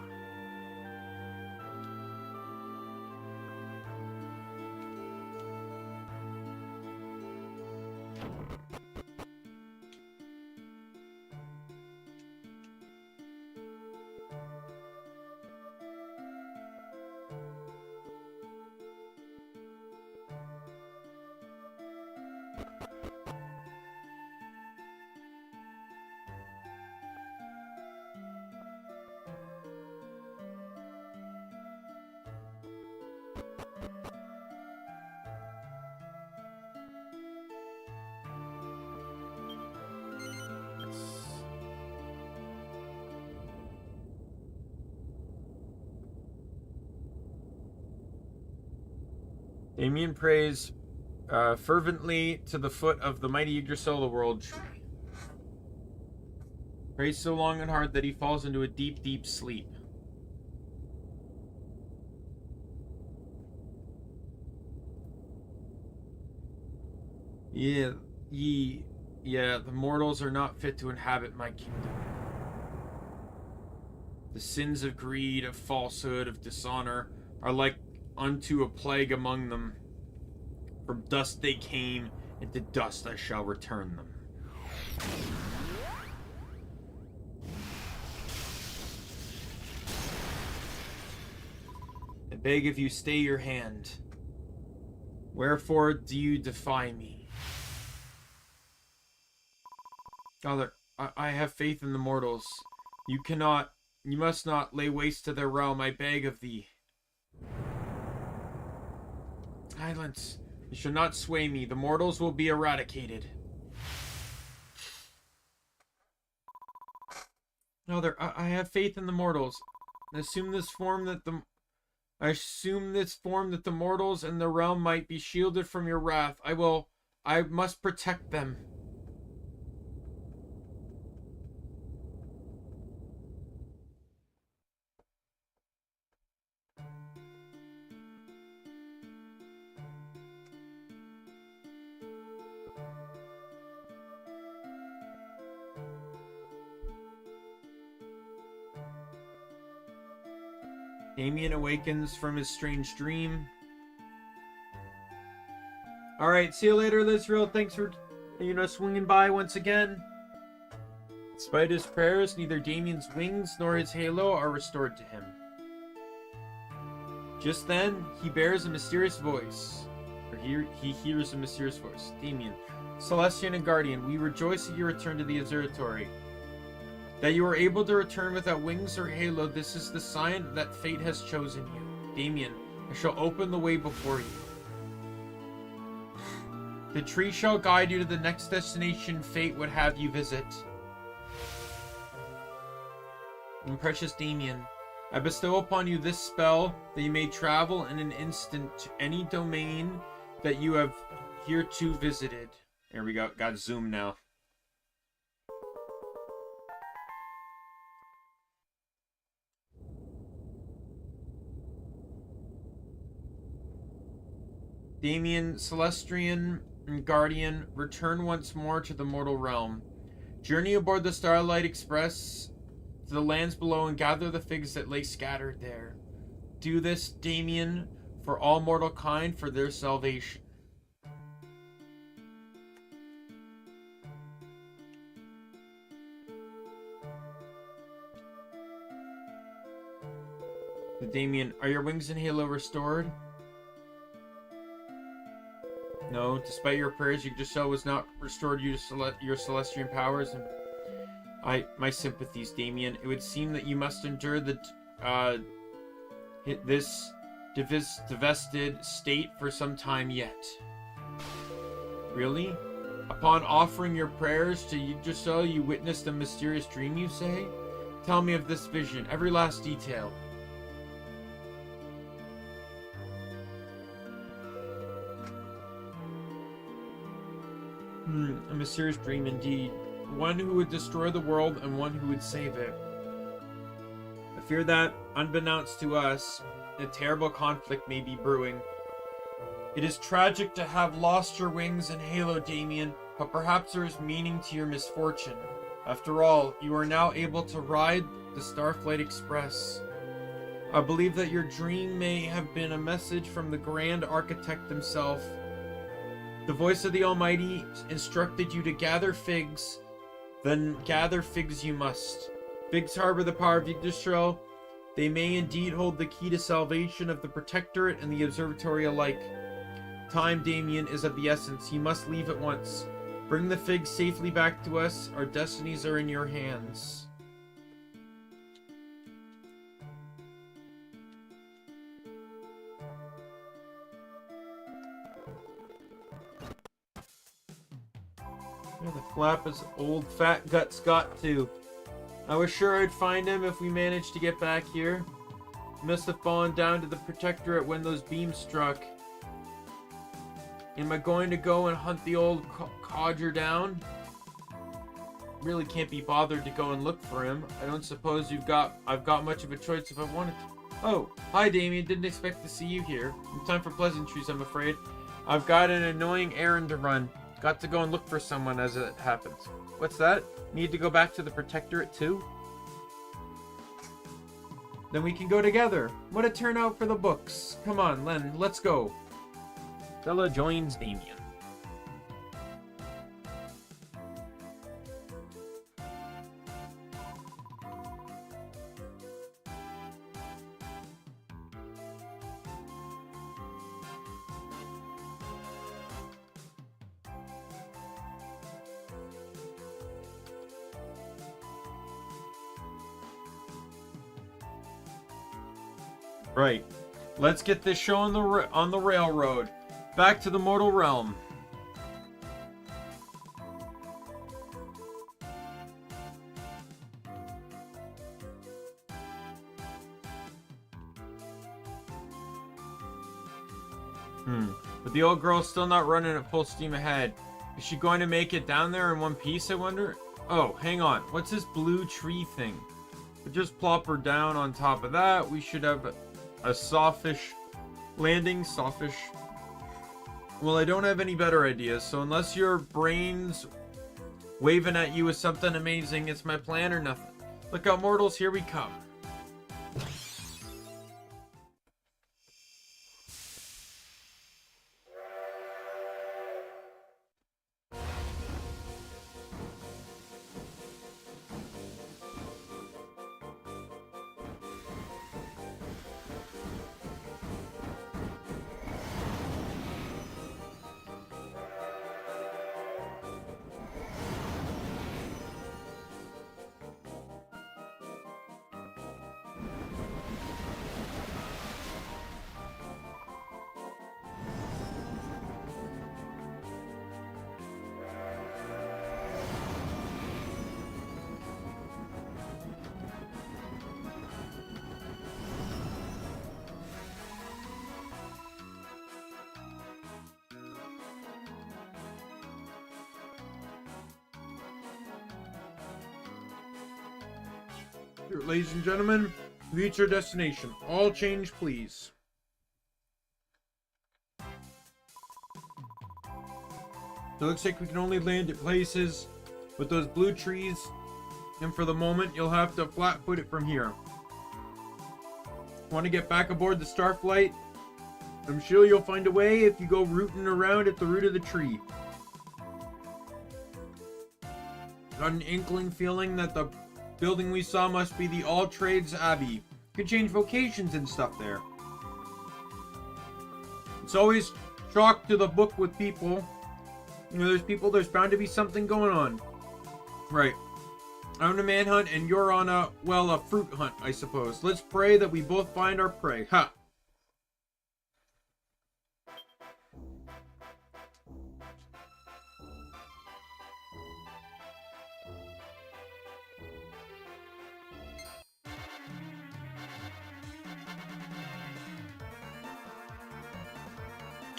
Daimien prays fervently to the foot of the mighty Yggdrasil, the world tree. Prays so long and hard that he falls into a deep, deep sleep. Yeah, the mortals are not fit to inhabit my kingdom. The sins of greed, of falsehood, of dishonor are like unto a plague among them. From dust they came, and to dust I shall return them. I beg of you, stay your hand. Wherefore do you defy me? Father, I have faith in the mortals. You must not lay waste to their realm, I beg of thee. Silence. You shall not sway me. The mortals will be eradicated. Father, I have faith in the mortals. I assume this form that the mortals and the realm might be shielded from your wrath. I must protect them. Daimien awakens from his strange dream. Alright, see you later, Lizrael. Thanks for, swinging by once again. Despite his prayers, neither Damien's wings nor his halo are restored to him. Just then, he bears a mysterious voice. He hears a mysterious voice. Daimien, Celestian and Guardian, we rejoice at your return to the observatory. That you are able to return without wings or halo, this is the sign that fate has chosen you. Daimien, I shall open the way before you. The tree shall guide you to the next destination fate would have you visit. And precious Daimien, I bestow upon you this spell that you may travel in an instant to any domain that you have hereto visited. There we go. Got zoom now. Daimien, Celestian, and Guardian, return once more to the mortal realm. Journey aboard the Starlight Express to the lands below and gather the figs that lay scattered there. Do this, Daimien, for all mortal kind, for their salvation. Daimien, are your wings and halo restored? No, despite your prayers, Yggdrasil was not restored you to your celestial powers, and my sympathies, Daimien. It would seem that you must endure this divested state for some time yet. Really? Upon offering your prayers to Yggdrasil, you witnessed a mysterious dream, you say? Tell me of this vision, every last detail. A mysterious dream indeed. One who would destroy the world and one who would save it. I fear that, unbeknownst to us, a terrible conflict may be brewing. It is tragic to have lost your wings and halo, Daimien, but perhaps there is meaning to your misfortune. After all, you are now able to ride the Starflight Express. I believe that your dream may have been a message from the Grand Architect himself. The voice of the Almighty instructed you to gather figs, then gather figs you must. Figs harbor the power of Yggdrasil. They may indeed hold the key to salvation of the Protectorate and the Observatory alike. Time, Daimien, is of the essence. You must leave at once. Bring the figs safely back to us. Our destinies are in your hands. Where the flap is old fat guts got to? I was sure I'd find him if we managed to get back here. He must have fallen down to the Protectorate when those beams struck. Am I going to go and hunt the old codger down? Really can't be bothered to go and look for him. I don't suppose I've got much of a choice if I wanted to. Oh, hi Daimien, didn't expect to see you here. Time for pleasantries, I'm afraid. I've got an annoying errand to run. Got to go and look for someone as it happens. What's that? Need to go back to the Protectorate too? Then we can go together. What a turnout for the books. Come on, Len, let's go. Stella joins Daimien. Right. Let's get this show on the railroad. Back to the mortal realm. But the old girl's still not running at full steam ahead. Is she going to make it down there in one piece, I wonder? Oh, hang on. What's this blue tree thing? We'll just plop her down on top of that. We should have a softish landing. Softish. Well, I don't have any better ideas, so unless your brain's waving at you with something amazing, it's my plan or nothing. Look out, mortals, here we come. Ladies and gentlemen, reach our destination. All change, please. So it looks like we can only land at places with those blue trees, and for the moment, you'll have to flat-foot it from here. Want to get back aboard the Starflight? I'm sure you'll find a way if you go rooting around at the root of the tree. Got an inkling feeling that the building we saw must be the All Trades Abbey. Could change vocations and stuff there. It's always chalk to the book with people. You know, there's bound to be something going on. Right. I'm on a manhunt and you're on a fruit hunt, I suppose. Let's pray that we both find our prey. Ha!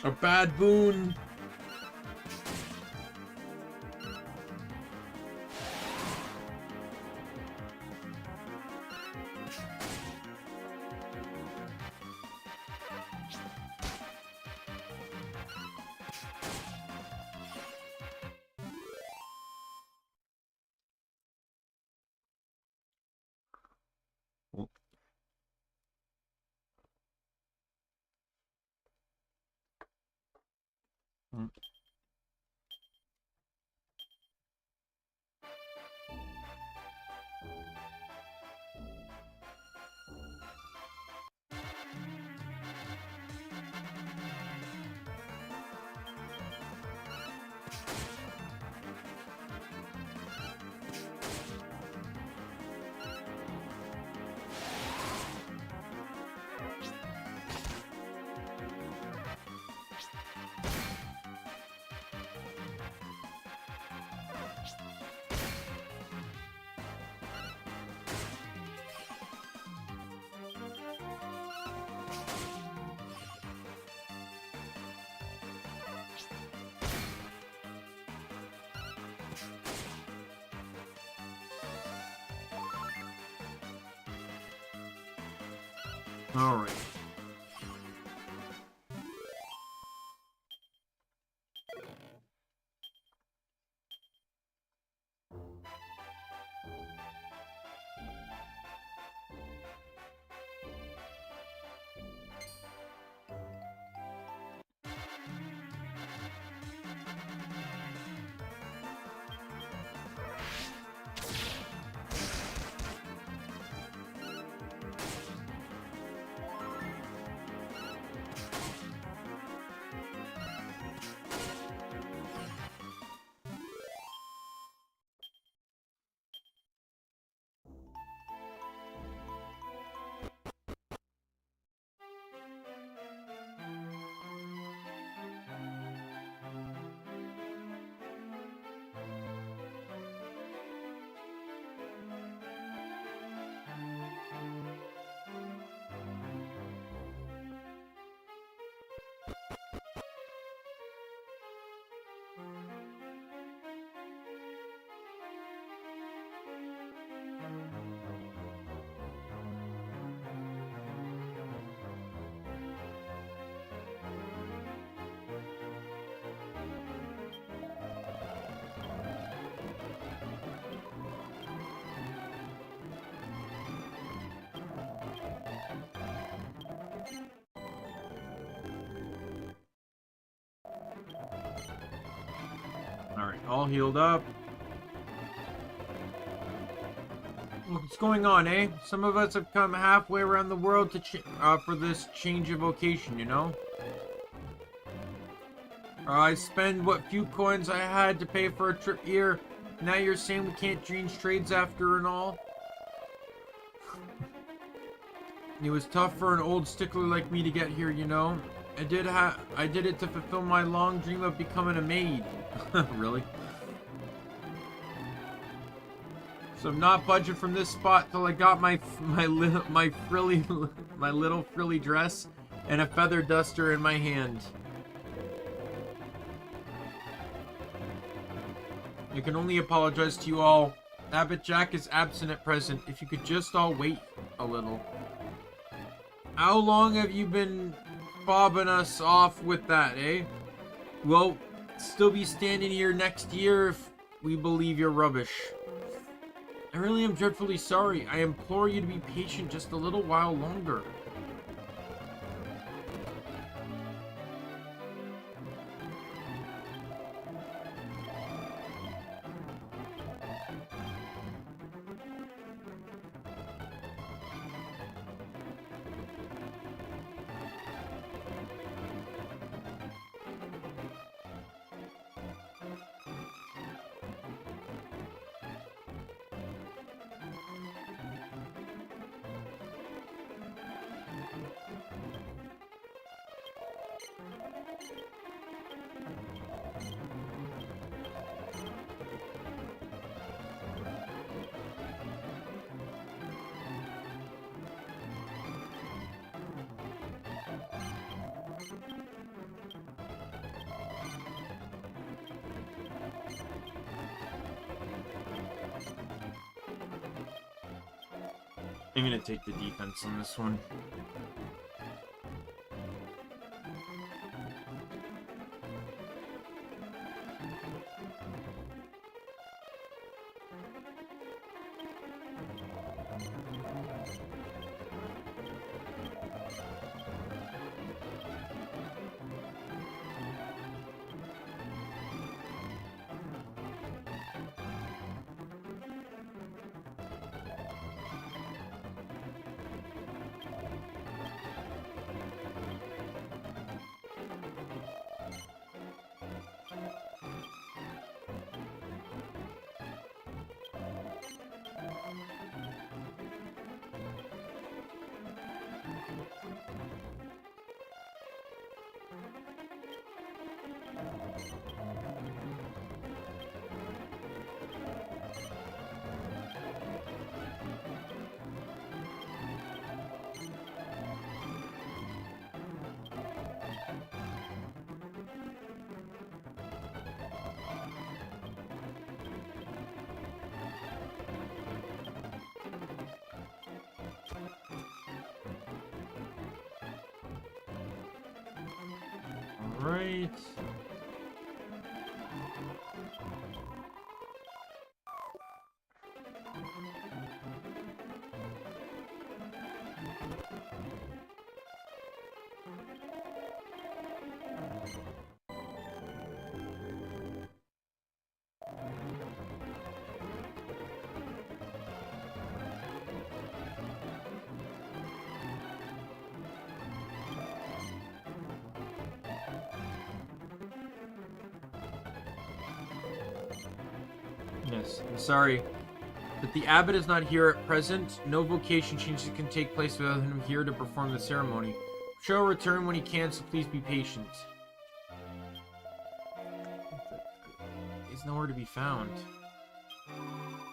A bad boon. All right. Alright, all healed up. What's going on, eh? Some of us have come halfway around the world to for this change of vocation, you know? I spend what few coins I had to pay for a trip here. Now you're saying we can't change trades after and all? It was tough for an old stickler like me to get here, you know? I did it to fulfill my long dream of becoming a maid. Really? So I'm not budging from this spot till I got my little frilly dress and a feather duster in my hand. I can only apologize to you all Abbot Jack is absent at present. If you could just all wait a little. How long have you been fobbing us off with that, eh? We'll still be standing here next year if we believe you're rubbish. I really am dreadfully sorry. I implore you to be patient just a little while longer. I'm gonna take the defense on this one. Right. Yes, I'm sorry, but the abbot is not here at present. No vocation changes can take place without him here to perform the ceremony. She'll return when he can, so please be patient. He's nowhere to be found.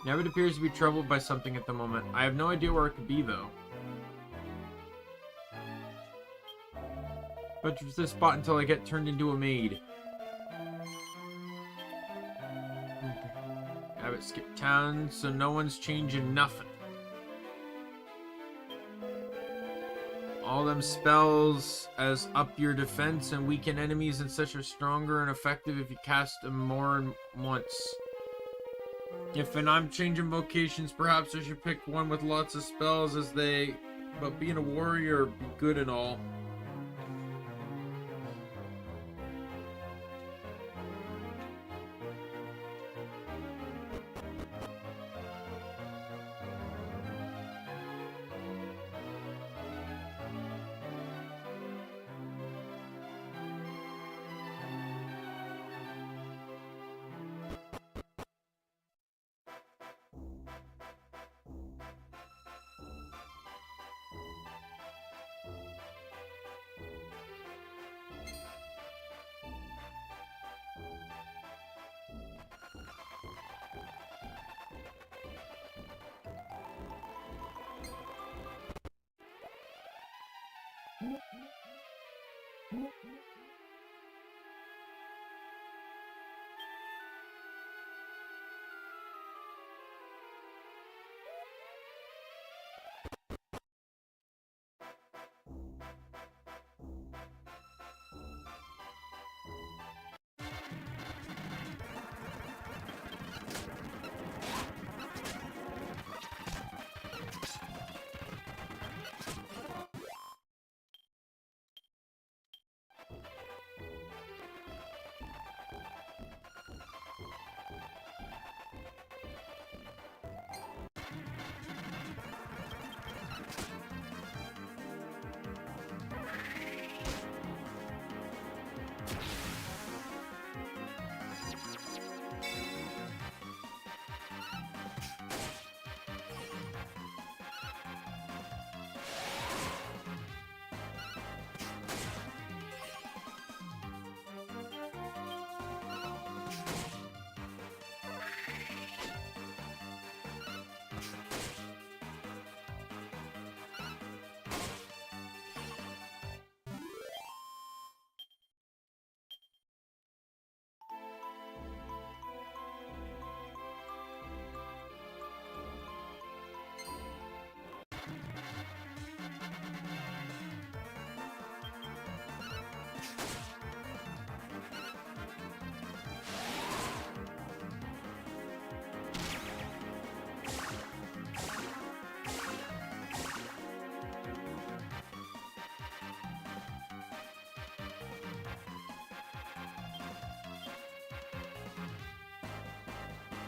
The abbot appears to be troubled by something at the moment. I have no idea where it could be, though. But this spot until I get turned into a maid. Abbot skipped town, so no one's changing nothing. All them spells as up your defense and weaken enemies and such are stronger and effective if you cast them more than once. If and I'm changing vocations, perhaps I should pick one with lots of spells but being a warrior be good and all.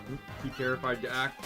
Too terrified to act.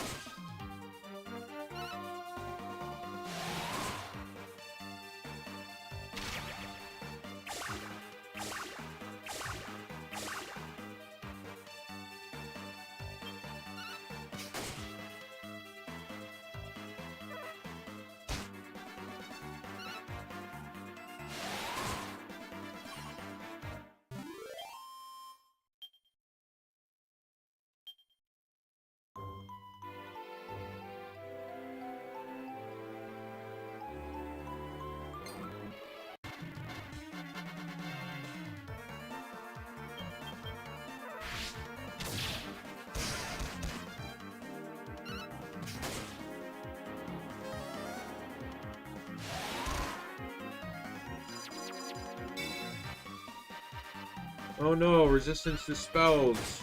Oh no, resistance to spells.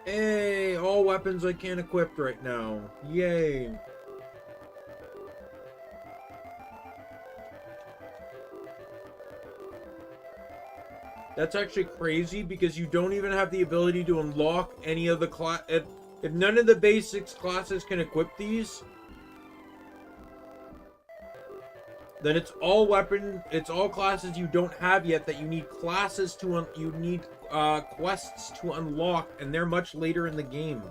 Hey, all weapons I can't equip right now. Yay. That's actually crazy because you don't even have the ability to unlock any of the class. If none of the basics classes can equip these, then it's all classes you don't have yet that you need classes to quests to unlock, and they're much later in the game.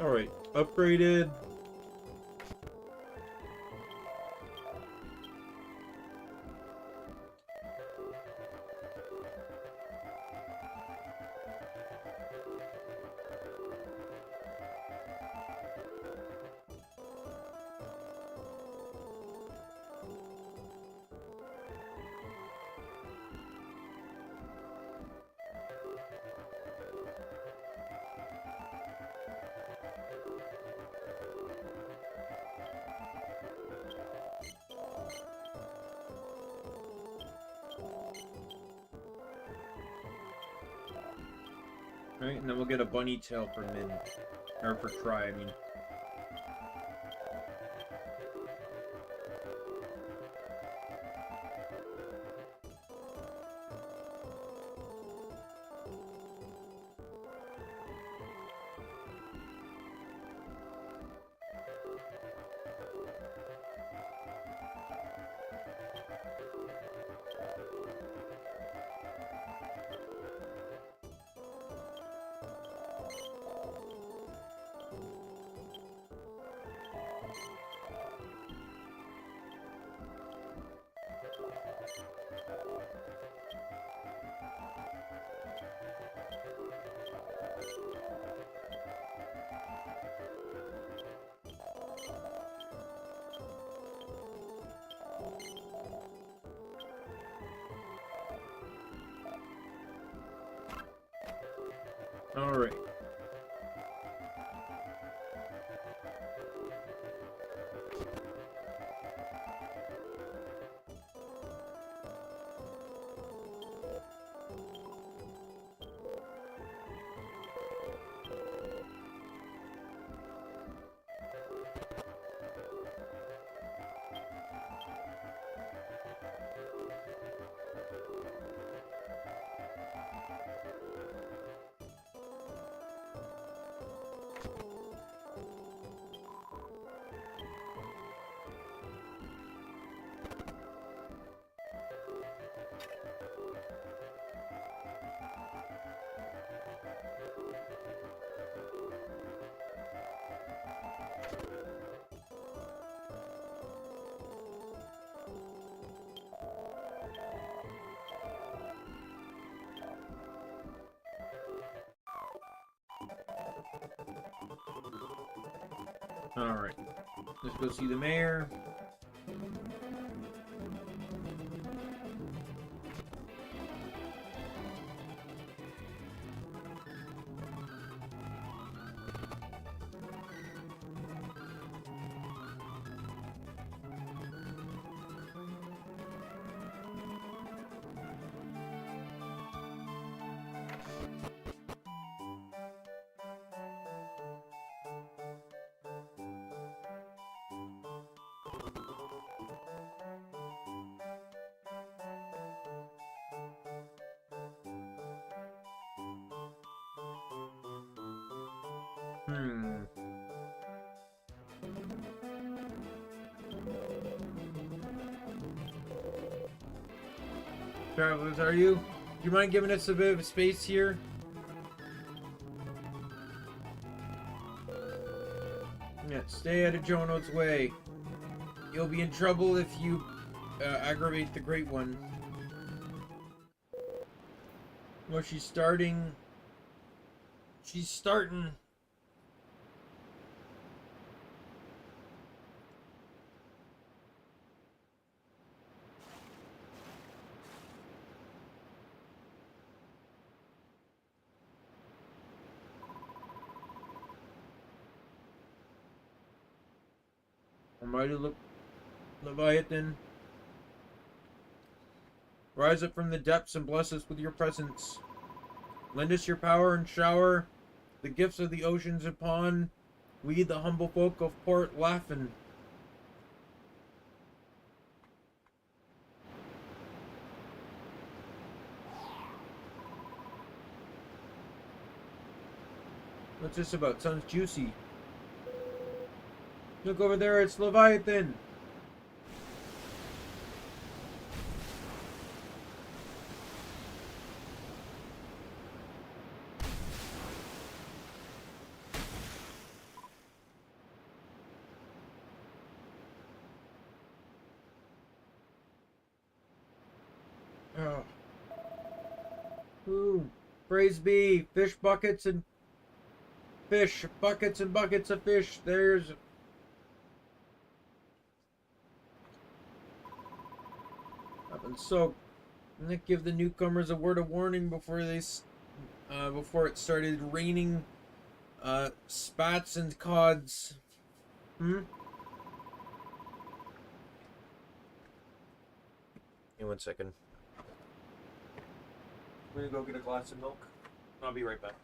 Alright, upgraded. Right, and then we'll get a bunny tail for Min. Or for Try, I mean. Alright. Alright. Let's go see the mayor. Travelers, are you? Do you mind giving us a bit of space here? Yeah, stay out of Jono's way. You'll be in trouble if you aggravate the Great One. Well, she's starting... She's starting... Almighty Leviathan, rise up from the depths and bless us with your presence. Lend us your power and shower the gifts of the oceans upon we, the humble folk of Port Laughin. What's this about? Sounds juicy. Look over there, it's Leviathan! Oh. Ooh. Praise be. Fish buckets and fish. Buckets and buckets of fish. There's... I've been soaked. Nick, give the newcomers a word of warning before before it started raining spats and cods. Hmm? Hey, 1 second. I'm gonna go get a glass of milk. I'll be right back.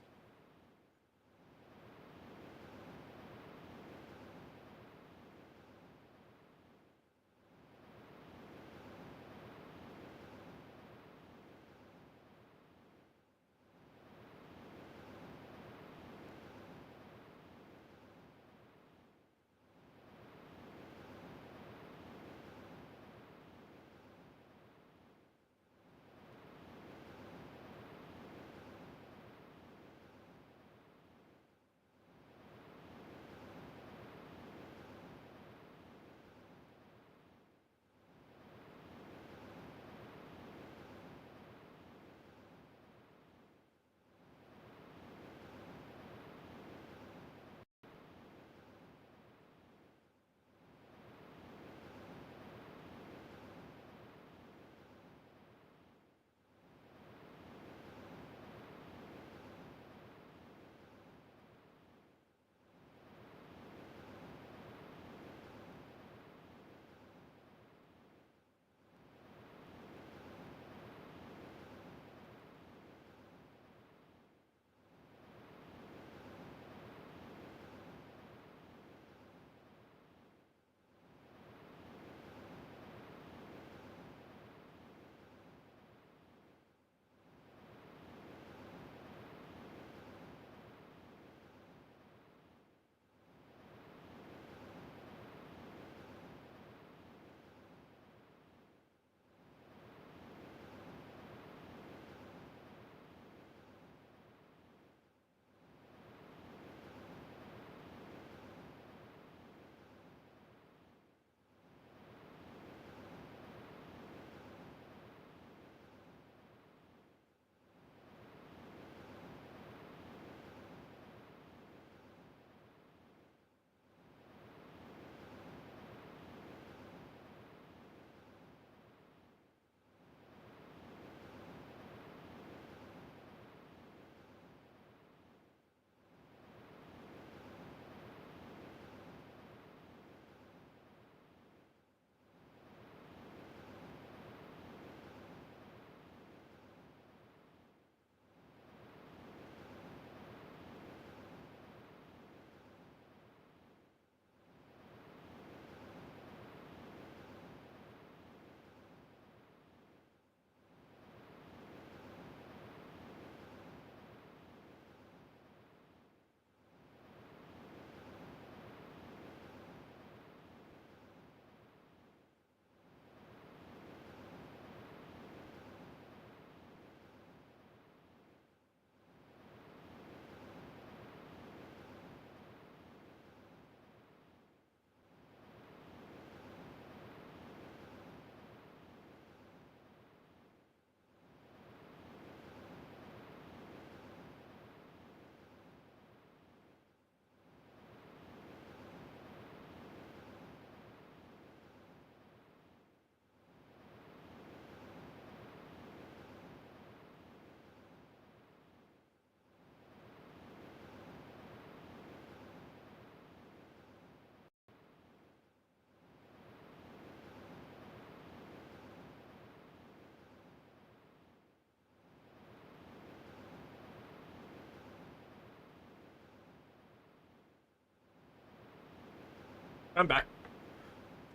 I'm back.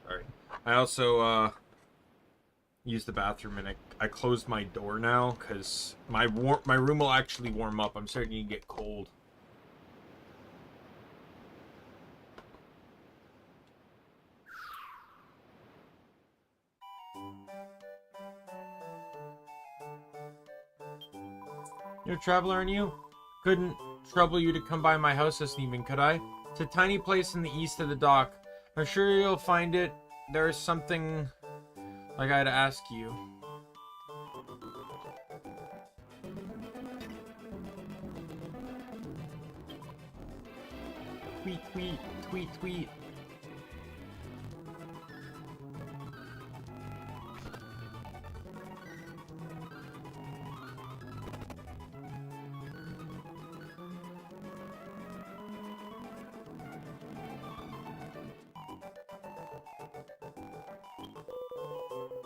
Sorry. I also used the bathroom and I closed my door now because my room will actually warm up. I'm starting to get cold. You're a traveler, aren't you? Couldn't trouble you to come by my house this evening, could I? It's a tiny place in the east of the dock. I'm sure you'll find it. There's something like I had to ask you. tweet, tweet, tweet, tweet.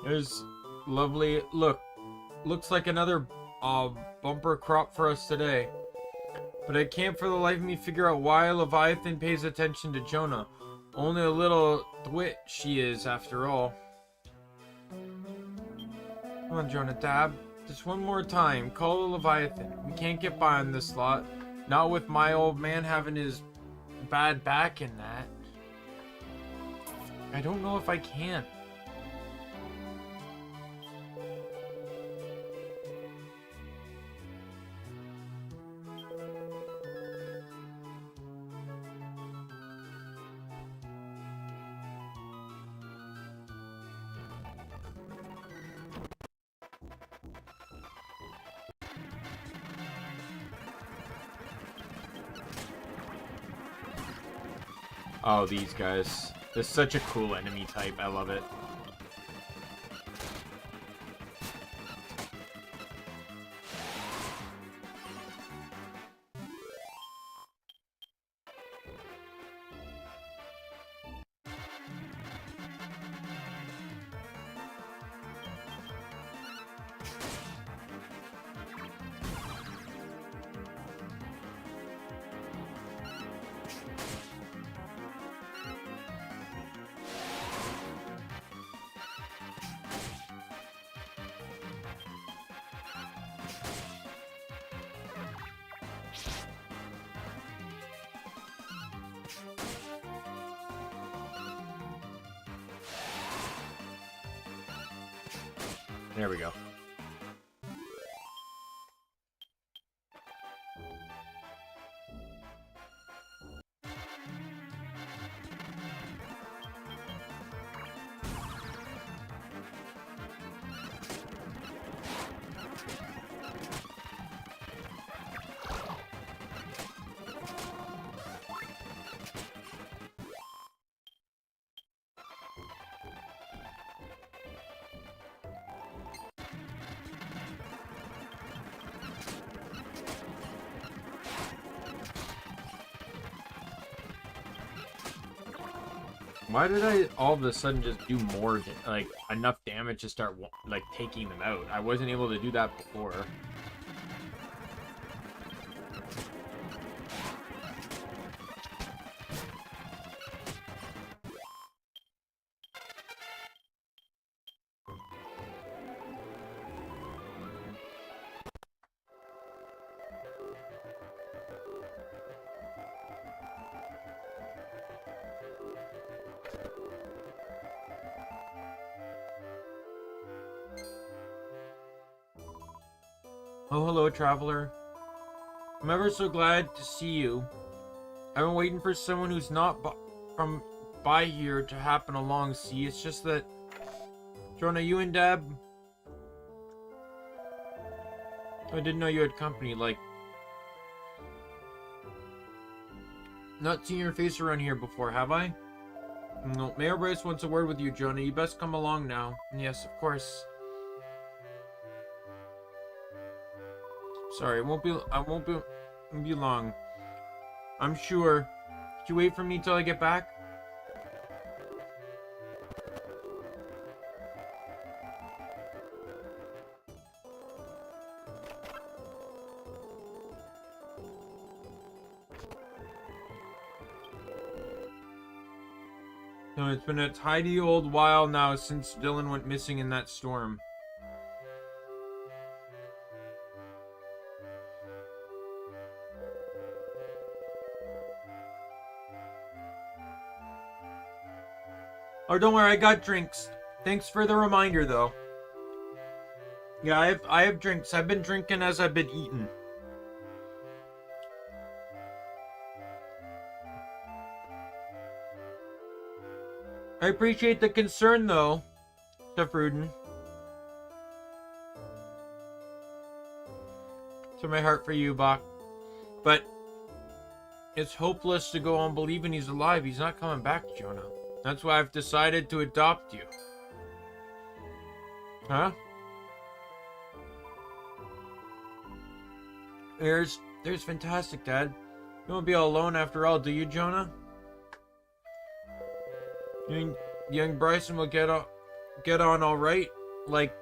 There's lovely, look, looks like another bumper crop for us today. But I can't for the life of me figure out why Leviathan pays attention to Jonah. Only a little twit she is, after all. Come on, Jonah Tab. Just one more time, call the Leviathan. We can't get by on this lot. Not with my old man having his bad back and that. I don't know if I can. Oh, these guys. They're such a cool enemy type. I love it. There we go. Why did I all of a sudden just do more, like, enough damage to start, like, taking them out? I wasn't able to do that before. Oh, hello, traveler. I'm ever so glad to see you. I've been waiting for someone who's not from by here to happen along, see? It's just that... Jonah, you and Deb... I didn't know you had company, like... Not seen your face around here before, have I? No, Mayor Bryce wants a word with you, Jonah. You best come along now. Yes, of course. Sorry, I won't be long. I'm sure. Could you wait for me till I get back? No, it's been a tidy old while now since Dylan went missing in that storm. Oh, don't worry, I got drinks. Thanks for the reminder, though. Yeah, I have drinks. I've been drinking as I've been eating. I appreciate the concern, though, Defruden. To my heart for you, Bach. But It's hopeless to go on believing he's alive. He's not coming back, Jonah. That's why I've decided to adopt you. Huh? There's fantastic, Dad. You won't be all alone after all, do you, Jonah? You mean young Bryson will get on all right? Like,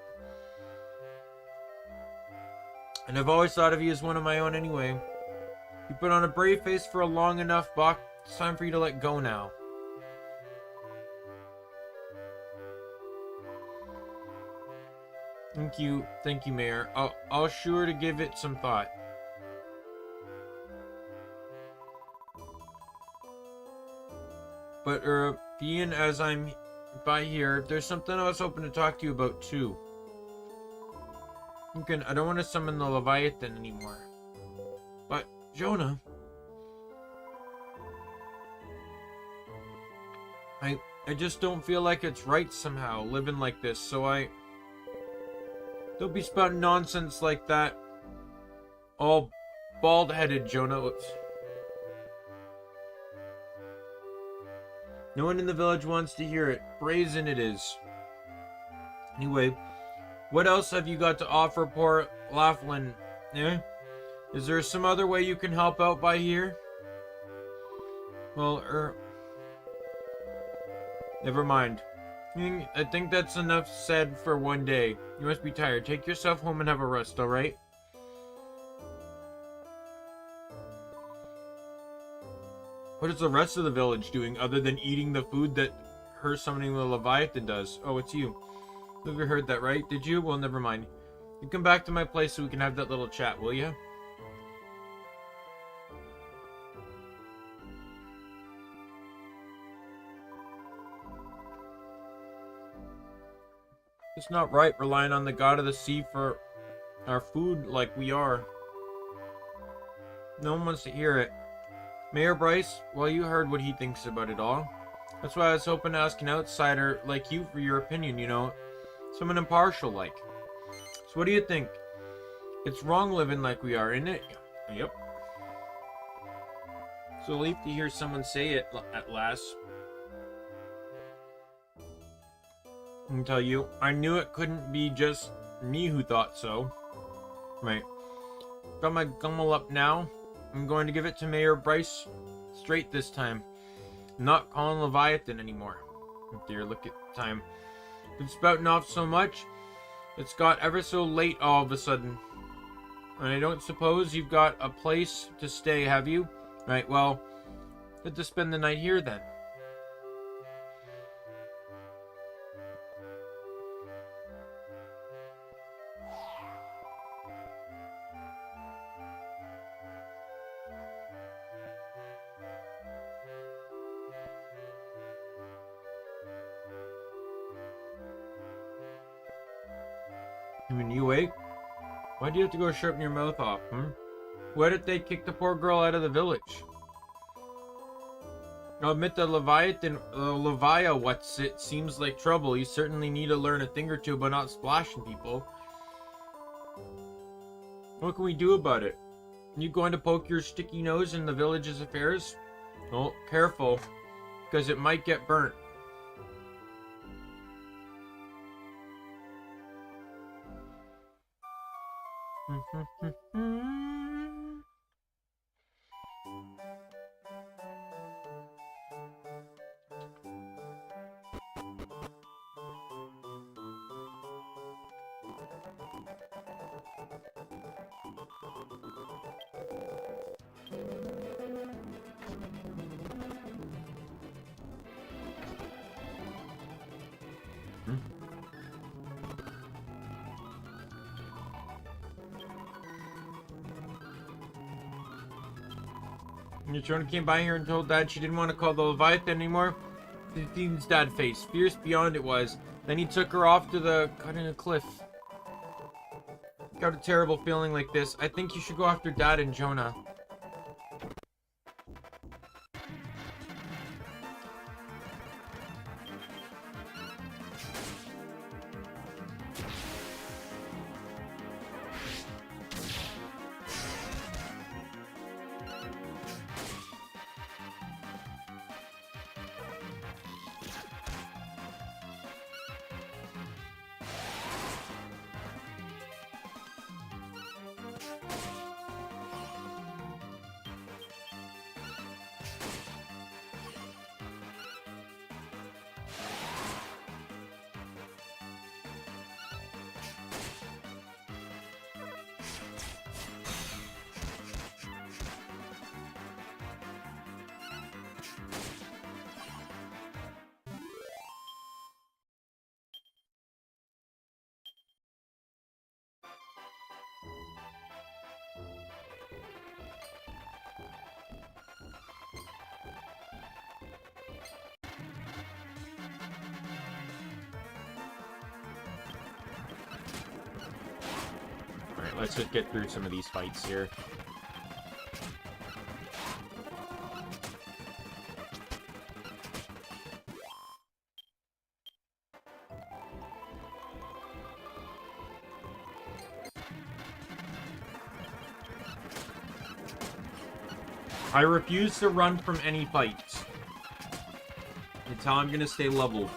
and I've always thought of you as one of my own anyway. You put on a brave face for a long enough, Buck. It's time for you to let go now. Thank you, Mayor. I'll sure to give it some thought. But, being as I'm by here, there's something I was hoping to talk to you about, too. I don't want to summon the Leviathan anymore. But, Jonah... I just don't feel like it's right somehow, living like this, so don't be spouting nonsense like that. All bald-headed, Jonah. Oops. No one in the village wants to hear it. Brazen it is. Anyway, what else have you got to offer poor Laughlin? Eh? Is there some other way you can help out by here? Well, never mind. I think that's enough said for one day. You must be tired. Take yourself home and have a rest, alright? What is the rest of the village doing other than eating the food that her summoning the Leviathan does? Oh, it's you. Have you heard that, right? Did you? Well, never mind. You come back to my place so we can have that little chat, will you? It's not right relying on the god of the sea for our food like we are. No one wants to hear it. Mayor Bryce, well, you heard what he thinks about it all. That's why I was hoping to ask an outsider like you for your opinion, you know. Someone impartial like. So what do you think? It's wrong living like we are, isn't it? Yep. So relieved to hear someone say it at last. I can tell you, I knew it couldn't be just me who thought so. Right. Got my gummel up now. I'm going to give it to Mayor Bryce straight this time. I'm not calling Leviathan anymore. Oh dear, look at the time. Been spouting off so much, it's got ever so late all of a sudden. And I don't suppose you've got a place to stay, have you? Right, well, good to spend the night here then. You mean you wait? Why do you have to go sharpen your mouth off, Why did they kick the poor girl out of the village? I'll admit the Leviathan, it seems like trouble. You certainly need to learn a thing or two about not splashing people. What can we do about it? You going to poke your sticky nose in the village's affairs? Oh, careful, because it might get burnt. Jonah came by here and told Dad she didn't want to call the Leviathan anymore. Dean's dad face. Fierce beyond it was. Then he took her off to the cut in a cliff. Got a terrible feeling like this. I think you should go after Dad and Jonah. Alright, let's just get through some of these fights here. I refuse to run from any fights. It's how I'm gonna stay leveled.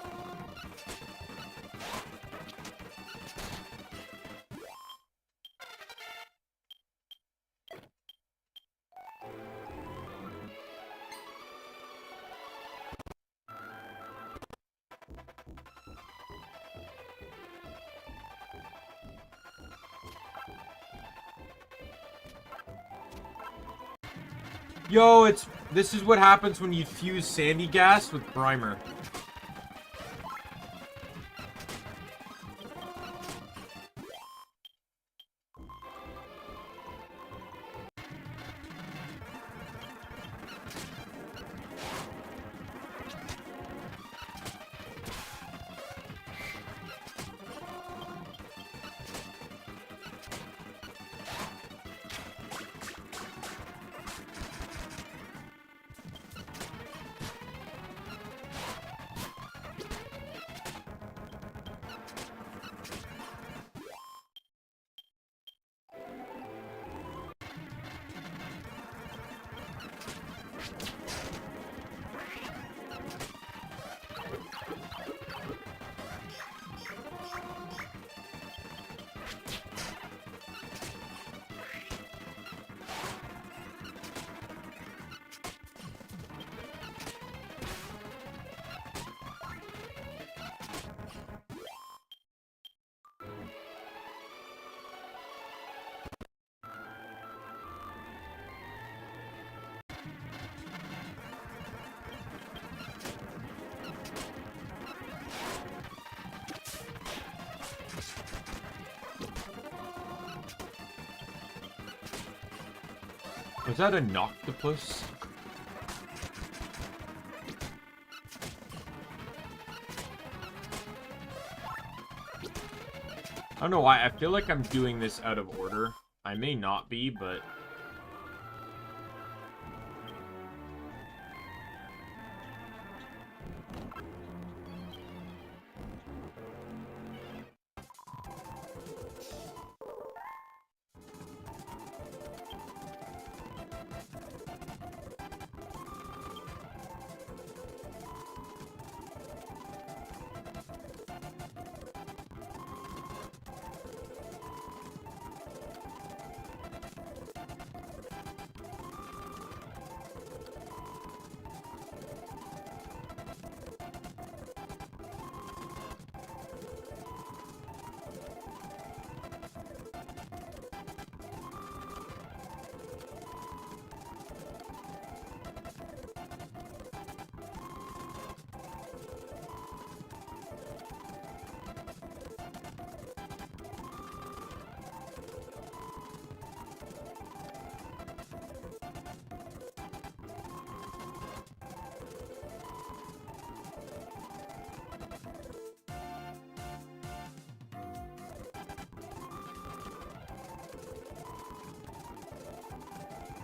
Yo, this is what happens when you fuse sandy gas with primer. Was that an octopus? I don't know why. I feel like I'm doing this out of order. I may not be, but...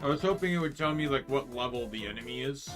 I was hoping it would tell me, like, what level the enemy is.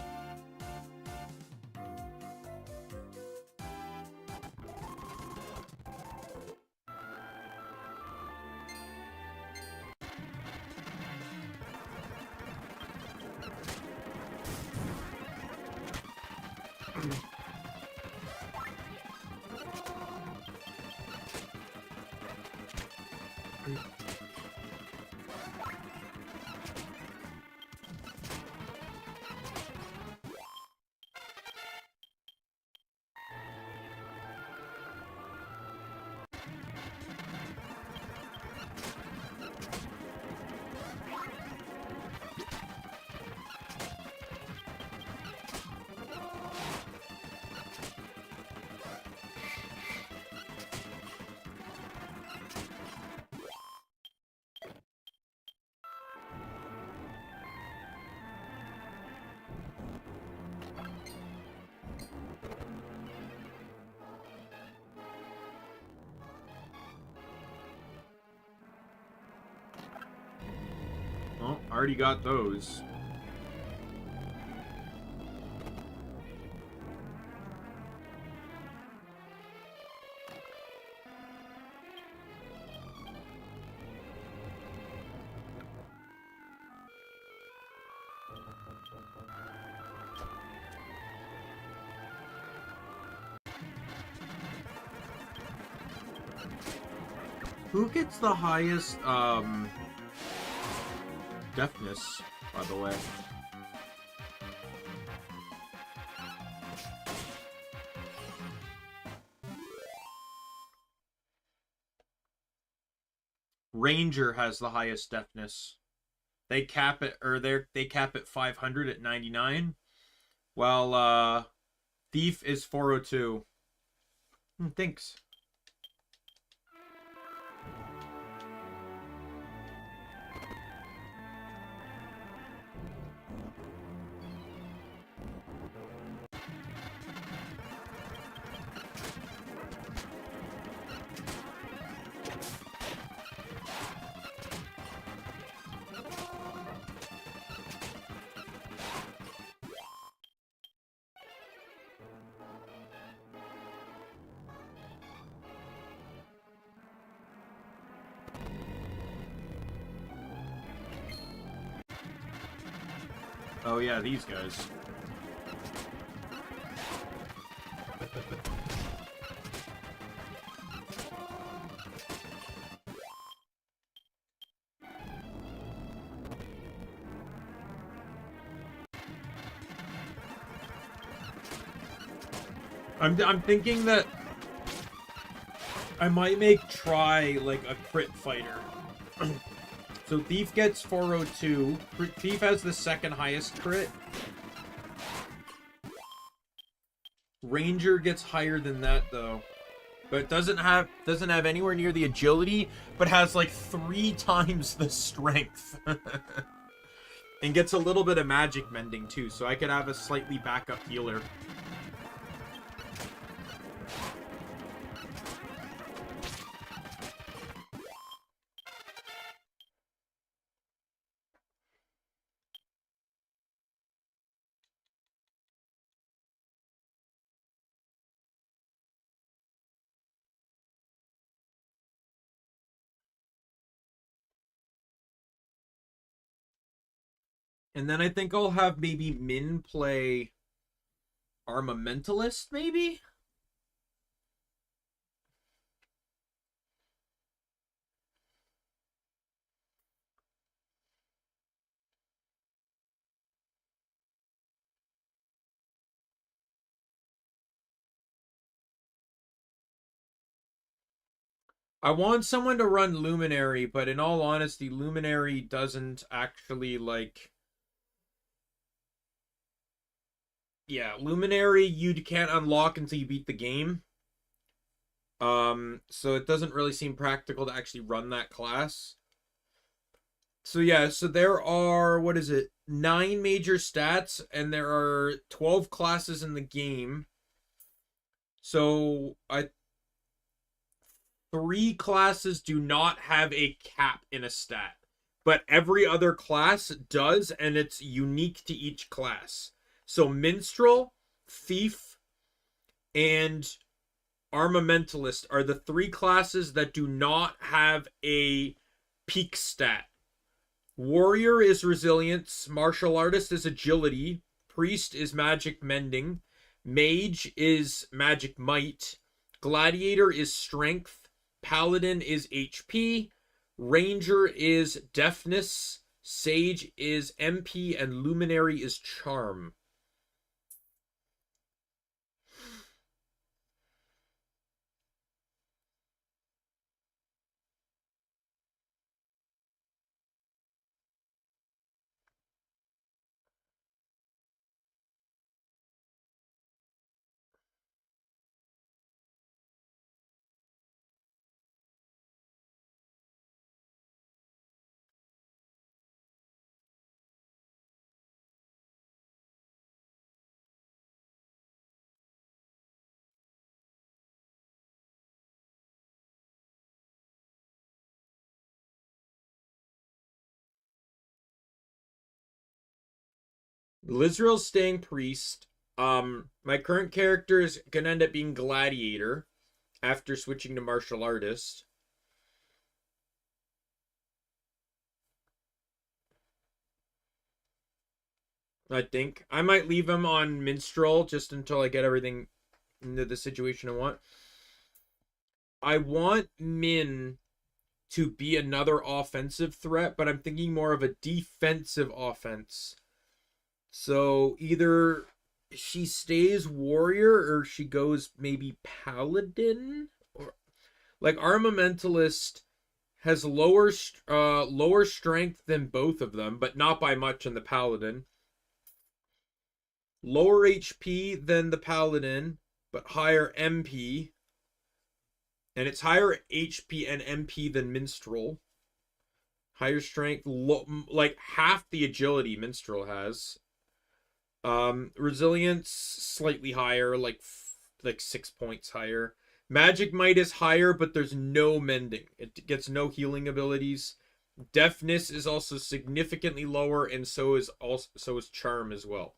Already got those. Who gets the highest, deafness, by the way? Ranger has the highest deafness. They cap it, or they cap it 500 at 99. While, Thief is 402. Thanks. Oh yeah, these guys. I'm thinking that I might try like a crit fighter. So Thief gets 402. Thief has the second highest crit. Ranger gets higher than that though. But doesn't have anywhere near the agility, but has like 3 times the strength. And gets a little bit of magic mending too, so I could have a slightly backup healer. And then I think I'll have maybe Min play Armamentalist, maybe? I want someone to run Luminary, but in all honesty, Luminary doesn't actually, like... Yeah, Luminary you can't unlock until you beat the game. So it doesn't really seem practical to actually run that class. So yeah, so there are, what is it, 9 major stats, and there are 12 classes in the game. So 3 classes do not have a cap in a stat, but every other class does, and it's unique to each class. So Minstrel, Thief, and Armamentalist are the 3 classes that do not have a peak stat. Warrior is Resilience, Martial Artist is Agility, Priest is Magic Mending, Mage is Magic Might, Gladiator is Strength, Paladin is HP, Ranger is Deafness, Sage is MP, and Luminary is Charm. Lizrael's staying priest. My current character is gonna end up being gladiator after switching to martial artist. I think I might leave him on minstrel just until I get everything into the situation I want. I want Min to be another offensive threat, but I'm thinking more of a defensive offense. So either she stays warrior or she goes maybe paladin, or like armamentalist has lower strength than both of them, but not by much in the paladin. Lower HP than the paladin, but higher MP. And it's higher HP and MP than minstrel. Higher strength, like half the agility minstrel has. Resilience slightly higher, like 6 points higher. Magic might is higher, but there's no mending. It gets no healing abilities. Deafness is also significantly lower, and so is charm as well.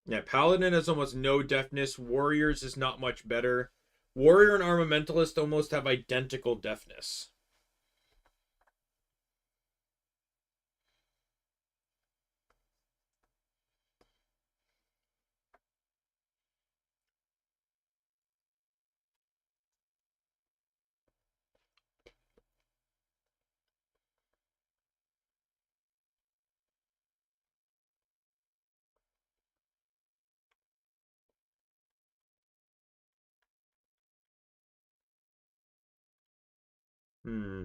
Yeah, Paladin has almost no deafness. Warriors is not much better. Warrior and Armamentalist almost have identical deafness. Hmm.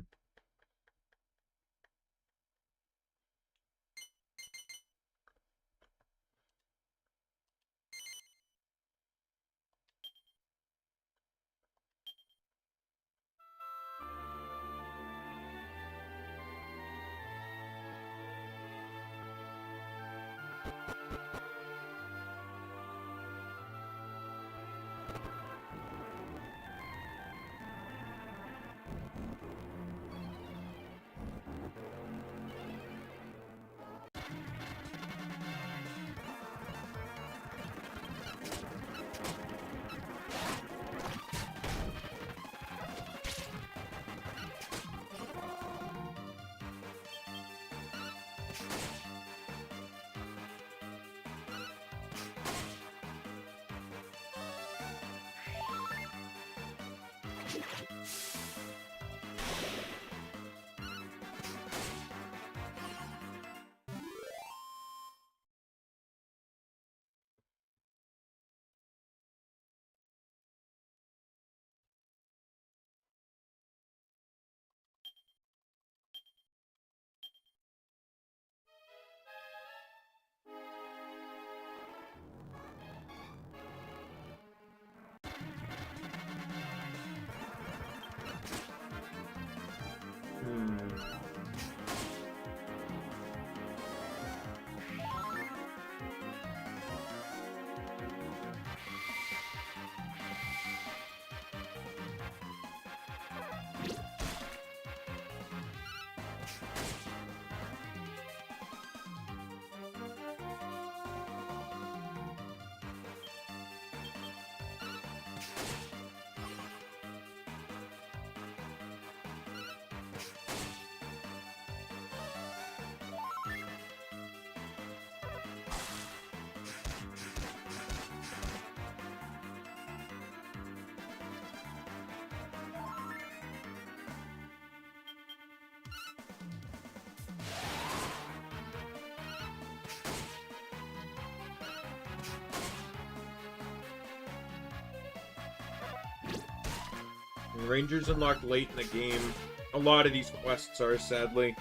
Rangers unlocked late in the game. A lot of these quests are, sadly.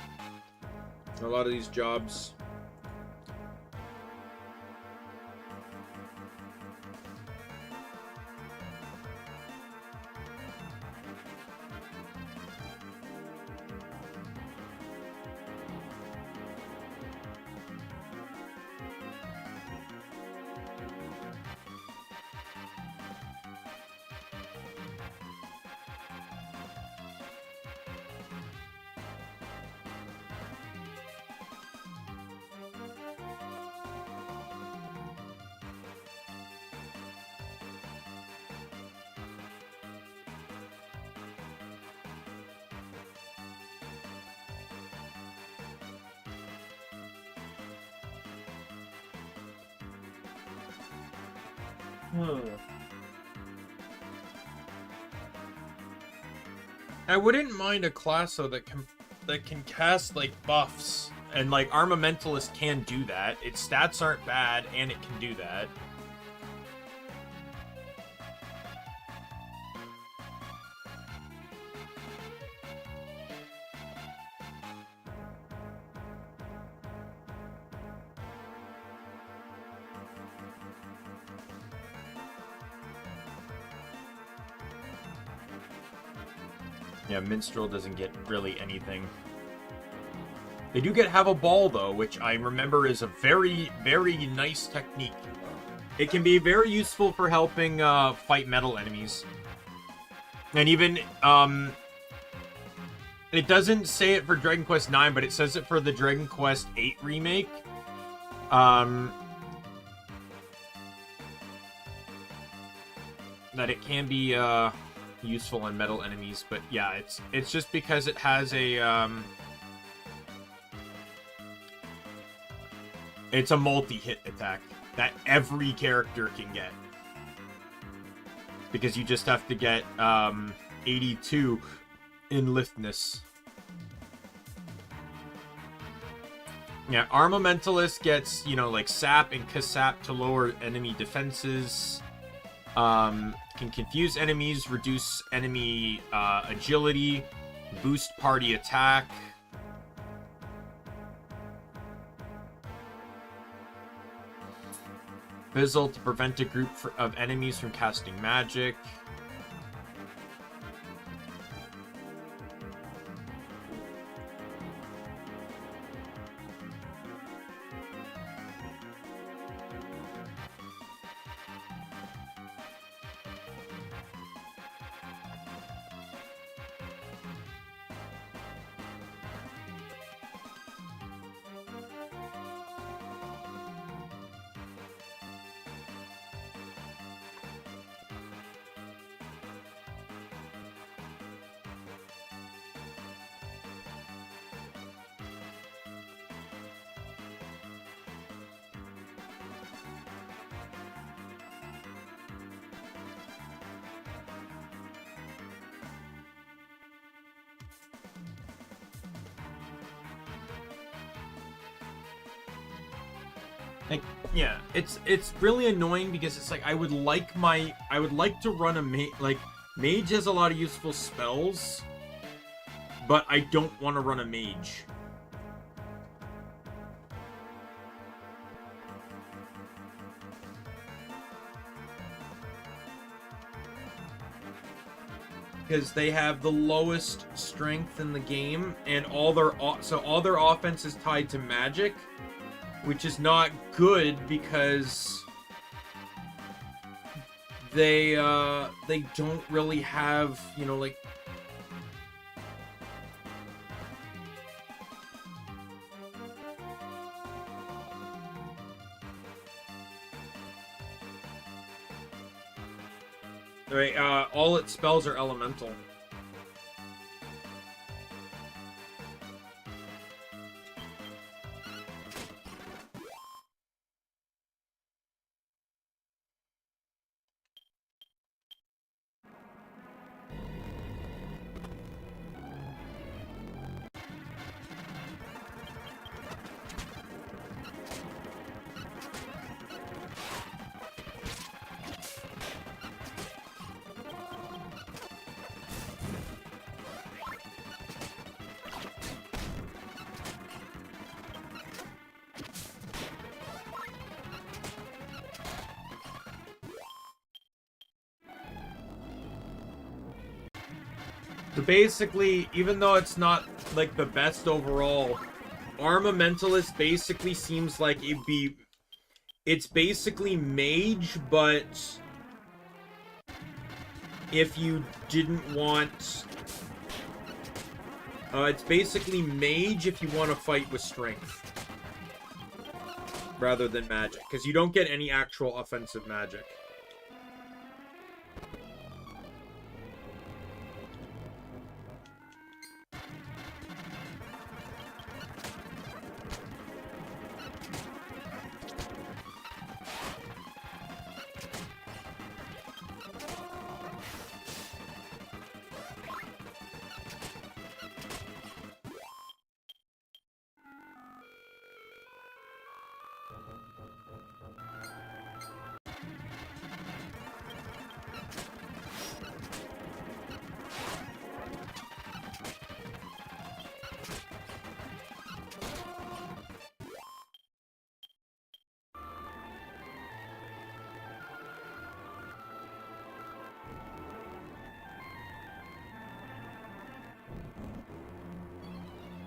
A lot of these jobs. I wouldn't mind a class though that can cast like buffs, and like Armamentalist can do that. Its stats aren't bad, and it can do that. Yeah, Minstrel doesn't get really anything. They do get Have a Ball, though, which I remember is a very, very nice technique. It can be very useful for helping fight metal enemies. And even, it doesn't say it for Dragon Quest IX, but it says it for the Dragon Quest VIII remake. That it can be, useful on metal enemies, but yeah, it's just because it has a it's a multi-hit attack that every character can get, because you just have to get 82 in liftness. Yeah, Armamentalist gets, you know, like Sap and Kasap to lower enemy defenses. Can confuse enemies, reduce enemy agility, boost party attack. Fizzle to prevent a group of enemies from casting magic. Like, yeah, it's really annoying because it's like I would like to run a mage has a lot of useful spells, but I don't want to run a mage. Because they have the lowest strength in the game, and all their offense is tied to magic, which is not good because they don't really have, you know, like, right, all its spells are elemental. So basically, even though it's not like the best overall, Armamentalist basically seems like it's basically mage, but if you didn't want, it's basically mage if you want to fight with strength rather than magic, because you don't get any actual offensive magic.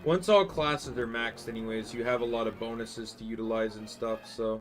Once all classes are maxed anyways, you have a lot of bonuses to utilize and stuff, so...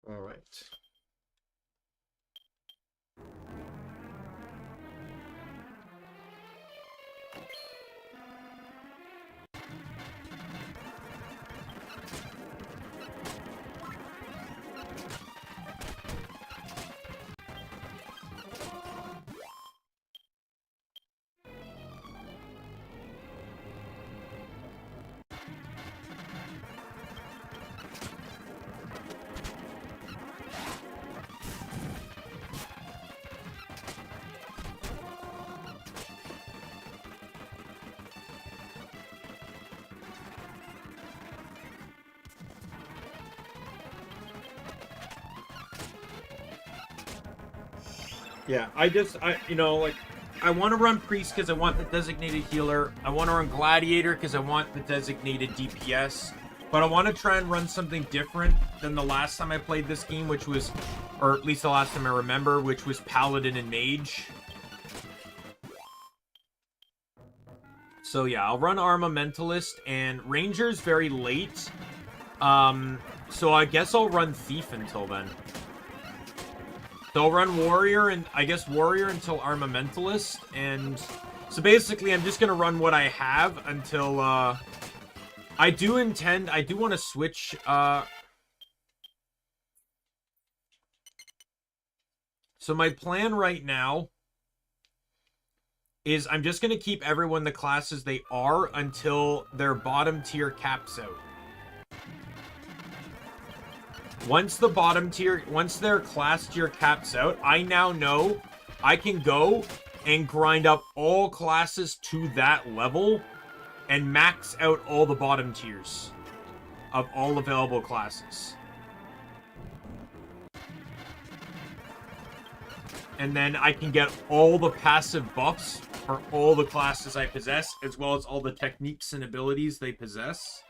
Alright. Yeah, you know, like, I want to run Priest because I want the designated healer. I want to run Gladiator because I want the designated DPS. But I want to try and run something different than the last time I played this game, which was, or at least the last time I remember, which was Paladin and Mage. So yeah, I'll run Armamentalist, and Ranger's very late. So I guess I'll run Thief until then. So I'll run Warrior, and I guess Warrior until Armamentalist, and so basically I'm just gonna run what I have until, I do want to switch, so my plan right now is I'm just gonna keep everyone the classes they are until their bottom tier caps out. Once their class tier caps out, I now know I can go and grind up all classes to that level and max out all the bottom tiers of all available classes. And then I can get all the passive buffs for all the classes I possess, as well as all the techniques and abilities they possess.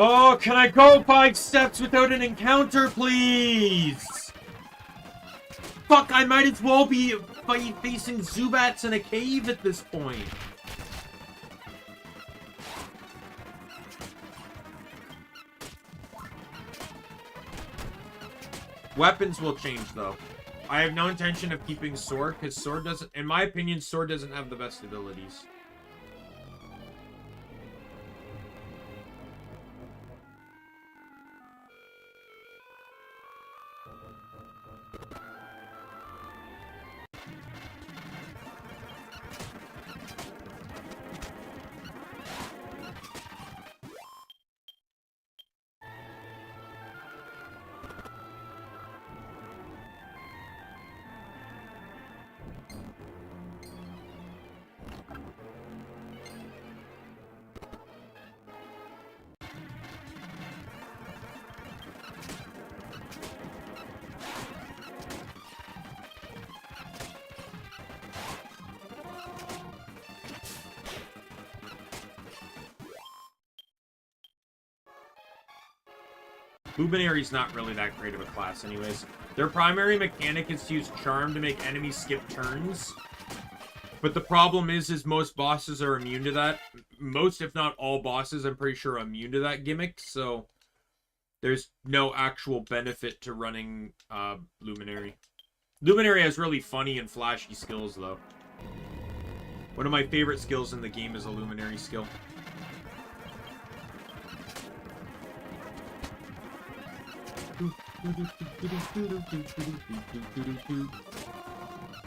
Oh, can I go 5 steps without an encounter, please? Fuck, I might as well be facing Zubats in a cave at this point. Weapons will change, though. I have no intention of keeping Sword, because Sword doesn't... In my opinion, Sword doesn't have the best abilities. Luminary's not really that great of a class anyways. Their primary mechanic is to use Charm to make enemies skip turns. But the problem is most bosses are immune to that. Most, if not all bosses, I'm pretty sure are immune to that gimmick, so there's no actual benefit to running Luminary. Luminary has really funny and flashy skills, though. One of my favorite skills in the game is a Luminary skill.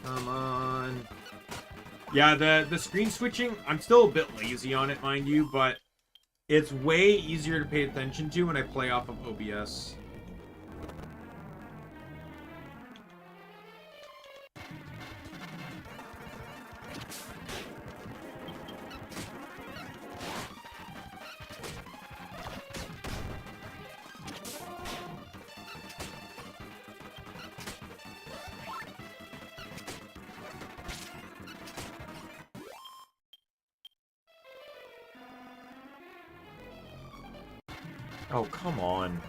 Come on. Yeah, the screen switching, I'm still a bit lazy on it, mind you, but it's way easier to pay attention to when I play off of OBS. Oh, come on.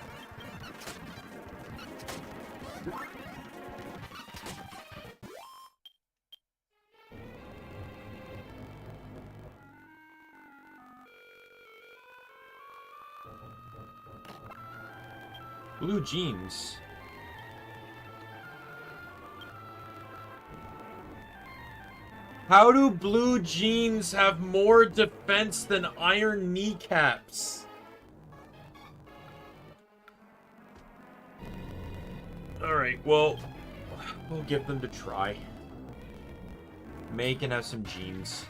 Blue jeans. How do blue jeans have more defense than iron kneecaps? Alright, well, we'll give them to try. May can have some jeans.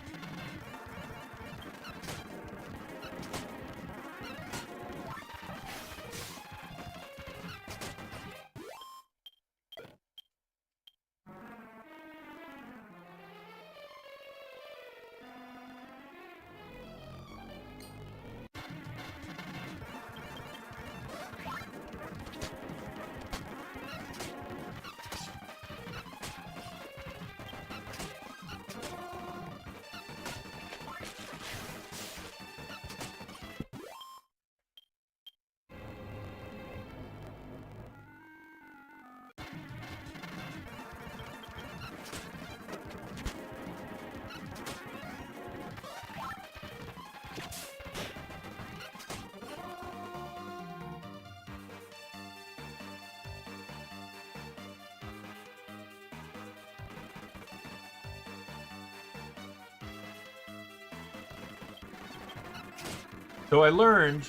So I learned,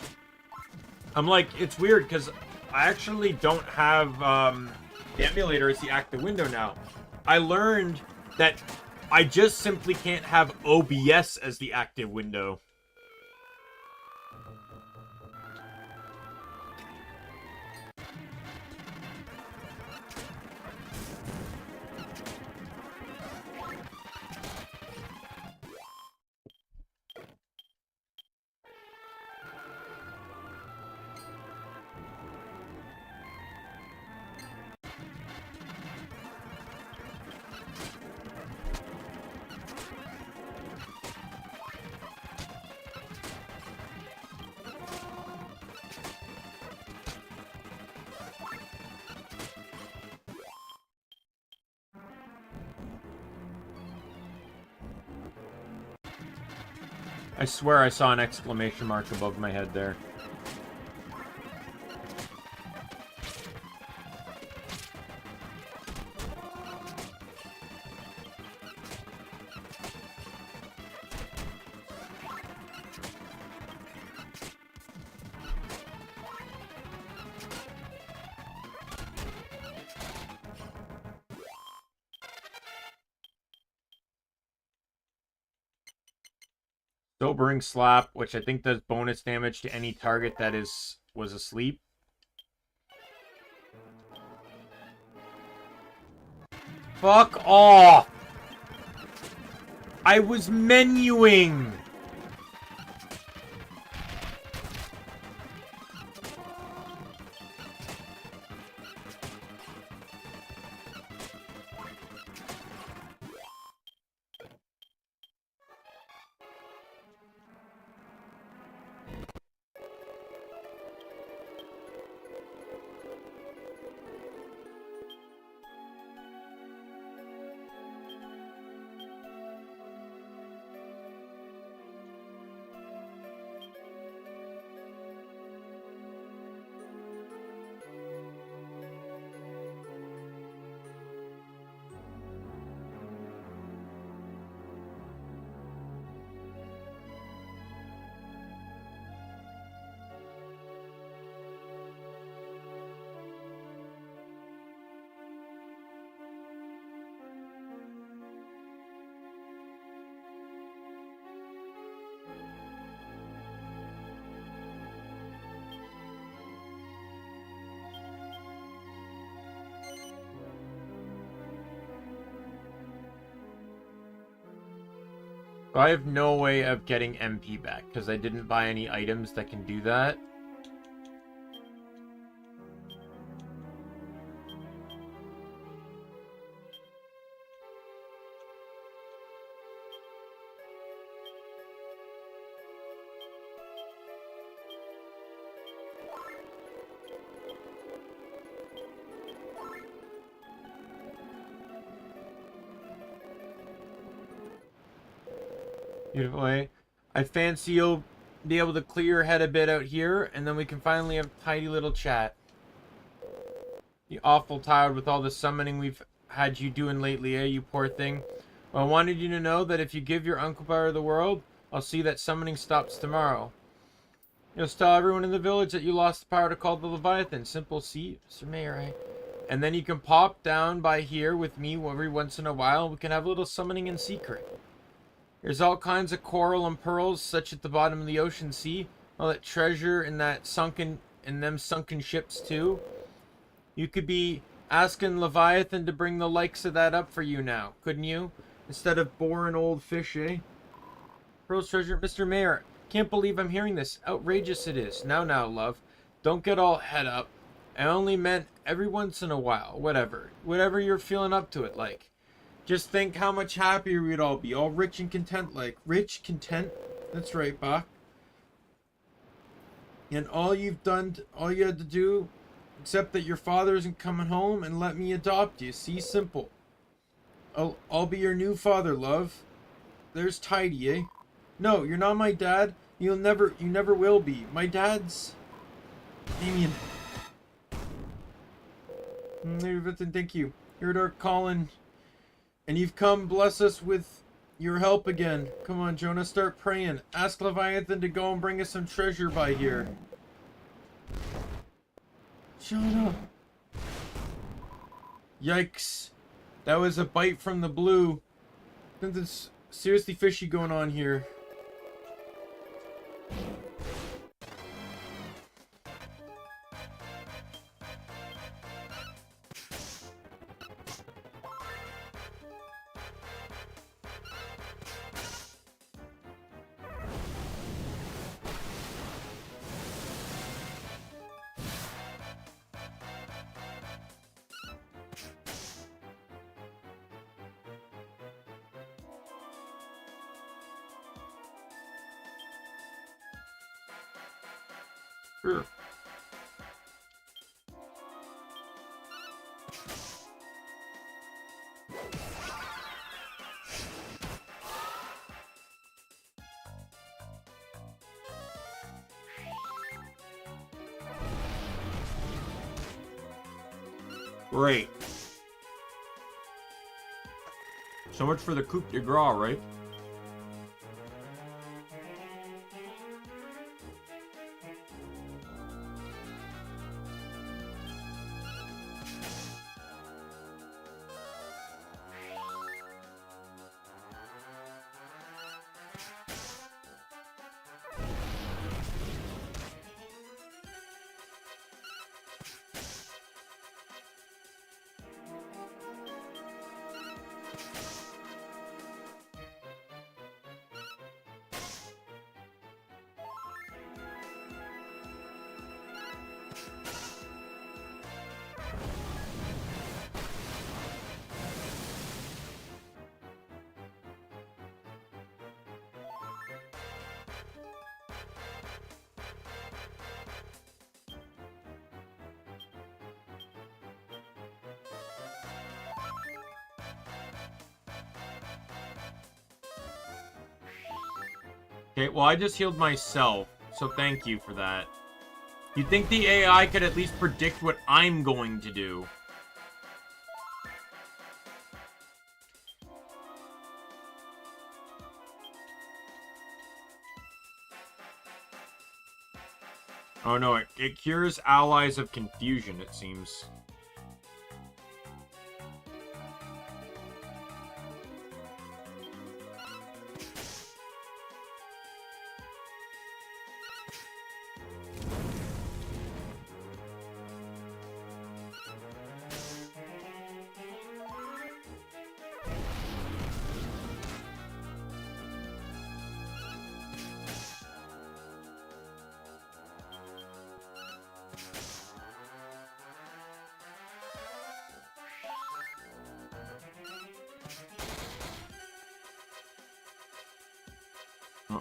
I'm like, it's weird because I actually don't have the emulator as the active window now. I learned that I just simply can't have OBS as the active window. I swear I saw an exclamation mark above my head there. Sobering Slap, which I think does bonus damage to any target that was asleep. Fuck off! I was menuing! I have no way of getting MP back, because I didn't buy any items that can do that. Beautifully. I fancy you'll be able to clear your head a bit out here, and then we can finally have a tidy little chat. You awful tired with all the summoning we've had you doing lately, eh, you poor thing? Well, I wanted you to know that if you give your uncle power the world, I'll see that summoning stops tomorrow. You'll tell everyone in the village that you lost the power to call the Leviathan. Simple, see, Mr. Mayor, eh? And then you can pop down by here with me every once in a while. We can have a little summoning in secret. There's all kinds of coral and pearls, such at the bottom of the ocean, see? All that treasure in them sunken ships, too. You could be asking Leviathan to bring the likes of that up for you now, couldn't you? Instead of boring old fish, eh? Pearls treasure, Mr. Mayor, can't believe I'm hearing this. Outrageous it is. Now, love. Don't get all head up. I only meant every once in a while. Whatever you're feeling up to it like. Just think how much happier we'd all be. All rich and content like. Rich, content? That's right, Bach. And all you had to do, except that your father isn't coming home, and let me adopt you. See, simple. I'll be your new father, love. There's tidy, eh? No, you're not my dad. You never will be. My dad's... Daimien. Thank you. Heard our calling. And you've come bless us with your help again. Come on, Jonah, start praying. Ask Leviathan to go and bring us some treasure by here. Jonah. Yikes. That was a bite from the blue. Something's seriously fishy going on here. Sure. Great. So much for the coup de grace, right? Okay, well, I just healed myself, so thank you for that. You'd think the AI could at least predict what I'm going to do. Oh no, it cures allies of confusion, it seems.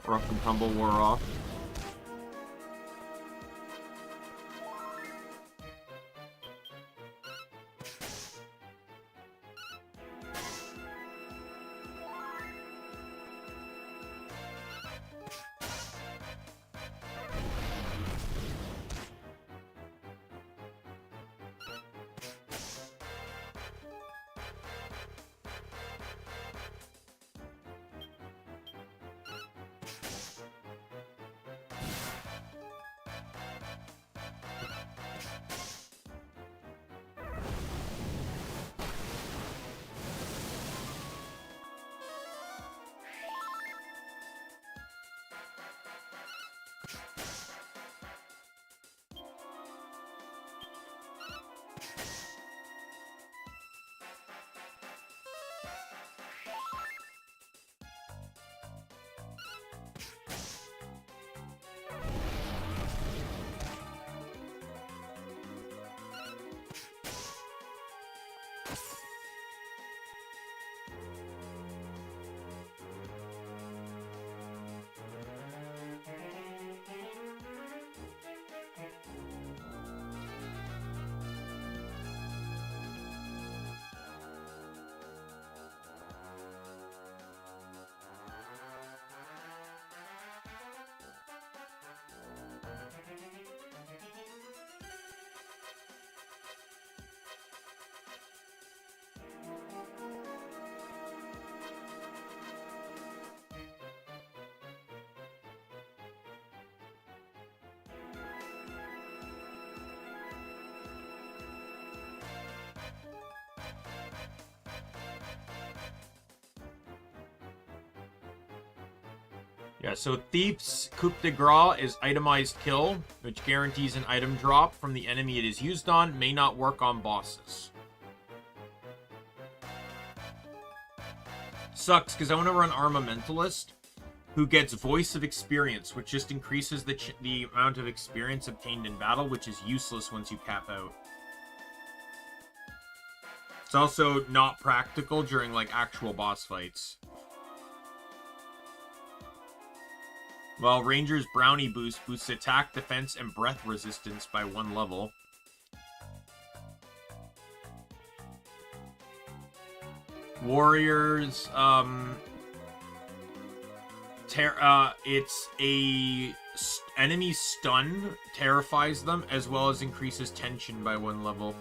Rough and tumble wore off. Yeah, so Thief's coup de grace is itemized kill, which guarantees an item drop from the enemy it is used on, may not work on bosses. Sucks, because I want to run Armamentalist, who gets Voice of Experience, which just increases the amount of experience obtained in battle, which is useless once you cap out. It's also not practical during, like, actual boss fights. While Ranger's Brownie boost boosts attack, defense, and breath resistance by 1 level. Warriors, it's a enemy stun terrifies them, as well as increases tension by 1 level.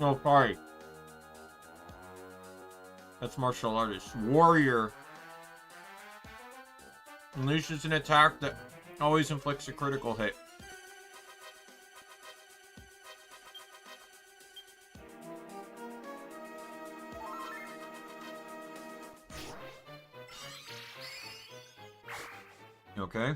Oh, sorry. That's martial artist. Warrior. Unleashes an attack that always inflicts a critical hit. Okay.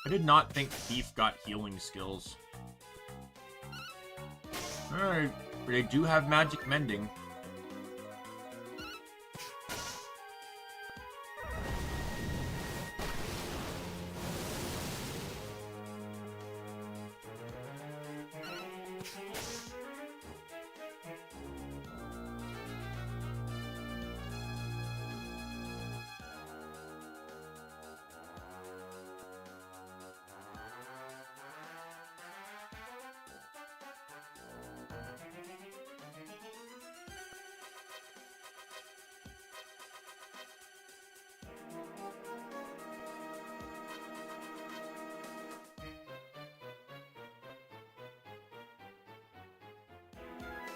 I did not think Thief got healing skills. Alright, but they do have magic mending.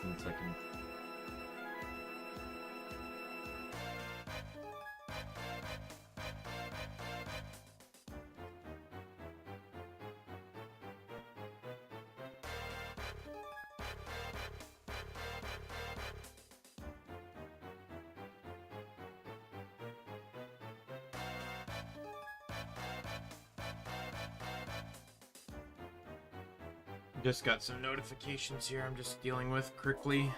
One second. Just got some notifications here I'm just dealing with quickly.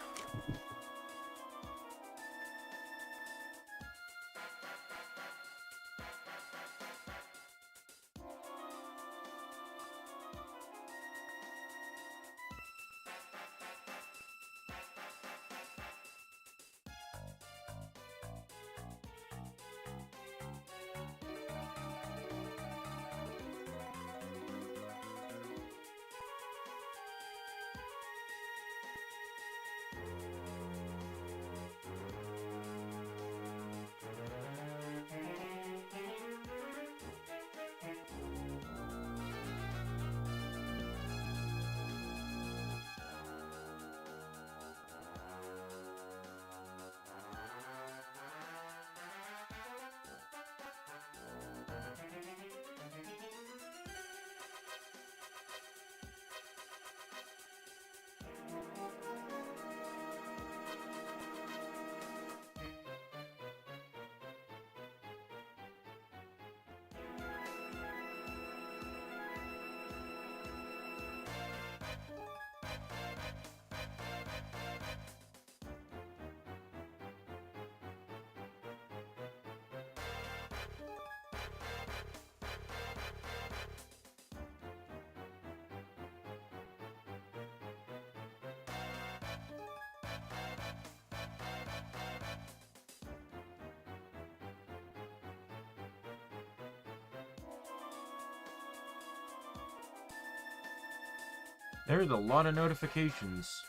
There's a lot of notifications.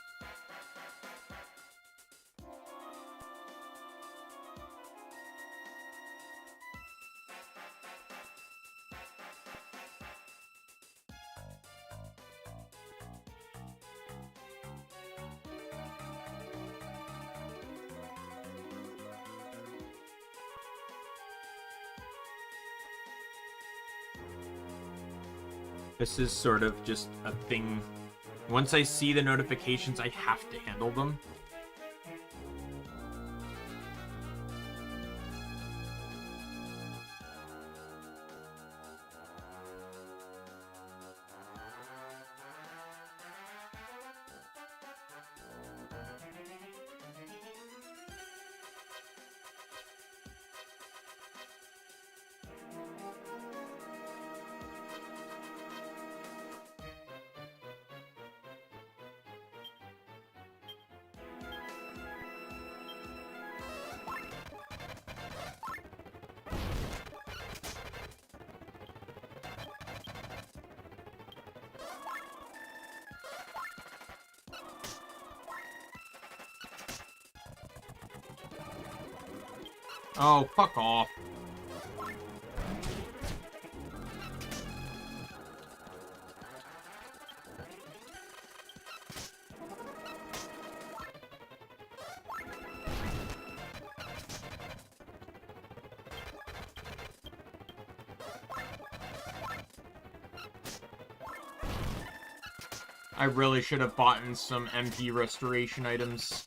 This is sort of just a thing. Once I see the notifications, I have to handle them. Oh, fuck off. I really should have bought in some MP restoration items.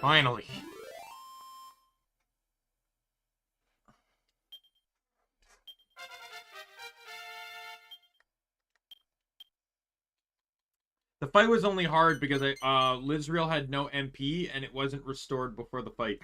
Finally. The fight was only hard because Lizrael had no MP and it wasn't restored before the fight.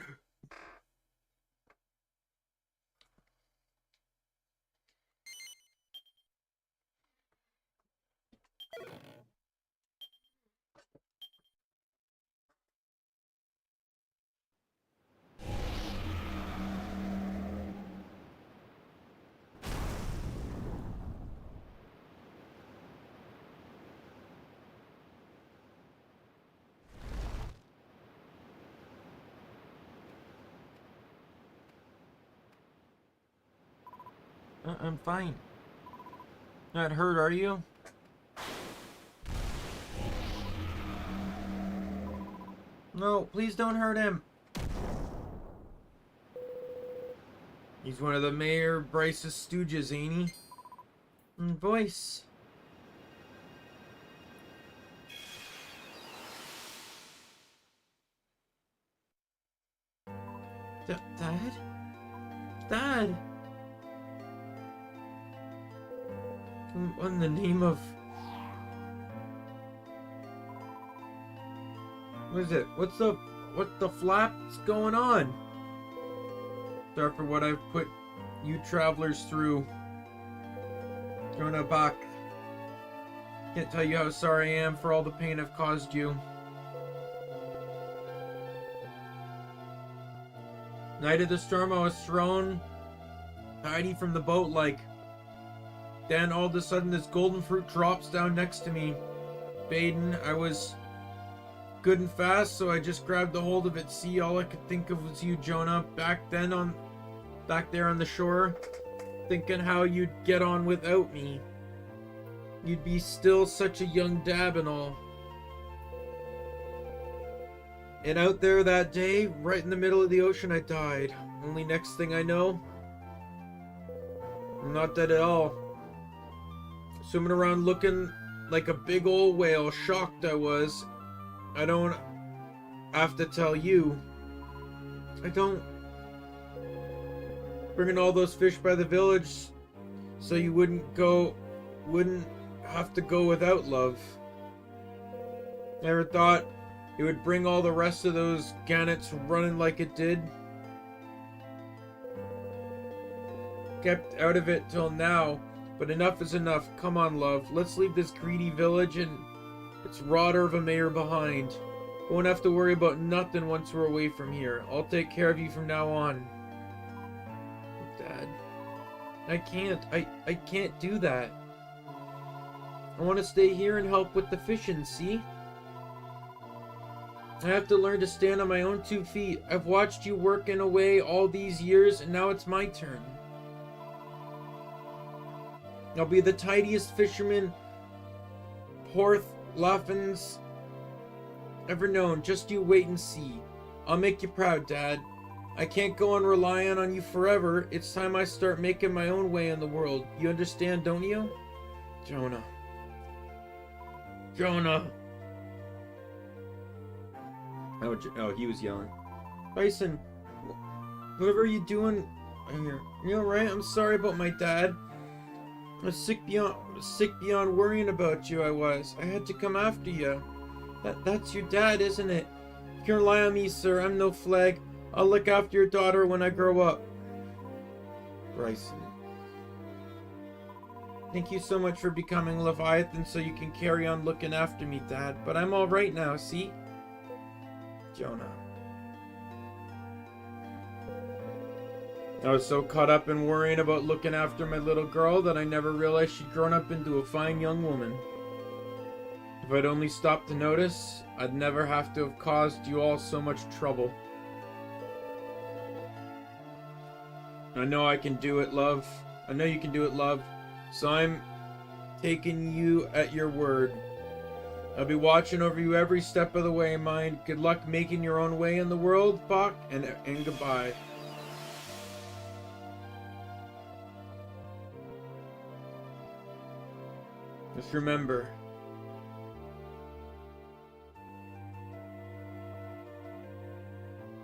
I'm fine. Not hurt, are you? No, please don't hurt him. He's one of the Mayor Bryce's stooges, ain't he? Voice. Dad? Dad? In the name of... What is it? What the flap's going on? Sorry for what I've put you travelers through. Jonah Bach. Can't tell you how sorry I am for all the pain I've caused you. Night of the storm, I was thrown hiding from the boat like. Then all of a sudden this golden fruit drops down next to me. Baden, I was good and fast, so I just grabbed a hold of it. See, all I could think of was you, Jonah, back there on the shore, thinking how you'd get on without me. You'd be still such a young dab and all. And out there that day, right in the middle of the ocean, I died. Only next thing I know, I'm not dead at all. Swimming around looking like a big old whale. Shocked I was. I don't have to tell you. I don't. Bringing all those fish by the village so you wouldn't have to go without love. Never thought it would bring all the rest of those gannets running like it did. Kept out of it till now, but enough is enough. Come on, love. Let's leave this greedy village and its rotter of a mayor behind. Won't have to worry about nothing once we're away from here. I'll take care of you from now on. Dad, I can't do that. I want to stay here and help with the fishing, see? I have to learn to stand on my own 2 feet. I've watched you working away all these years, and now it's my turn. I'll be the tidiest fisherman Porth Laughins ever known. Just you wait and see. I'll make you proud, Dad. I can't go on relying on you forever. It's time I start making my own way in the world. You understand, don't you? Jonah. Jonah. Oh, he was yelling. Bryson, whatever are you doing here? You alright? I'm sorry about my dad. I was sick beyond worrying about you, I was. I had to come after you. That's your dad, isn't it? You can rely on me, sir. I'm no flag. I'll look after your daughter when I grow up. Bryson. Thank you so much for becoming Leviathan so you can carry on looking after me, Dad. But I'm alright now, see? Jonah. I was so caught up in worrying about looking after my little girl that I never realized she'd grown up into a fine young woman. If I'd only stopped to notice, I'd never have to have caused you all so much trouble. I know I can do it, love. I know you can do it, love. So I'm taking you at your word. I'll be watching over you every step of the way, mind. Good luck making your own way in the world, Bach, and goodbye. Just remember,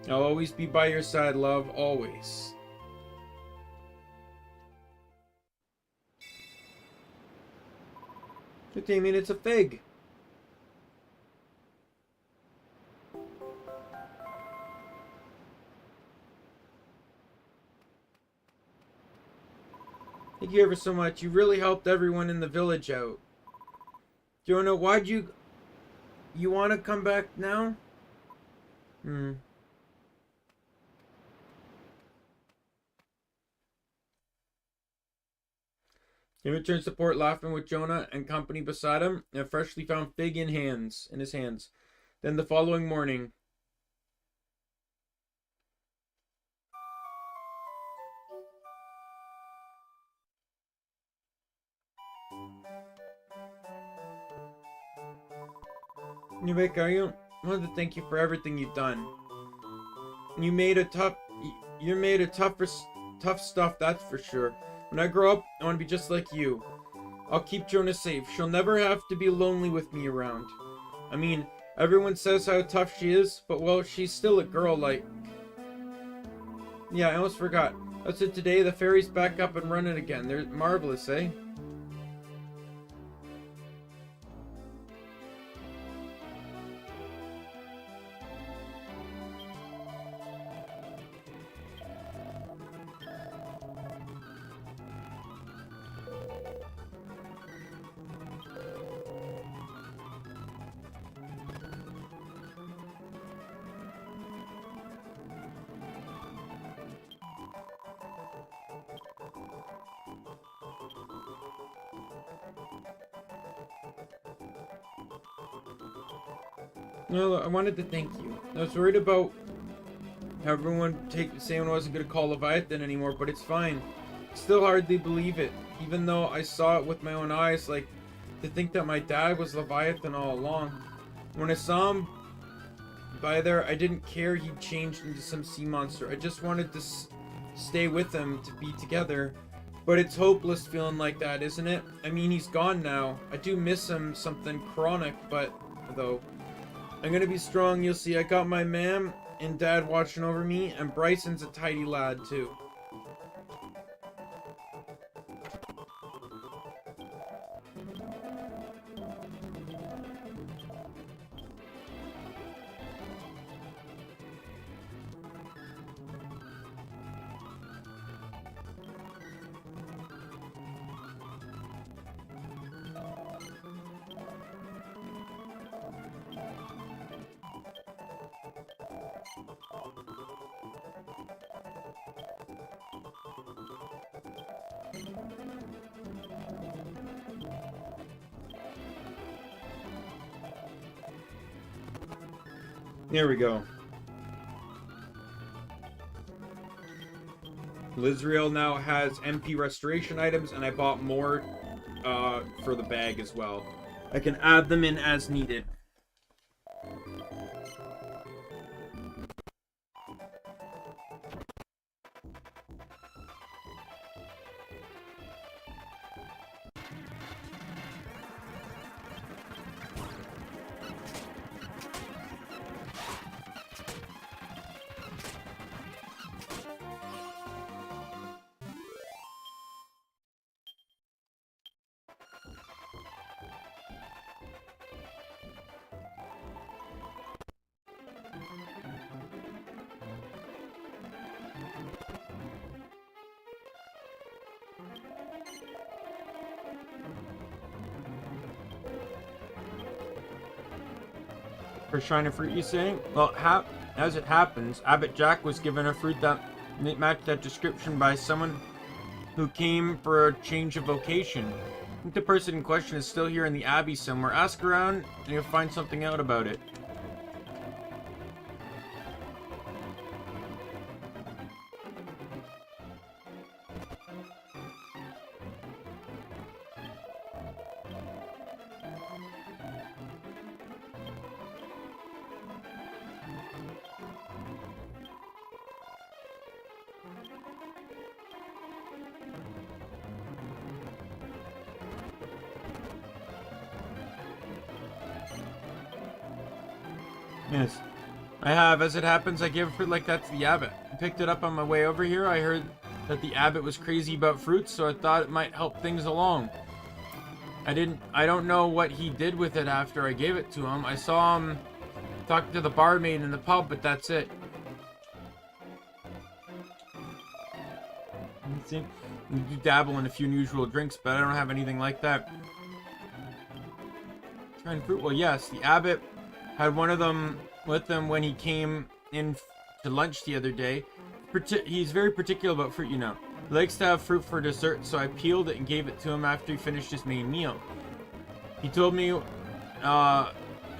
I'll always be by your side, love, always. Daimien, it's a fig. Thank you ever so much. You really helped everyone in the village out. Jonah, why'd you want to come back now? In return support, laughing with Jonah and company beside him, and a freshly found fig in his hands. Then the following morning, you make I wanted to thank you for everything you've done. You're made of tough stuff, that's for sure. When I grow up, I want to be just like you. I'll keep Jonah safe. She'll never have to be lonely with me around. I mean, everyone says how tough she is, but well, she's still a girl, like... Yeah, I almost forgot. That's it today, the ferry's back up and running again. They're marvelous, eh? No, I wanted to thank you. I was worried about how everyone saying I wasn't going to call Leviathan anymore, but it's fine. Still hardly believe it, even though I saw it with my own eyes. Like, to think that my dad was Leviathan all along. When I saw him by there, I didn't care he'd changed into some sea monster. I just wanted to stay with him, to be together. But it's hopeless feeling like that, isn't it? I mean, he's gone now. I do miss him, something chronic, but, though... I'm gonna be strong, you'll see. I got my mam and dad watching over me, and Bryson's a tidy lad, too. There we go. Lizriel now has MP restoration items, and I bought more for the bag as well. I can add them in as needed. For shiny fruit, you say? Well, as it happens, Abbot Jack was given a fruit that And it matched that description by someone who came for a change of vocation. I think the person in question is still here in the Abbey somewhere. Ask around and you'll find something out about it. Yes. I have. As it happens, I gave a fruit like that to the abbot. I picked it up on my way over here. I heard that the abbot was crazy about fruits, so I thought it might help things along. I don't know what he did with it after I gave it to him. I saw him talking to the barmaid in the pub, but that's it. See, you do dabble in a few unusual drinks, but I don't have anything like that. Trying fruit? Well, yes, the abbot had one of them with him when he came in to lunch the other day. He's very particular about fruit, you know. He likes to have fruit for dessert, so I peeled it and gave it to him after he finished his main meal. He told me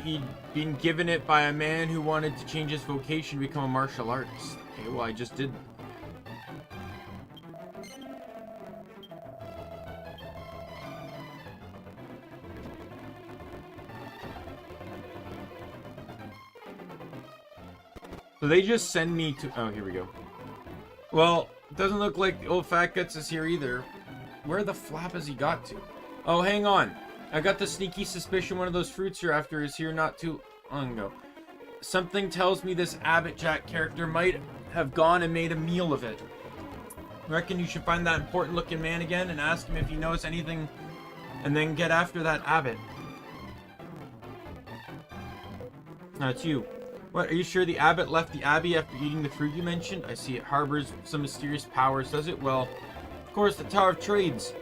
he'd been given it by a man who wanted to change his vocation to become a martial artist. Okay, well, I just did. So they just send me to... Oh, here we go. Well, it doesn't look like the old fat guts is here either. Where the flap has he got to? Oh, hang on. I got the sneaky suspicion one of those fruits you're after is here not too long ago. Something tells me this Abbot Jack character might have gone and made a meal of it. Reckon you should find that important looking man again and ask him if he knows anything and then get after that abbot. No, it's you. What, are you sure the abbot left the abbey after eating the fruit you mentioned? I see it harbors some mysterious powers, does it? Well, of course, the Tower of Trades.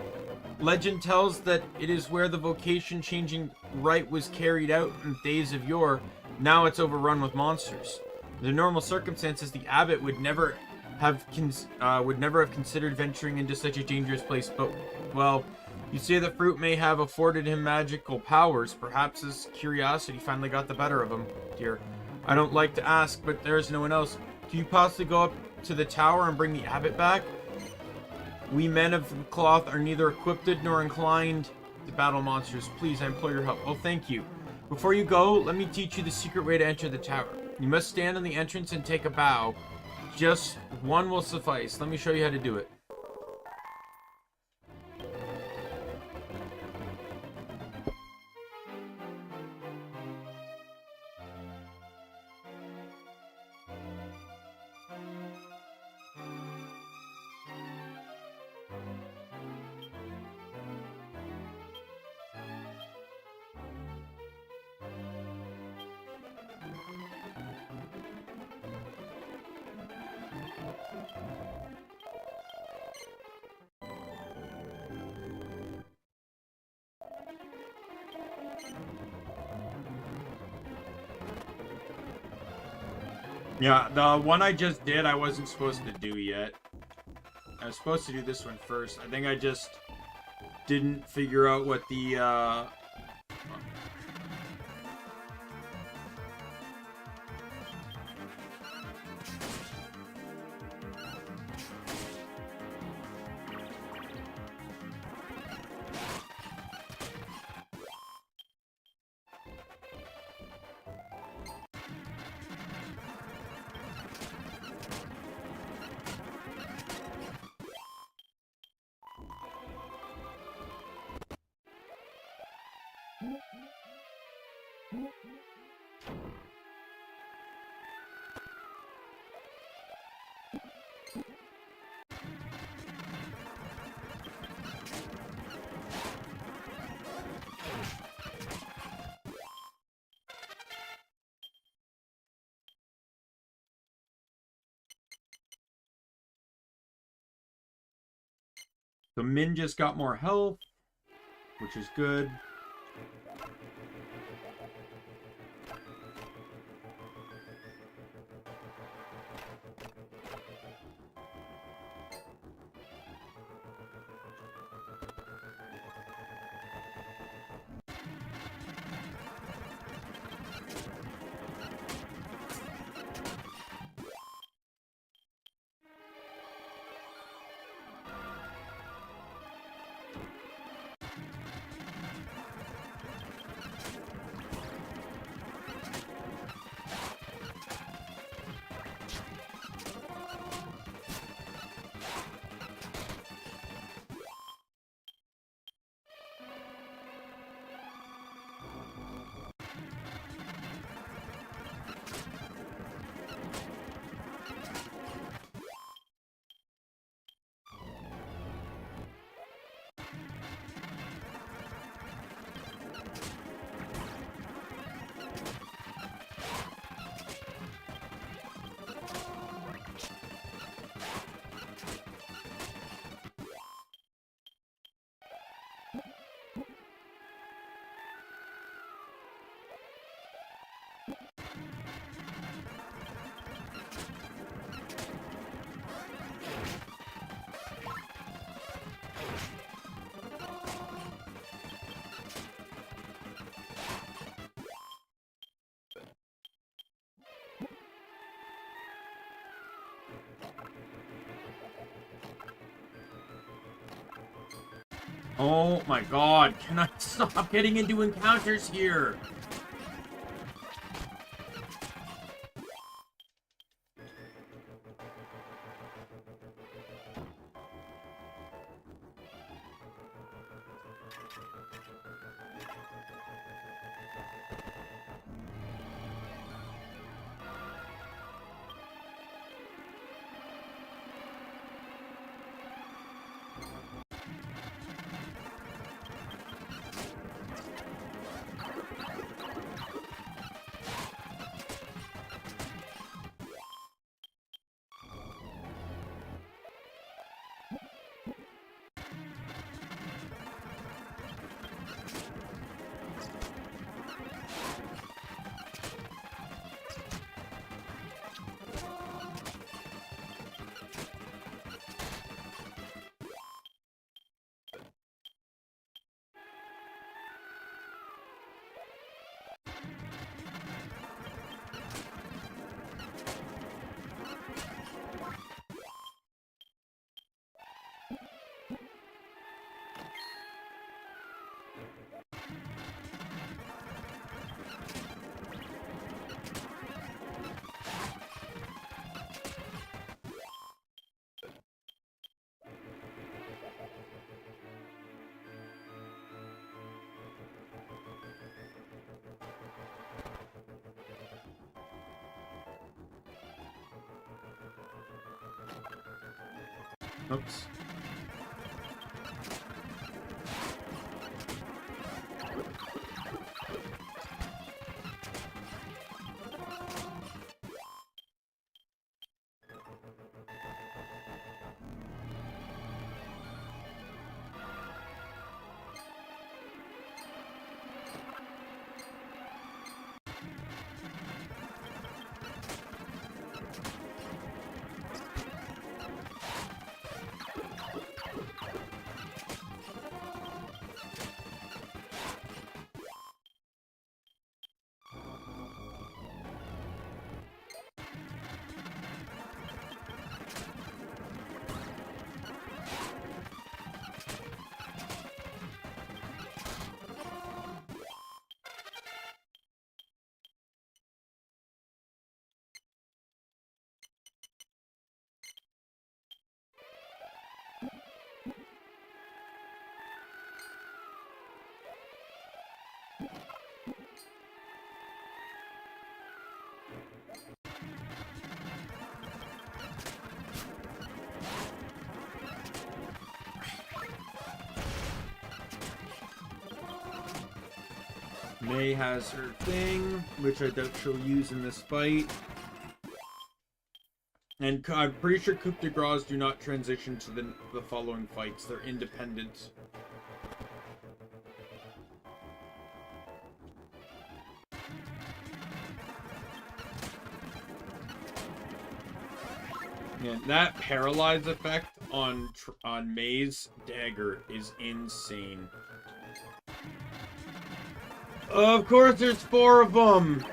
Legend tells that it is where the vocation-changing rite was carried out in days of yore. Now it's overrun with monsters. In the normal circumstances, the abbot would never have considered venturing into such a dangerous place. But, well, you say the fruit may have afforded him magical powers. Perhaps his curiosity finally got the better of him, dear. I don't like to ask, but there's no one else. Can you possibly go up to the tower and bring the abbot back? We men of the cloth are neither equipped nor inclined to battle monsters. Please, I implore your help. Oh, thank you. Before you go, let me teach you the secret way to enter the tower. You must stand on the entrance and take a bow. Just one will suffice. Let me show you how to do it. Yeah, the one I just did, I wasn't supposed to do yet. I was supposed to do this one first. I think I just didn't figure out what the, the Min just got more health, which is good. Oh my god, can I stop getting into encounters here? Oops. May has her thing, which I doubt she'll use in this fight. And I'm pretty sure coup de grace do not transition to the following fights. They're independent. Yeah, that paralyze effect on May's dagger is insane. Of course, there's 4 of them.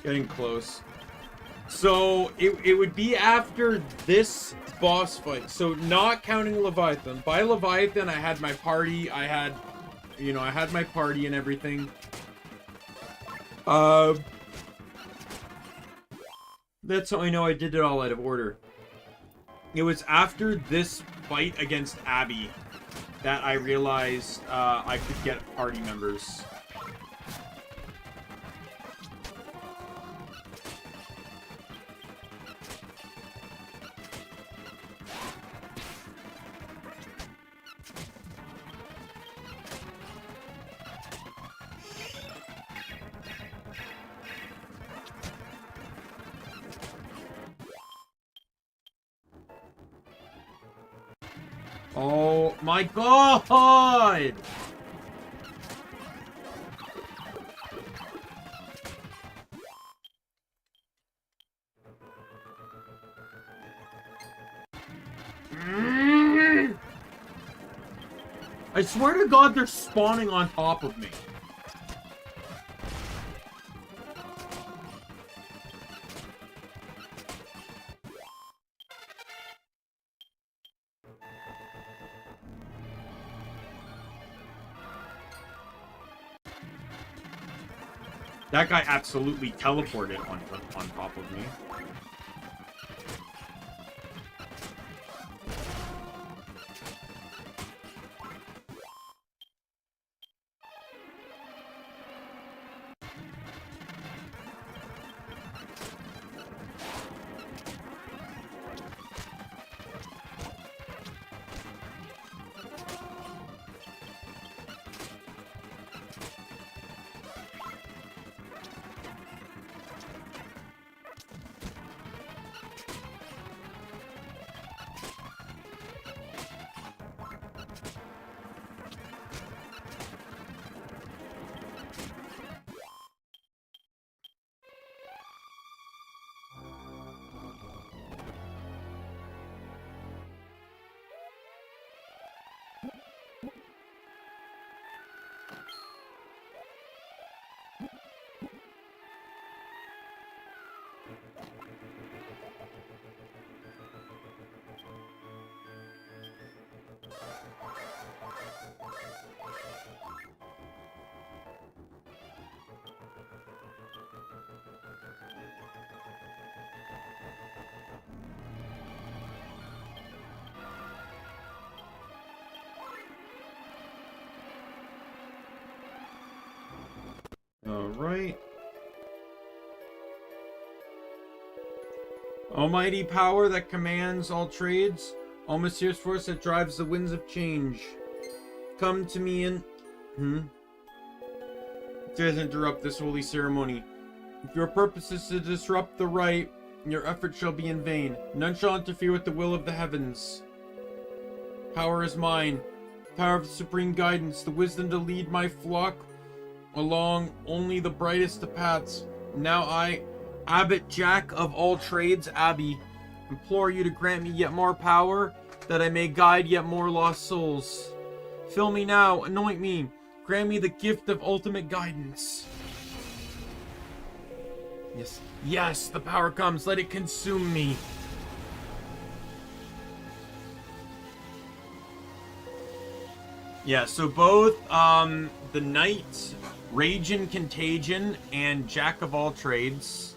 Getting close. So, it would be after this boss fight. So, not counting Leviathan. By Leviathan, I had my party. I had my party and everything. That's how I know I did it all out of order. It was after this fight against Abby that I realized I could get party members. Oh my god! I swear to God, they're spawning on top of me. That guy absolutely teleported on top of me. Alright. Almighty power that commands all trades, all mysterious force that drives the winds of change. Come to me and... Doesn't interrupt this holy ceremony. If your purpose is to disrupt the rite, your effort shall be in vain. None shall interfere with the will of the heavens. Power is mine. Power of supreme guidance, the wisdom to lead my flock along only the brightest of paths. Now I, Abbot Jack of all trades, Abby, implore you to grant me yet more power, that I may guide yet more lost souls. Fill me now, anoint me, grant me the gift of ultimate guidance. Yes, yes, the power comes, let it consume me. Yeah, so both the Knight, Rage and Contagion, and Jack of all trades,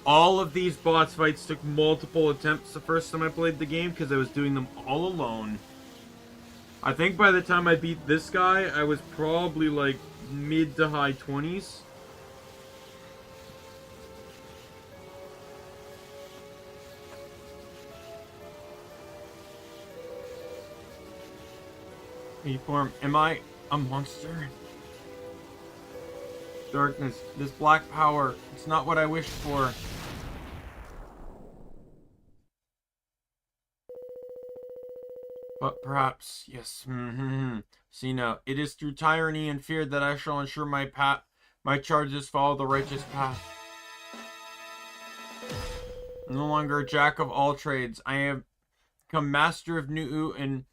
all of these boss fights took multiple attempts the first time I played the game because I was doing them all alone. I think by the time I beat this guy, I was probably like mid to high 20s. Reform. Am I a monster? Darkness. This black power. It's not what I wished for. But perhaps, yes. See now, it is through tyranny and fear that I shall ensure my charges follow the righteous path. I'm no longer a jack of all trades. I have become master of Nu'u, and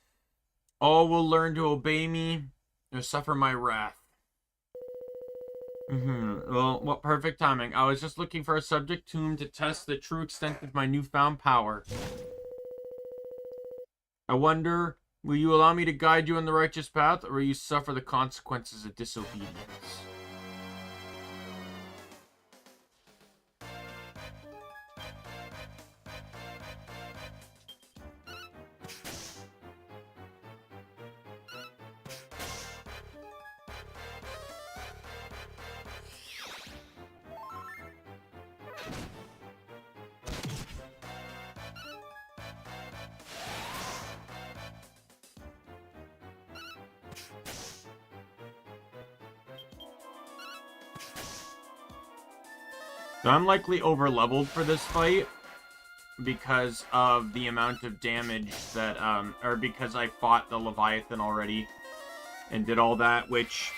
all will learn to obey me or suffer my wrath. Well, what perfect timing. I was just looking for a subject tomb to test the true extent of my newfound power. I wonder, will you allow me to guide you on the righteous path, or will you suffer the consequences of disobedience? So I'm likely over-leveled for this fight because of the amount of damage that, or because I fought the Leviathan already and did all that, which...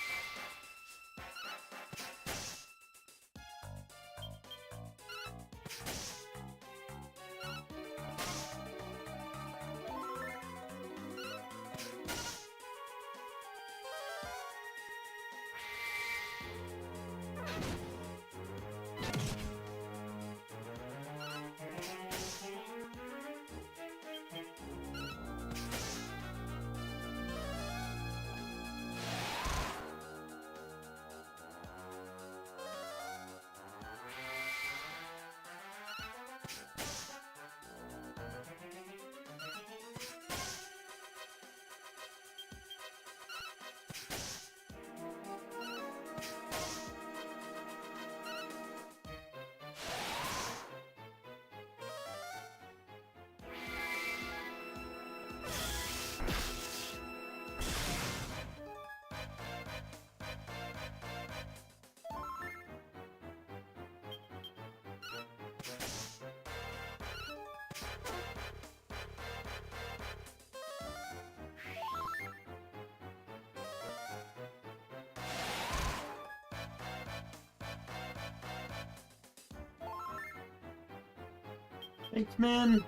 Thanks, man.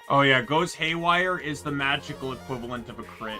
Oh yeah, Goes Haywire is the magical equivalent of a crit.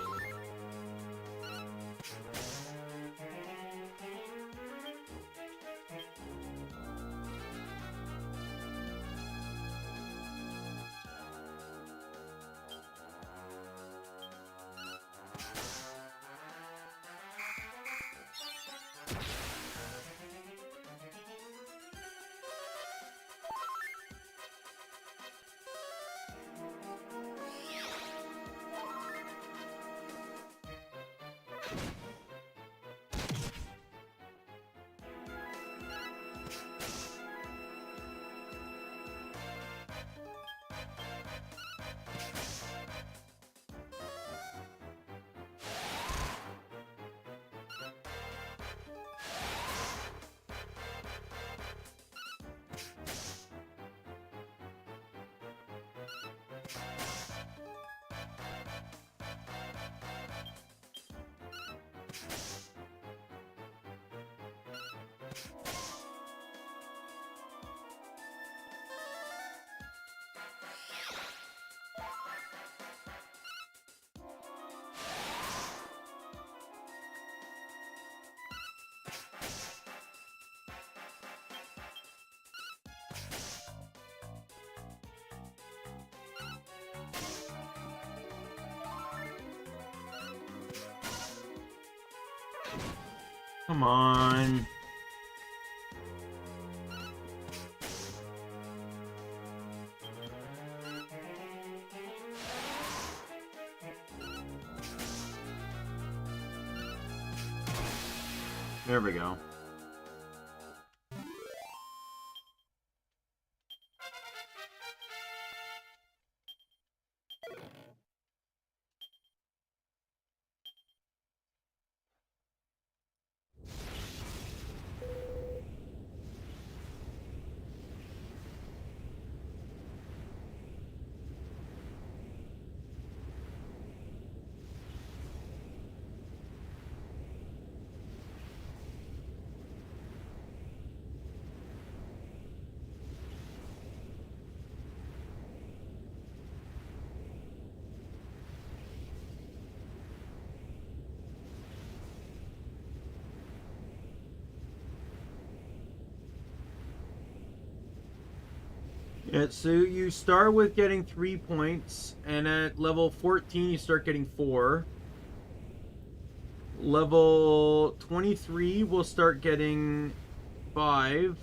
Come on. There we go. Yeah, so you start with getting 3 points, and at level 14 you start getting 4. Level 23 will start getting 5.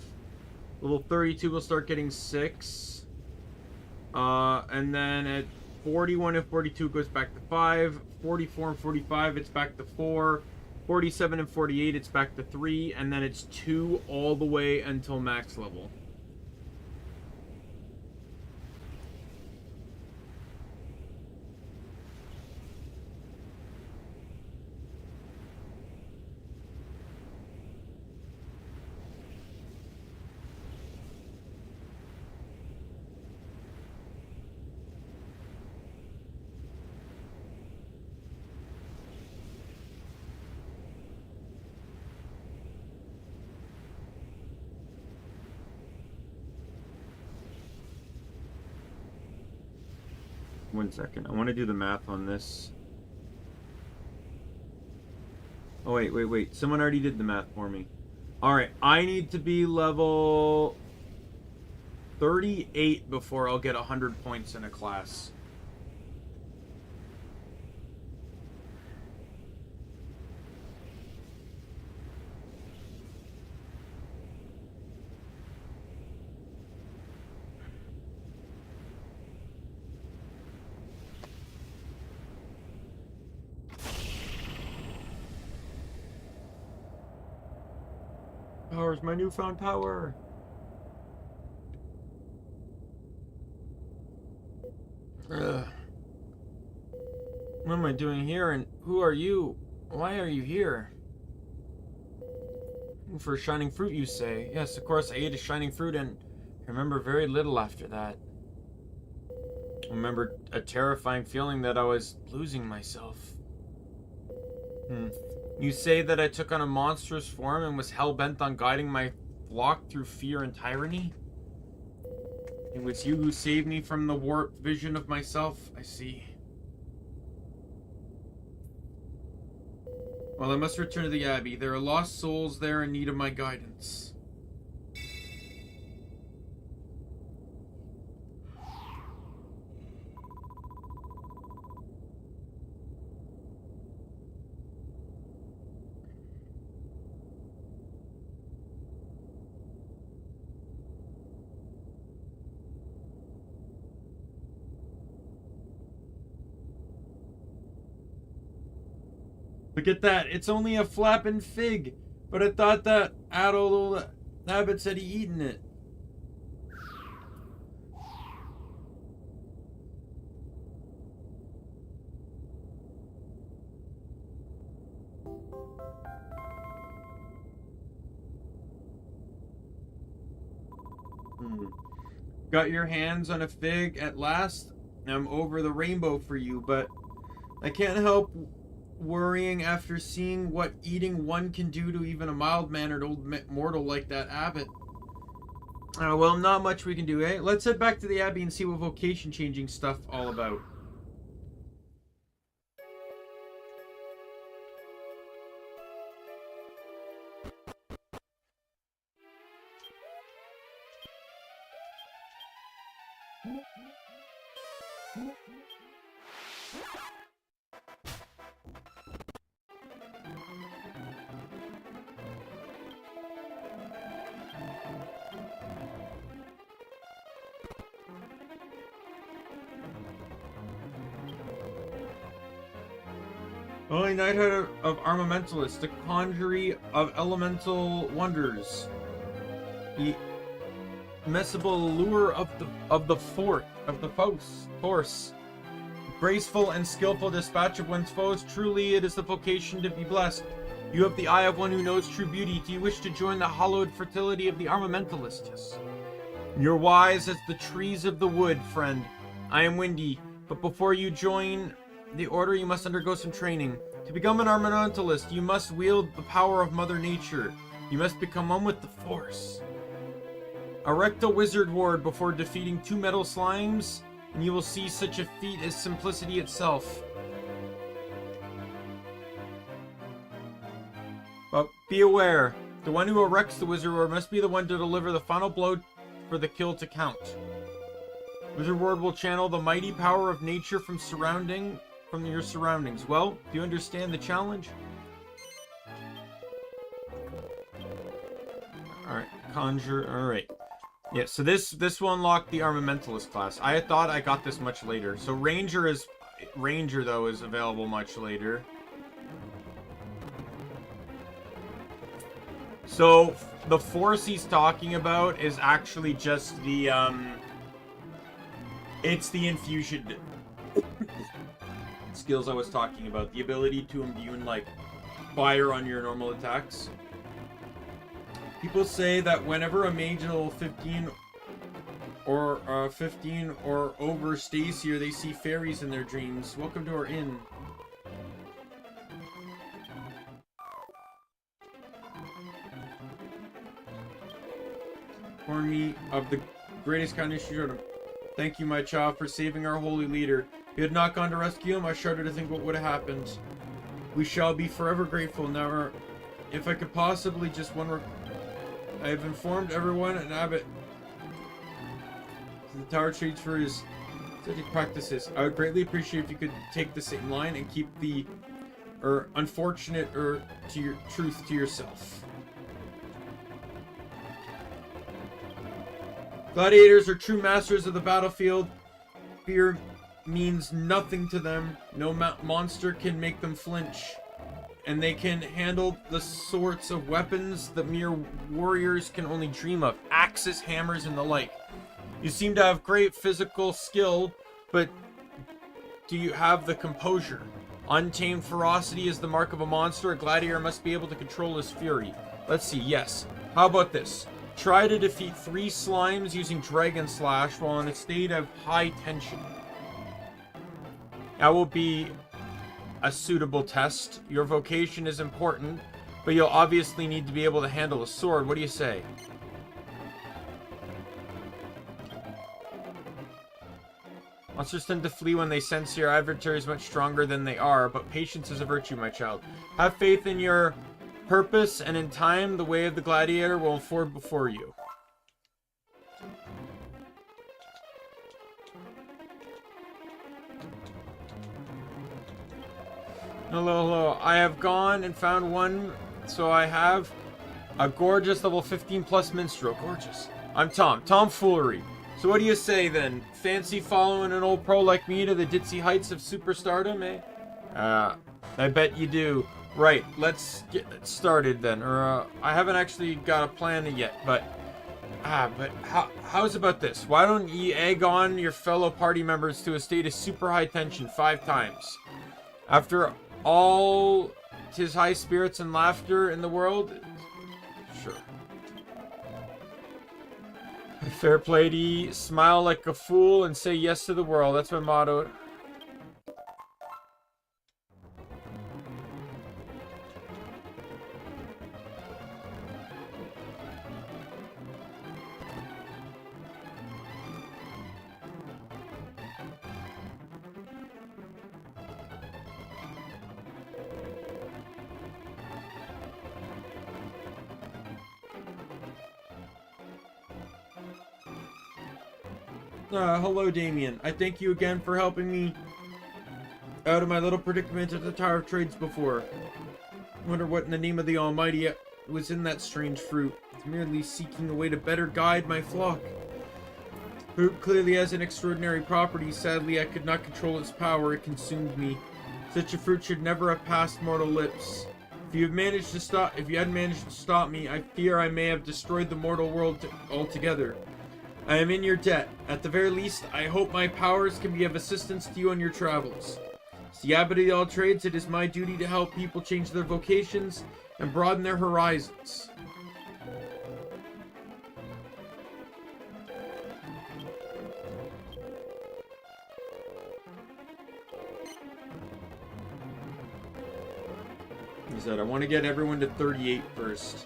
Level 32 will start getting 6. And then at 41 and 42 it goes back to 5. 44 and 45 it's back to 4. 47 and 48 it's back to 3. And then it's 2 all the way until max level. One second. I want to do the math on this. Oh, wait. Someone already did the math for me. Alright, I need to be level 38 before I'll get 100 points in a class. Power's my newfound power. Ugh. What am I doing here, and who are you? Why are you here? For shining fruit, you say? Yes, of course, I ate a shining fruit and remember very little after that. I remember a terrifying feeling that I was losing myself. You say that I took on a monstrous form and was hell-bent on guiding my flock through fear and tyranny? It was you who saved me from the warped vision of myself, I see. Well, I must return to the Abbey. There are lost souls there in need of my guidance. Look at that, it's only a flapping fig. But I thought that adult old Abbot said he eaten it. Got your hands on a fig at last? I'm over the rainbow for you, but I can't help worrying after seeing what eating one can do to even a mild-mannered old mortal like that abbot. Well, not much we can do, eh? Let's head back to the Abbey and see what vocation-changing stuff all about. Holy Knighthood of Armamentalists, the conjurer of elemental wonders, the messable lure of the force, graceful and skillful dispatch of one's foes. Truly, it is the vocation to be blessed. You have the eye of one who knows true beauty. Do you wish to join the hallowed fertility of the Armamentalists? Yes. You're wise as the trees of the wood, friend. I am windy, but before you join the order, you must undergo some training. To become an Armamentalist, you must wield the power of Mother Nature. You must become one with the Force. Erect a wizard ward before defeating 2 metal slimes, and you will see such a feat as simplicity itself. But be aware, the one who erects the wizard ward must be the one to deliver the final blow for the kill to count. Wizard World will channel the mighty power of nature from your surroundings. Well, do you understand the challenge? Alright, conjure, alright. Yeah, so this will unlock the Armamentalist class. I thought I got this much later. So Ranger, though, is available much later. So, the force he's talking about is actually just the, it's the infusion skills I was talking about. The ability to imbue, like, fire on your normal attacks. People say that whenever a mage level 15 or over stays here, they see fairies in their dreams. Welcome to our inn. Warn me of the greatest kindness you showed him. Thank you, my child, for saving our holy leader. If you had not gone to rescue him, I shudder to think what would have happened. We shall be forever grateful. Now, if I could possibly just I have informed everyone and Abbott the tower treats for his aesthetic practices. I would greatly appreciate if you could take the same line and keep the unfortunate to your truth to yourself. Gladiators are true masters of the battlefield. Fear means nothing to them. No monster can make them flinch. And they can handle the sorts of weapons that mere warriors can only dream of. Axes, hammers, and the like. You seem to have great physical skill, but do you have the composure? Untamed ferocity is the mark of a monster. A gladiator must be able to control his fury. Let's see, yes. How about this? Try to defeat 3 slimes using Dragon Slash while in a state of high tension. That will be a suitable test. Your vocation is important, but you'll obviously need to be able to handle a sword. What do you say? Monsters tend to flee when they sense your adversary is much stronger than they are, but patience is a virtue, my child. Have faith in your purpose, and in time, the way of the gladiator will unfold before you. Hello. I have gone and found one, so I have a gorgeous level 15 plus minstrel. Gorgeous. I'm Tom. Tomfoolery. So what do you say then? Fancy following an old pro like me to the ditzy heights of superstardom, eh? I bet you do. Right, let's get started then. I haven't actually got a plan yet, but how's about this? Why don't you egg on your fellow party members to a state of super high tension 5 times? After all tis high spirits and laughter in the world? Sure. Fair play to ye. Smile like a fool and say yes to the world. That's my motto. Hello, Daimien. I thank you again for helping me out of my little predicament at the Tower of Trades before. Wonder what in the name of the Almighty was in that strange fruit. It's merely seeking a way to better guide my flock. Fruit clearly has an extraordinary property. Sadly, I could not control its power. It consumed me. Such a fruit should never have passed mortal lips. If you hadn't managed to stop me, I fear I may have destroyed the mortal world altogether. I am in your debt. At the very least, I hope my powers can be of assistance to you on your travels. As the Abbot of all Trades, it is my duty to help people change their vocations and broaden their horizons. He said, I want to get everyone to 38 first.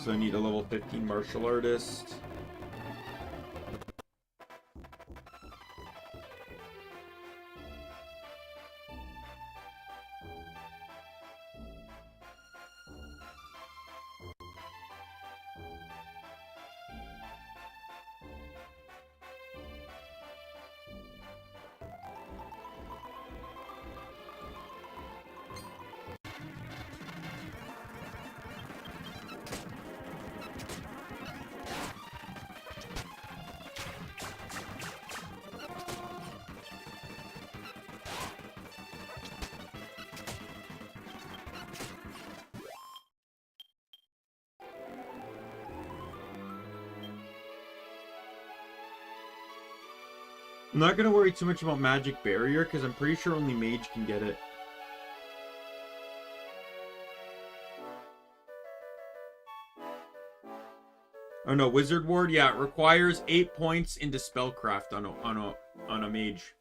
So I need a level 15 martial artist. I'm not going to worry too much about Magic Barrier, because I'm pretty sure only Mage can get it. Oh no, Wizard Ward, yeah, it requires 8 points into Spellcraft on a Mage.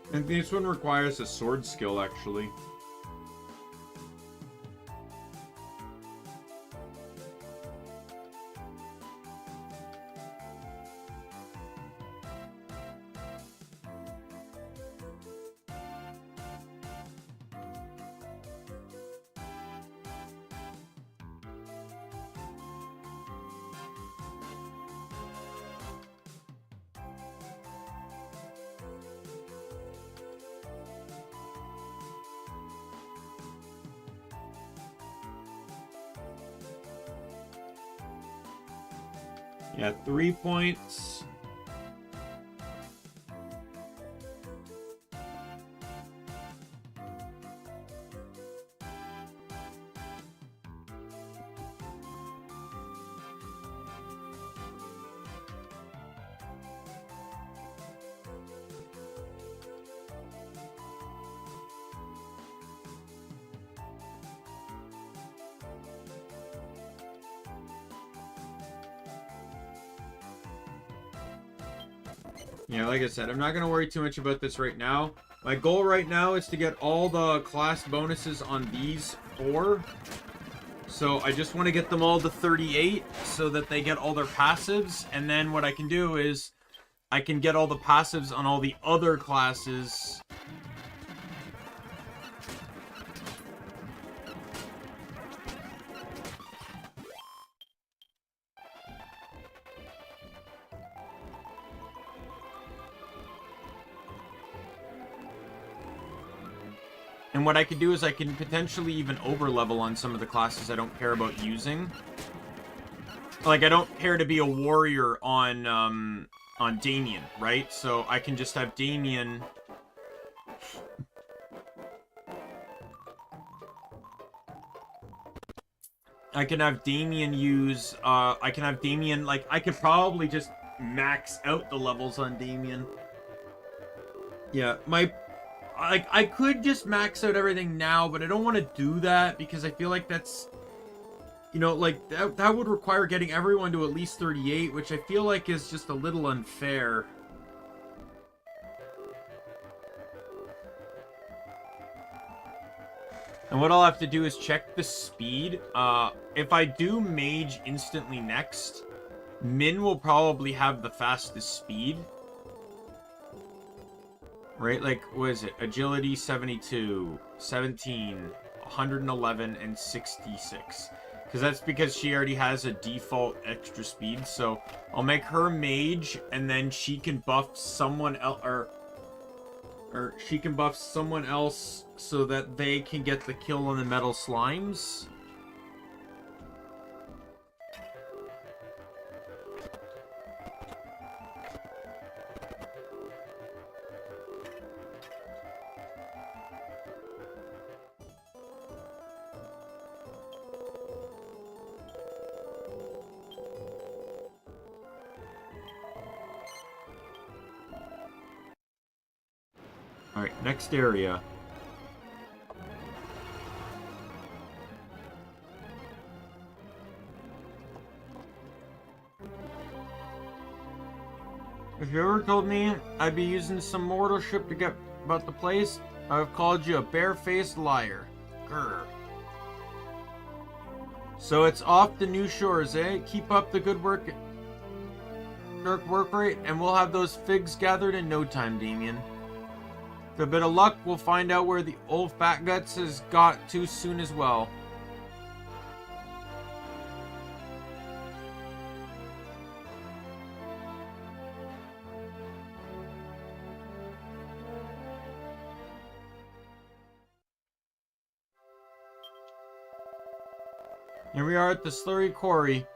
I think this one requires a sword skill, actually. Yeah, 3 points. Yeah, like I said, I'm not going to worry too much about this right now. My goal right now is to get all the class bonuses on these 4. So I just want to get them all to 38 so that they get all their passives. And then what I can do is I can get all the passives on all the other classes. And what I could do is I can potentially even overlevel on some of the classes I don't care about using. Like, I don't care to be a warrior on Daimien, right? So I can just have Daimien... I can have Daimien use... I can have Daimien... Like, I could probably just max out the levels on Daimien. Yeah, I could just max out everything now, but I don't want to do that because I feel like that's, you know, like that would require getting everyone to at least 38, which I feel like is just a little unfair. And what I'll have to do is check the speed. If I do Mage instantly next, Min will probably have the fastest speed. Right, like, what is it? Agility 72, 17, 111, and 66. Because that's because she already has a default extra speed. So I'll make her Mage, and then she can buff someone else, or she can buff someone else so that they can get the kill on the metal slimes. Alright, next area. If you ever told me I'd be using some mortalship to get about the place, I would have called you a barefaced liar. Grr. So it's off the new shores, eh? Keep up the good work rate, and we'll have those figs gathered in no time, Daimien. With a bit of luck, we'll find out where the old fat guts has got to soon as well. Here we are at the Slurry Quarry.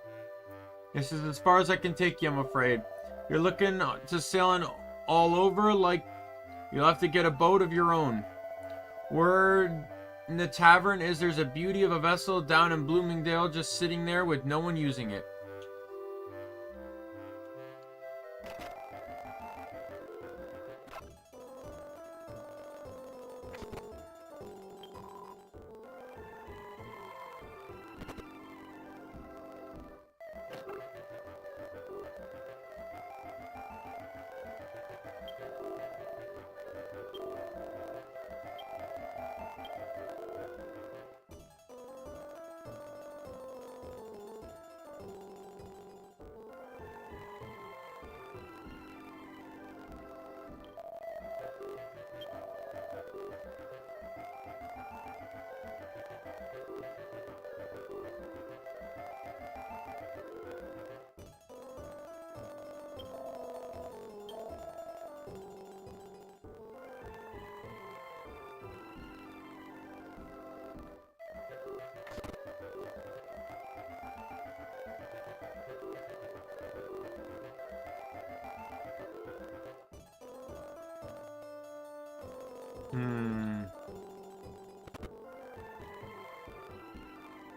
This is as far as I can take you, I'm afraid. You're looking to sailing all over, like you'll have to get a boat of your own. Word in the tavern is there's a beauty of a vessel down in Bloomingdale just sitting there with no one using it.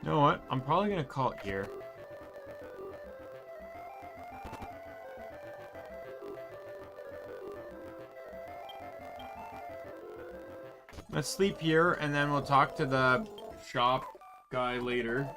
You know what? I'm probably gonna call it here. Let's sleep here, and then we'll talk to the shop guy later.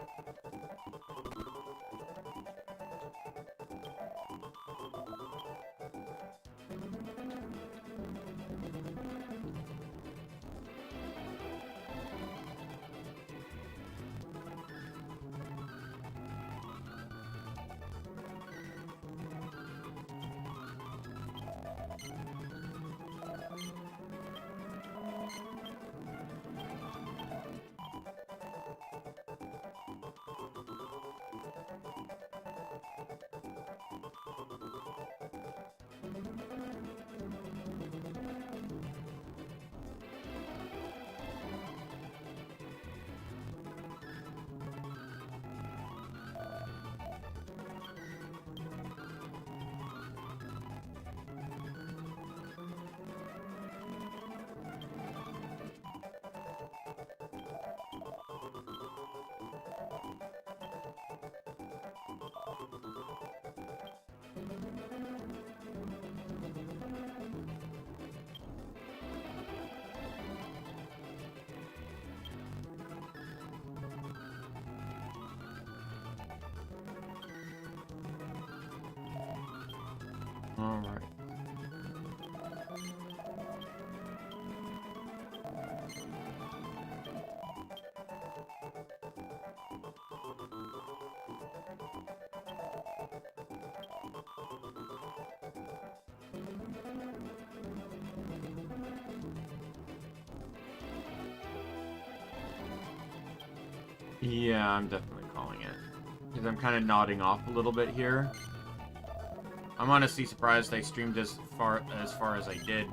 All right. Yeah, I'm definitely calling it. Because I'm kind of nodding off a little bit here. I'm honestly surprised I streamed as far as I did.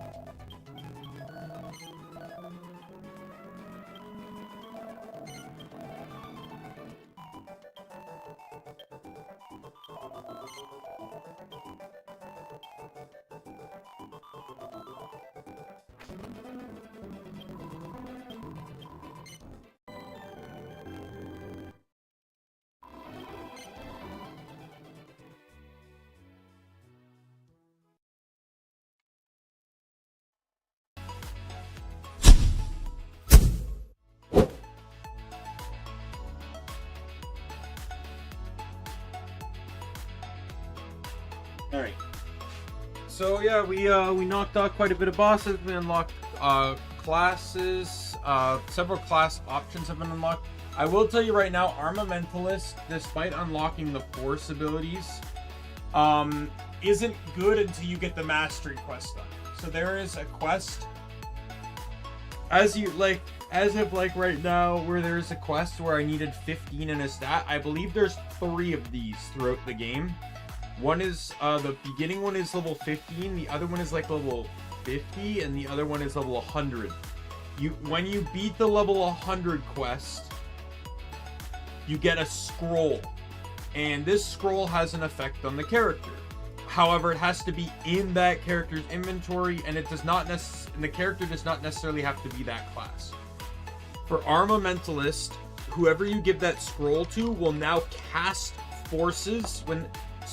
Alright. So yeah, we knocked out quite a bit of bosses. We unlocked classes. Several class options have been unlocked. I will tell you right now, Armamentalist, despite unlocking the Force abilities, isn't good until you get the Mastery quest done. So there is a quest as of like right now, where there's a quest where I needed 15 in a stat, I believe there's 3 of these throughout the game. One is, the beginning one is level 15, the other one is like level 50, and the other one is level 100. When you beat the level 100 quest, you get a scroll, and this scroll has an effect on the character. However, it has to be in that character's inventory, and it does not the character does not necessarily have to be that class. For Armamentalist, whoever you give that scroll to will now cast forces.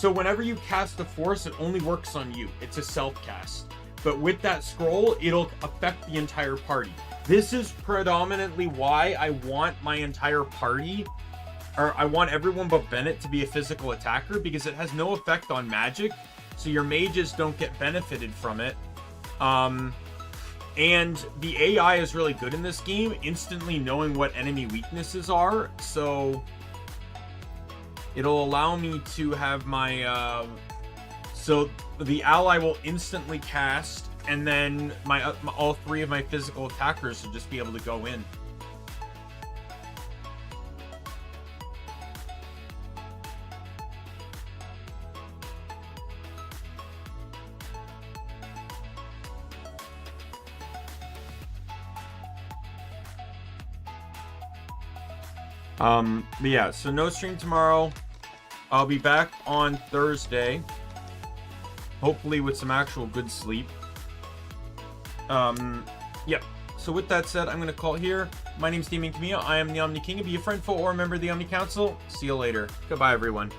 Whenever you cast a force, it only works on you. It's a self-cast. But with that scroll, it'll affect the entire party. This is predominantly why I want my entire party, or I want everyone but Bennett to be a physical attacker, because it has no effect on magic, so your mages don't get benefited from it. And the AI is really good in this game, instantly knowing what enemy weaknesses are, so it'll allow me to have my, so the ally will instantly cast, and then all 3 of my physical attackers will just be able to go in. But yeah, so no stream tomorrow. I'll be back on Thursday, hopefully with some actual good sleep. Yep. So with that said, I'm going to call it here. My name's Daimien Kamiya. I am the Omni King. Be a friend, foe, or a member of the Omni Council. See you later. Goodbye, everyone.